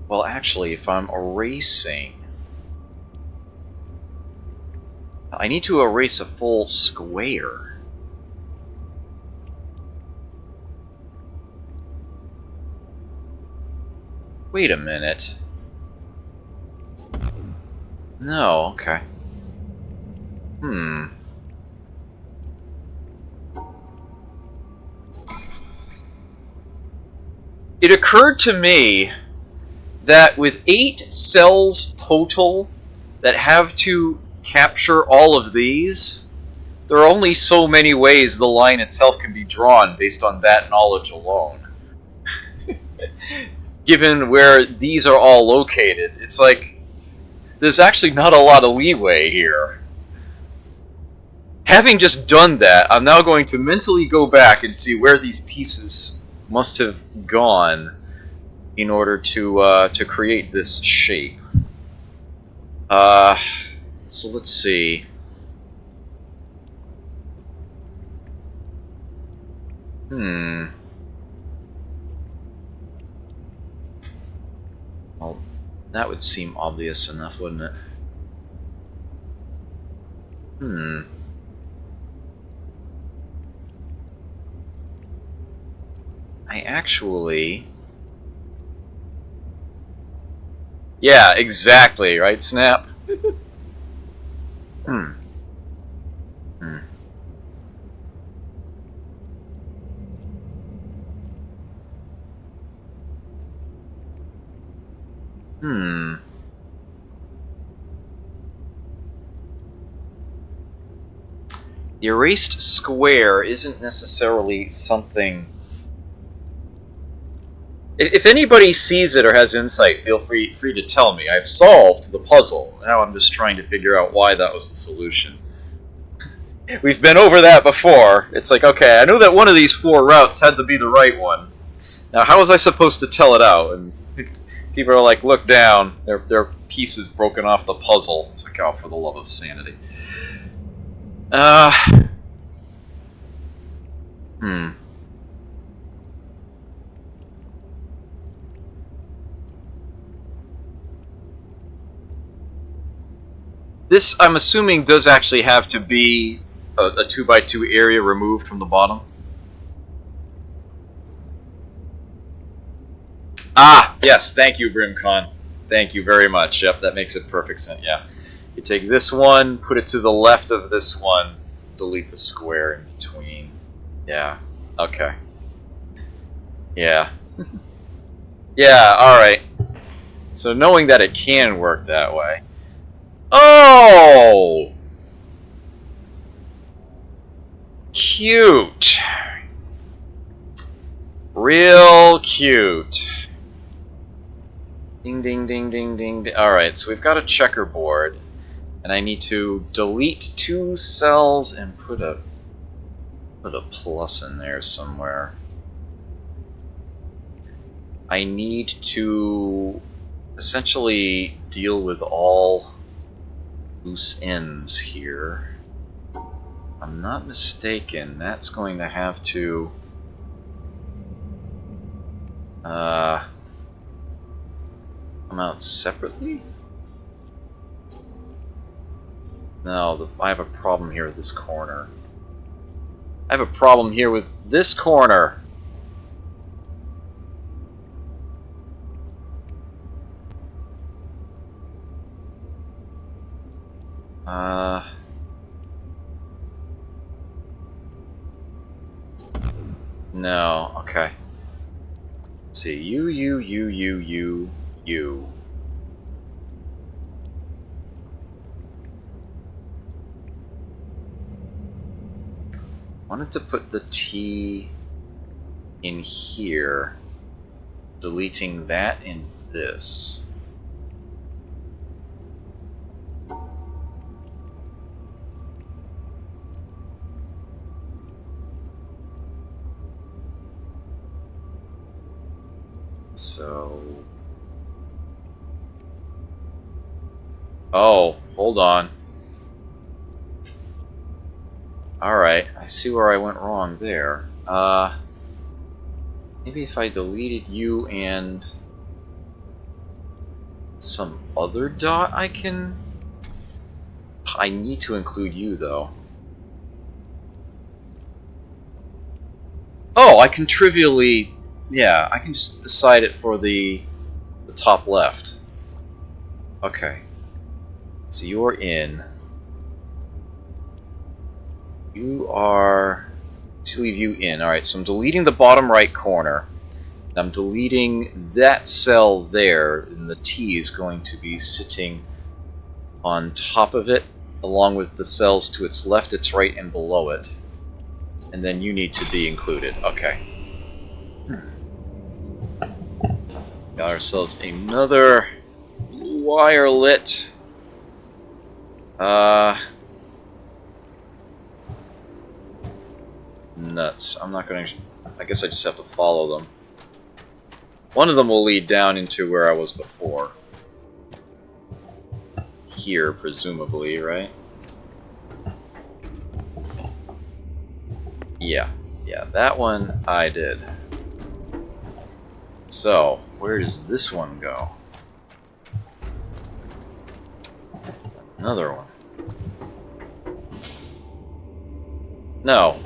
Well, actually, if I'm erasing... I need to erase a full square. Wait a minute. No, okay. It occurred to me that with 8 cells total that have to capture all of these, there are only so many ways the line itself can be drawn based on that knowledge alone. Given where these are all located, it's like there's actually not a lot of leeway here. Having just done that, I'm now going to mentally go back and see where these pieces must have gone in order to create this shape. So let's see. Well, that would seem obvious enough, wouldn't it? I actually... Yeah, exactly, right, Snap? The erased square isn't necessarily something... If anybody sees it or has insight, feel free to tell me. I've solved the puzzle. Now I'm just trying to figure out why that was the solution. We've been over that before. It's like, okay, I know that one of these 4 routes had to be the right one. Now, how was I supposed to tell it out? And People are like, look down. Their pieces broken off the puzzle. It's like, oh, for the love of sanity. This, I'm assuming, does actually have to be a 2x2 area removed from the bottom. Ah, yes, thank you, Brimcon. Thank you very much. Yep, that makes it perfect sense. Yeah. You take this one, put it to the left of this one, delete the square in between. Yeah, okay. Yeah. Yeah, alright. So knowing that it can work that way. Oh! Cute. Real cute. Ding ding ding ding ding. Alright, so we've got a checkerboard. And I need to delete 2 cells and put a plus in there somewhere. I need to essentially deal with all loose ends here. If I'm not mistaken, that's going to have to come out separately? No, I have a problem here with this corner. I have a problem here with this corner. No, okay. Let's see, you. Wanted to put the T in here, deleting that in this. So... Oh, hold on. Alright, I see where I went wrong there. Maybe if I deleted you and some other dot I can... I need to include you though. Oh, I can trivially... Yeah, I can just decide it for the top left. Okay. So you're in. You are... Let's leave you in. Alright, so I'm deleting the bottom right corner. And I'm deleting that cell there, and the T is going to be sitting on top of it, along with the cells to its left, its right, and below it. And then you need to be included. Okay. Got ourselves another wirelet. Nuts. I'm not gonna... I guess I just have to follow them. One of them will lead down into where I was before. Here, presumably, right? Yeah. Yeah, that one I did. So, where does this one go? Another one. No.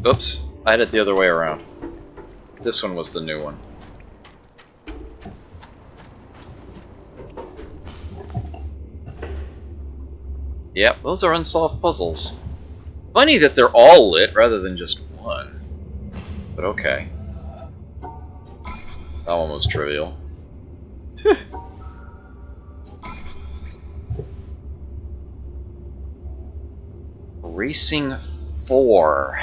Oops. I had it the other way around. This one was the new one. Yep, those are unsolved puzzles. Funny that they're all lit rather than just one. But okay. That one was trivial. Racing 4.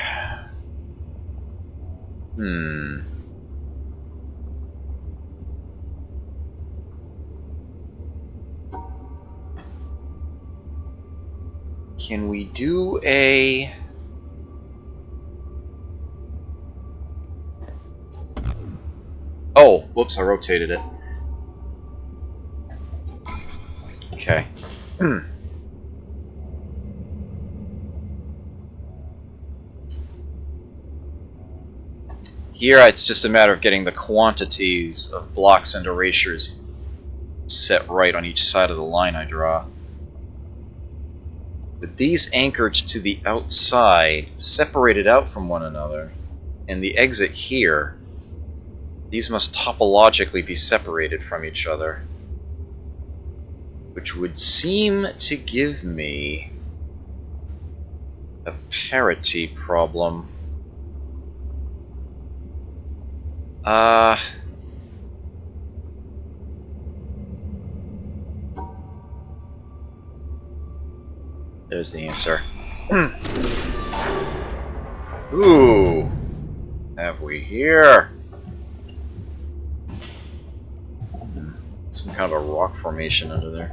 Can we do a... Oh, whoops, I rotated it. Okay. Here, it's just a matter of getting the quantities of blocks and erasures set right on each side of the line I draw. With these anchored to the outside, separated out from one another, and the exit here, these must topologically be separated from each other, which would seem to give me a parity problem. There's the answer. Ooh! Have we here? Some kind of a rock formation under there.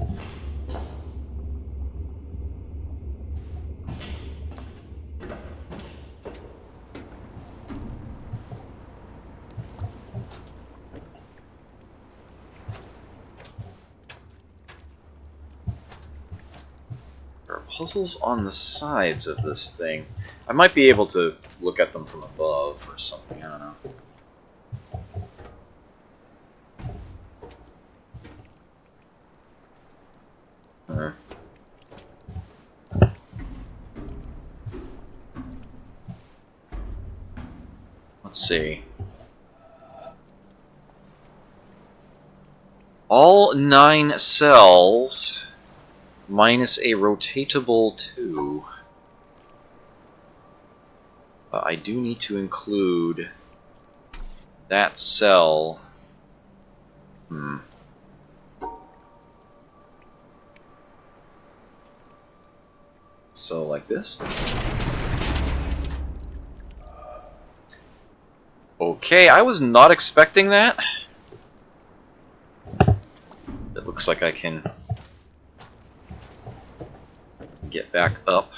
There are puzzles on the sides of this thing. I might be able to look at them from above or something, I don't know. Let's see. All 9 cells minus a rotatable 2. I do need to include that cell. So like this. Okay, I was not expecting that. It looks like I can get back up.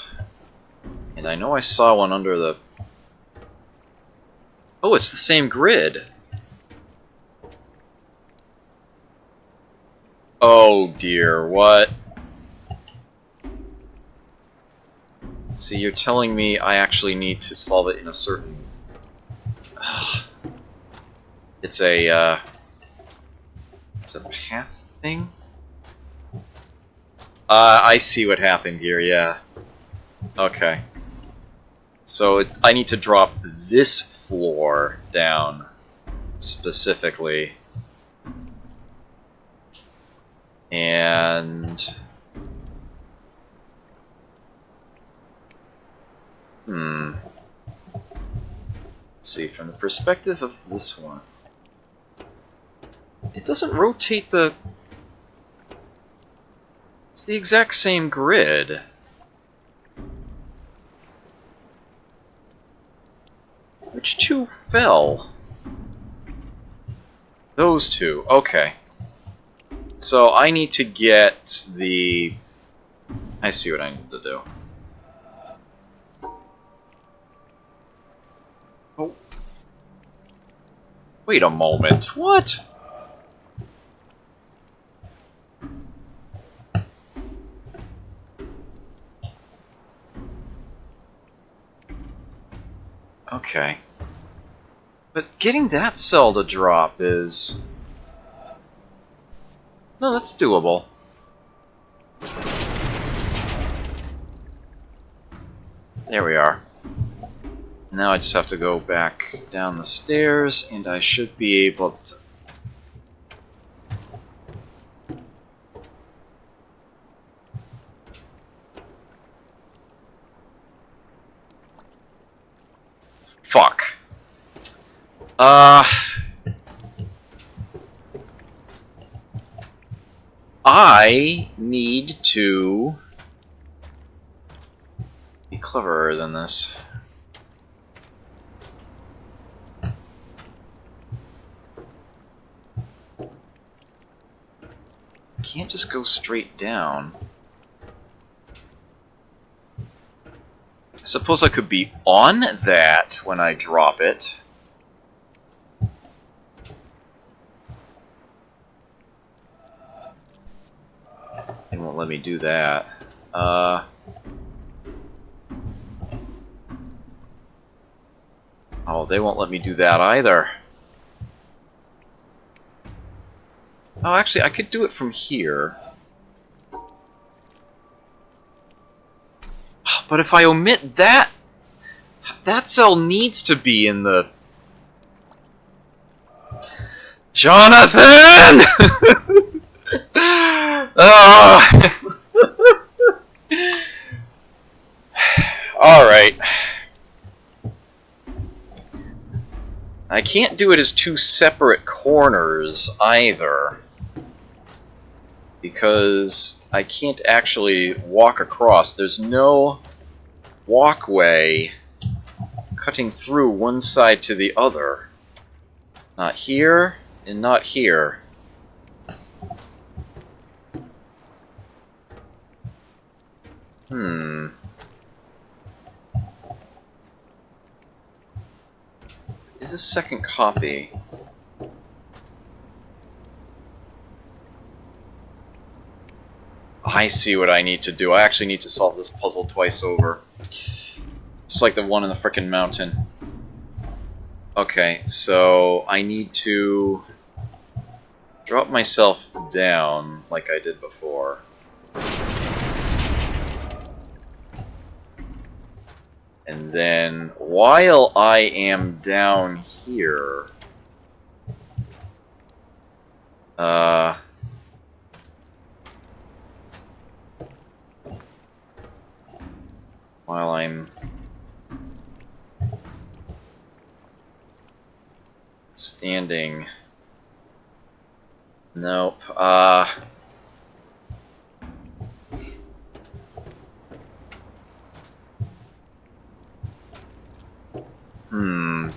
And I know I saw one under the... Oh, it's the same grid. Oh dear, what? See, you're telling me I actually need to solve it in a certain... It's a path thing? I see what happened here, yeah. Okay. So I need to drop this floor down specifically. And... Let's see, from the perspective of this one. It doesn't rotate the... It's the exact same grid. Which 2 fell? Those 2, okay. So I need to get the... I see what I need to do. Oh. Wait a moment, what? Okay. But getting that cell to drop is... No, that's doable. There we are. Now I just have to go back down the stairs, and I should be able to... Fuck. I need to be cleverer than this. I can't just go straight down. I suppose I could be on that when I drop it. It won't let me do that. Oh, they won't let me do that either. Oh, actually, I could do it from here. But if I omit that, that cell needs to be in the... Jonathan! Oh. Alright. I can't do it as two separate corners either, because I can't actually walk across. There's no walkway cutting through one side to the other. Not here, and not here. Is a second copy? I see what I need to do. I actually need to solve this puzzle twice over. Just like the one in the frickin' mountain. Okay, so I need to drop myself down like I did before. And then, while I am down here, while I'm standing, nope,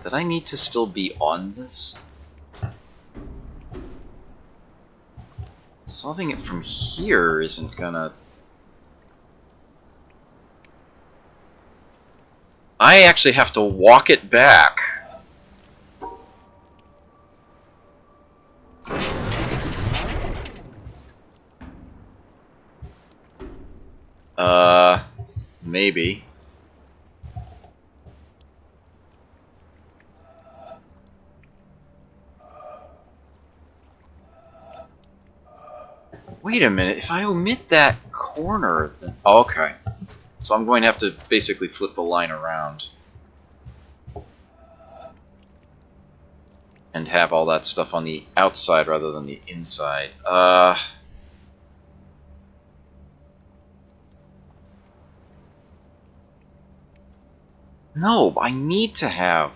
did I need to still be on this? Solving it from here isn't gonna... I actually have to walk it back. Maybe. Wait a minute, if I omit that corner, then... Oh, okay. So I'm going to have to basically flip the line around. And have all that stuff on the outside rather than the inside. No, I need to have...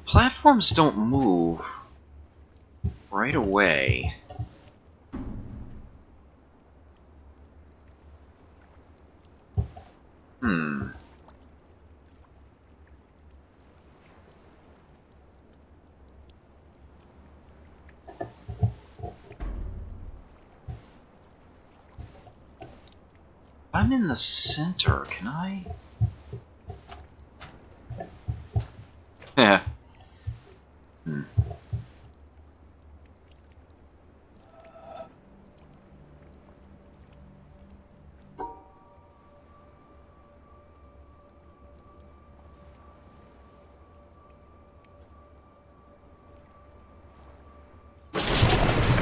Platforms don't move right away. I'm in the center, can I? Yeah.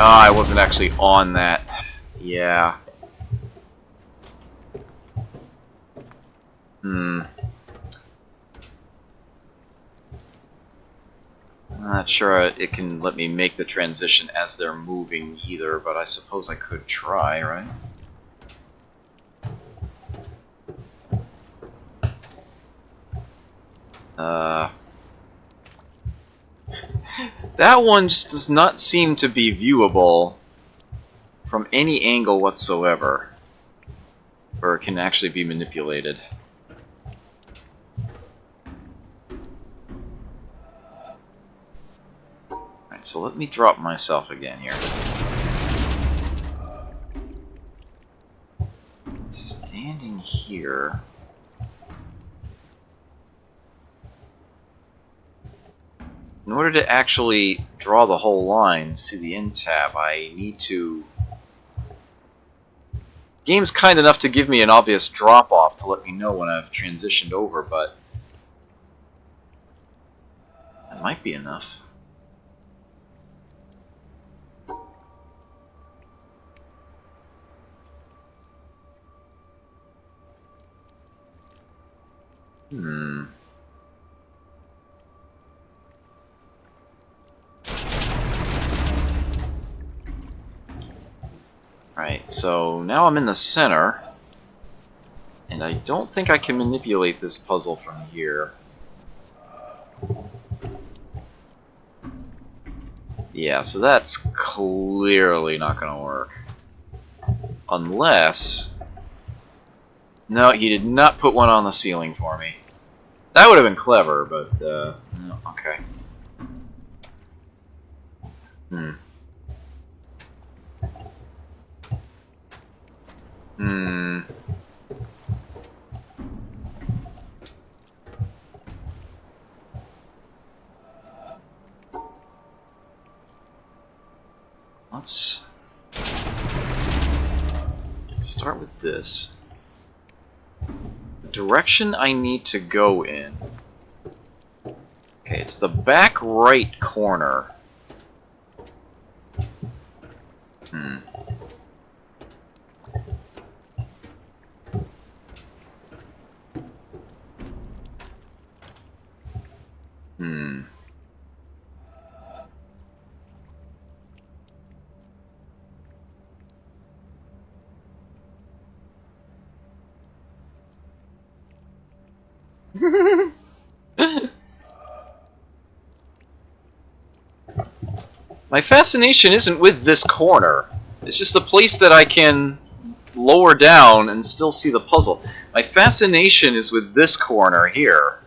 I wasn't actually on that. Yeah. I'm not sure it can let me make the transition as they're moving either, but I suppose I could try, right? That one just does not seem to be viewable from any angle whatsoever, or it can actually be manipulated. Alright, so let me drop myself again here. here. In order to actually draw the whole line, see the end tab, I need to... Game's kind enough to give me an obvious drop-off to let me know when I've transitioned over, but... that might be enough. Right, so now I'm in the center, and I don't think I can manipulate this puzzle from here. Yeah, so that's clearly not going to work. Unless... no, he did not put one on the ceiling for me. That would have been clever, but, no, okay. Let's start with this. The direction I need to go in. Okay, it's the back right corner. My fascination isn't with this corner. It's just a place that I can lower down and still see the puzzle. My fascination is with this corner here.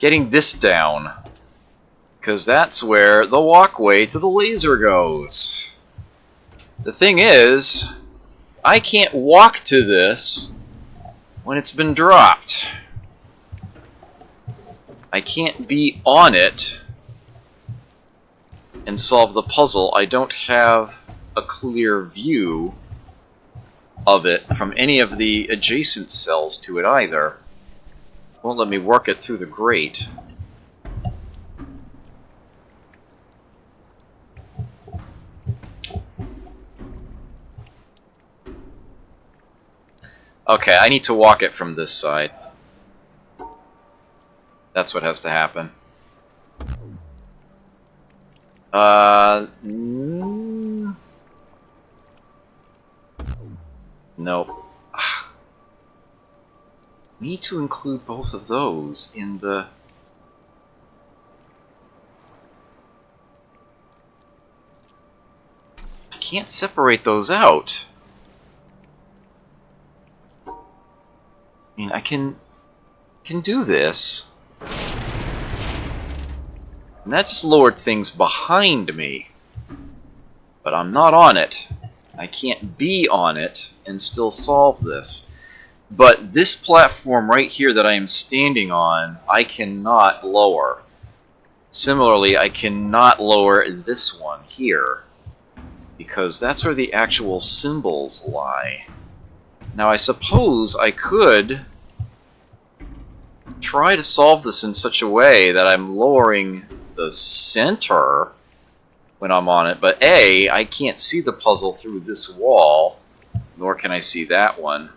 Getting this down. Because that's where the walkway to the laser goes. The thing is, I can't walk to this when it's been dropped. I can't be on it and solve the puzzle. I don't have a clear view of it from any of the adjacent cells to it either. Won't let me work it through the grate. Okay, I need to walk it from this side. That's what has to happen. Nope. Need to include both of those in the... I can't separate those out. I mean, I can do this. And that just lowered things behind me. But I'm not on it. I can't be on it and still solve this. But this platform right here that I am standing on, I cannot lower. Similarly, I cannot lower this one here, because that's where the actual symbols lie. Now I suppose I could try to solve this in such a way that I'm lowering the center when I'm on it, but A, I can't see the puzzle through this wall, nor can I see that one.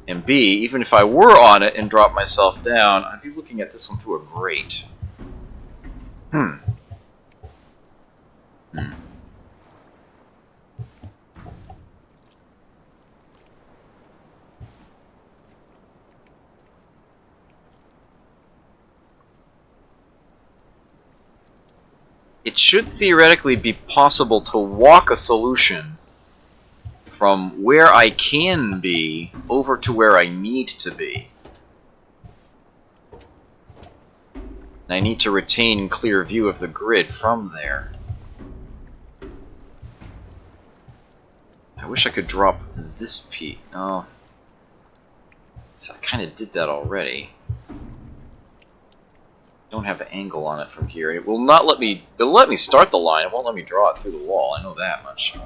And B, even if I were on it and dropped myself down, I'd be looking at this one through a grate. It should theoretically be possible to walk a solution from where I can be over to where I need to be. And I need to retain clear view of the grid from there. I wish I could drop this piece. Oh, kind of did that already. Don't have an angle on it from here. It will not let me. It'll let me start the line. It won't let me draw it through the wall. I know that much.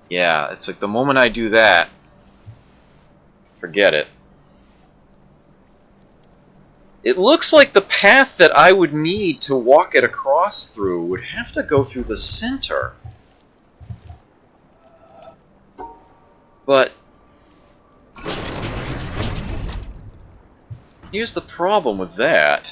Yeah, it's like the moment I do that, forget it. It looks like the path that I would need to walk it across through would have to go through the center. But here's the problem with that.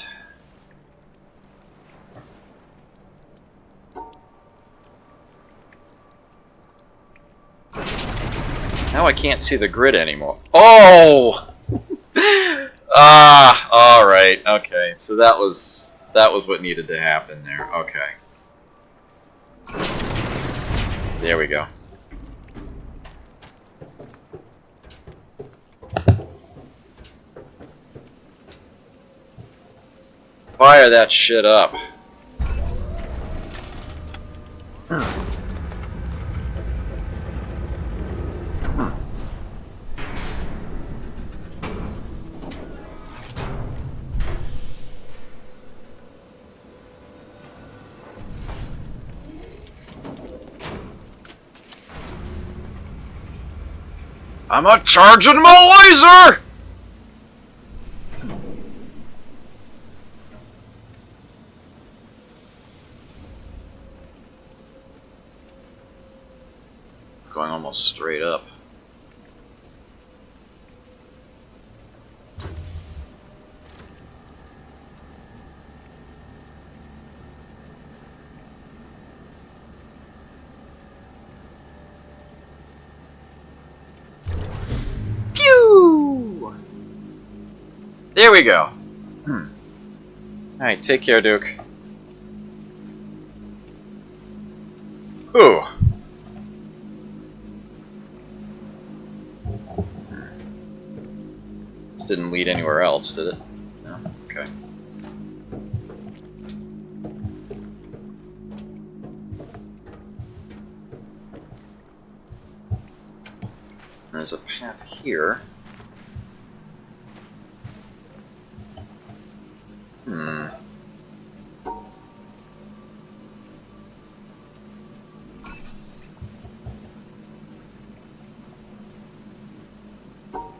Now I can't see the grid anymore. Oh! Alright, okay. So that was what needed to happen there. Okay. There we go. Fire that shit up. I'm a charging my laser! It's going almost straight up. Pew! There we go. Alright, take care, Duke. Ooh. This didn't lead anywhere else, did it? No? Okay. There's a path here.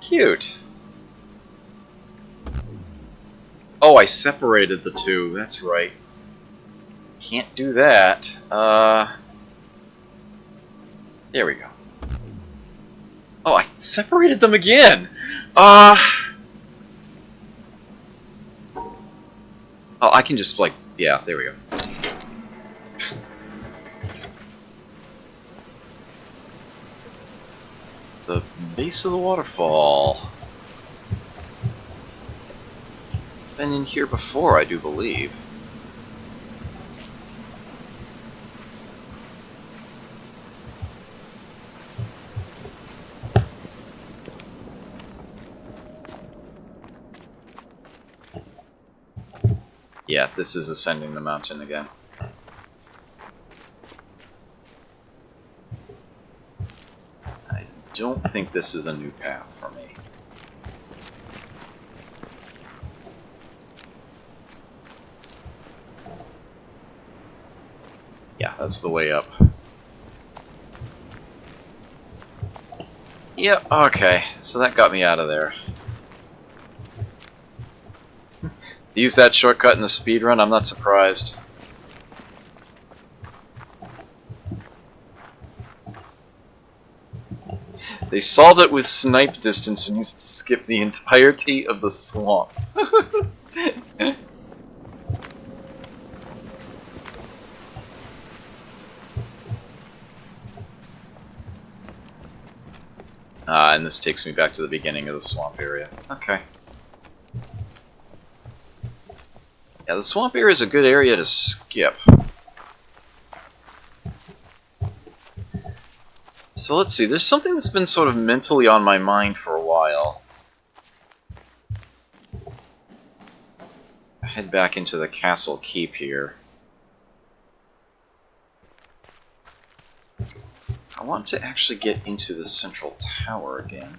Cute. Oh, I separated the two. That's right. Can't do that. There we go. Oh, I separated them again! Oh, I can just, like, yeah, there we go. The base of the waterfall. Been in here before, I do believe. Yeah, this is ascending the mountain again. I don't think this is a new path for me. Yeah, that's the way up. Yep, okay, so that got me out of there. Use that shortcut in the speedrun, I'm not surprised. They solved it with snipe distance and used to skip the entirety of the swamp. And this takes me back to the beginning of the swamp area. Okay. Yeah, the swamp area is a good area to skip. So let's see, there's something that's been sort of mentally on my mind for a while. Head back into the castle keep here. I want to actually get into the central tower again.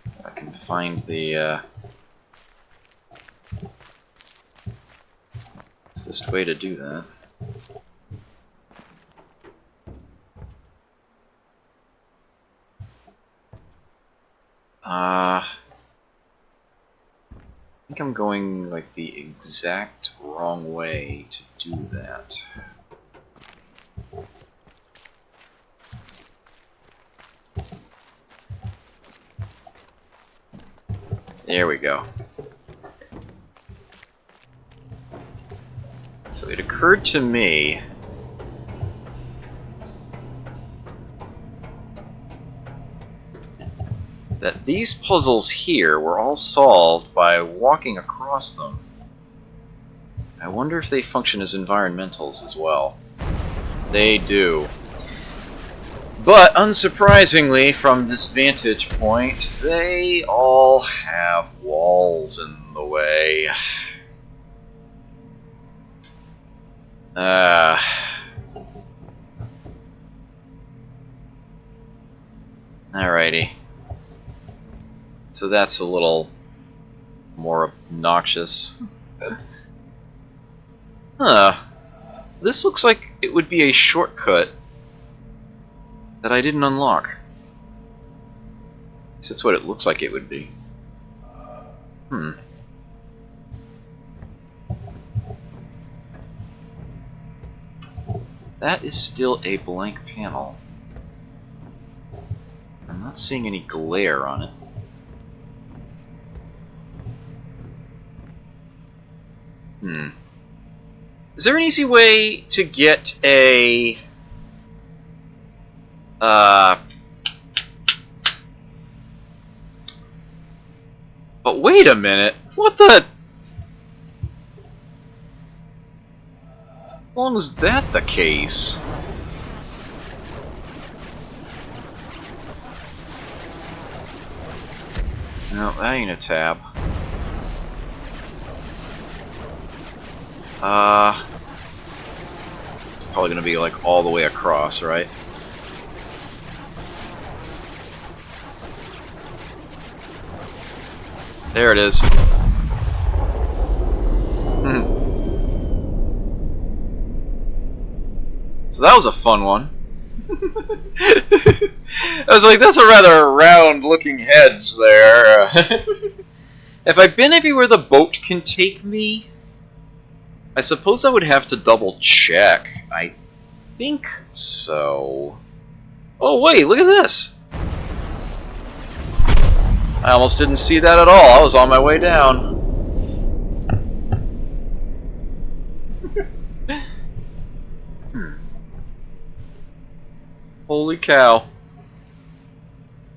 If I can find the fastest way to do that. I think I'm going like the exact wrong way to do that. There we go. So it occurred to me that these puzzles here were all solved by walking across them. I wonder if they function as environmentals as well. They do. But unsurprisingly, from this vantage point, they all have walls in the way. Alrighty. So that's a little more obnoxious. This looks like it would be a shortcut that I didn't unlock. So that's what it looks like it would be. That is still a blank panel. I'm not seeing any glare on it. Is there an easy way to get a... But wait a minute, what the... How long was that the case? No, that ain't a tab. It's probably gonna be like all the way across, right? There it is. So that was a fun one. I was like, that's a rather round looking hedge there. Have I been everywhere the boat can take me? I suppose I would have to double check. I think so. Oh wait, look at this! I almost didn't see that at all. I was on my way down. Holy cow.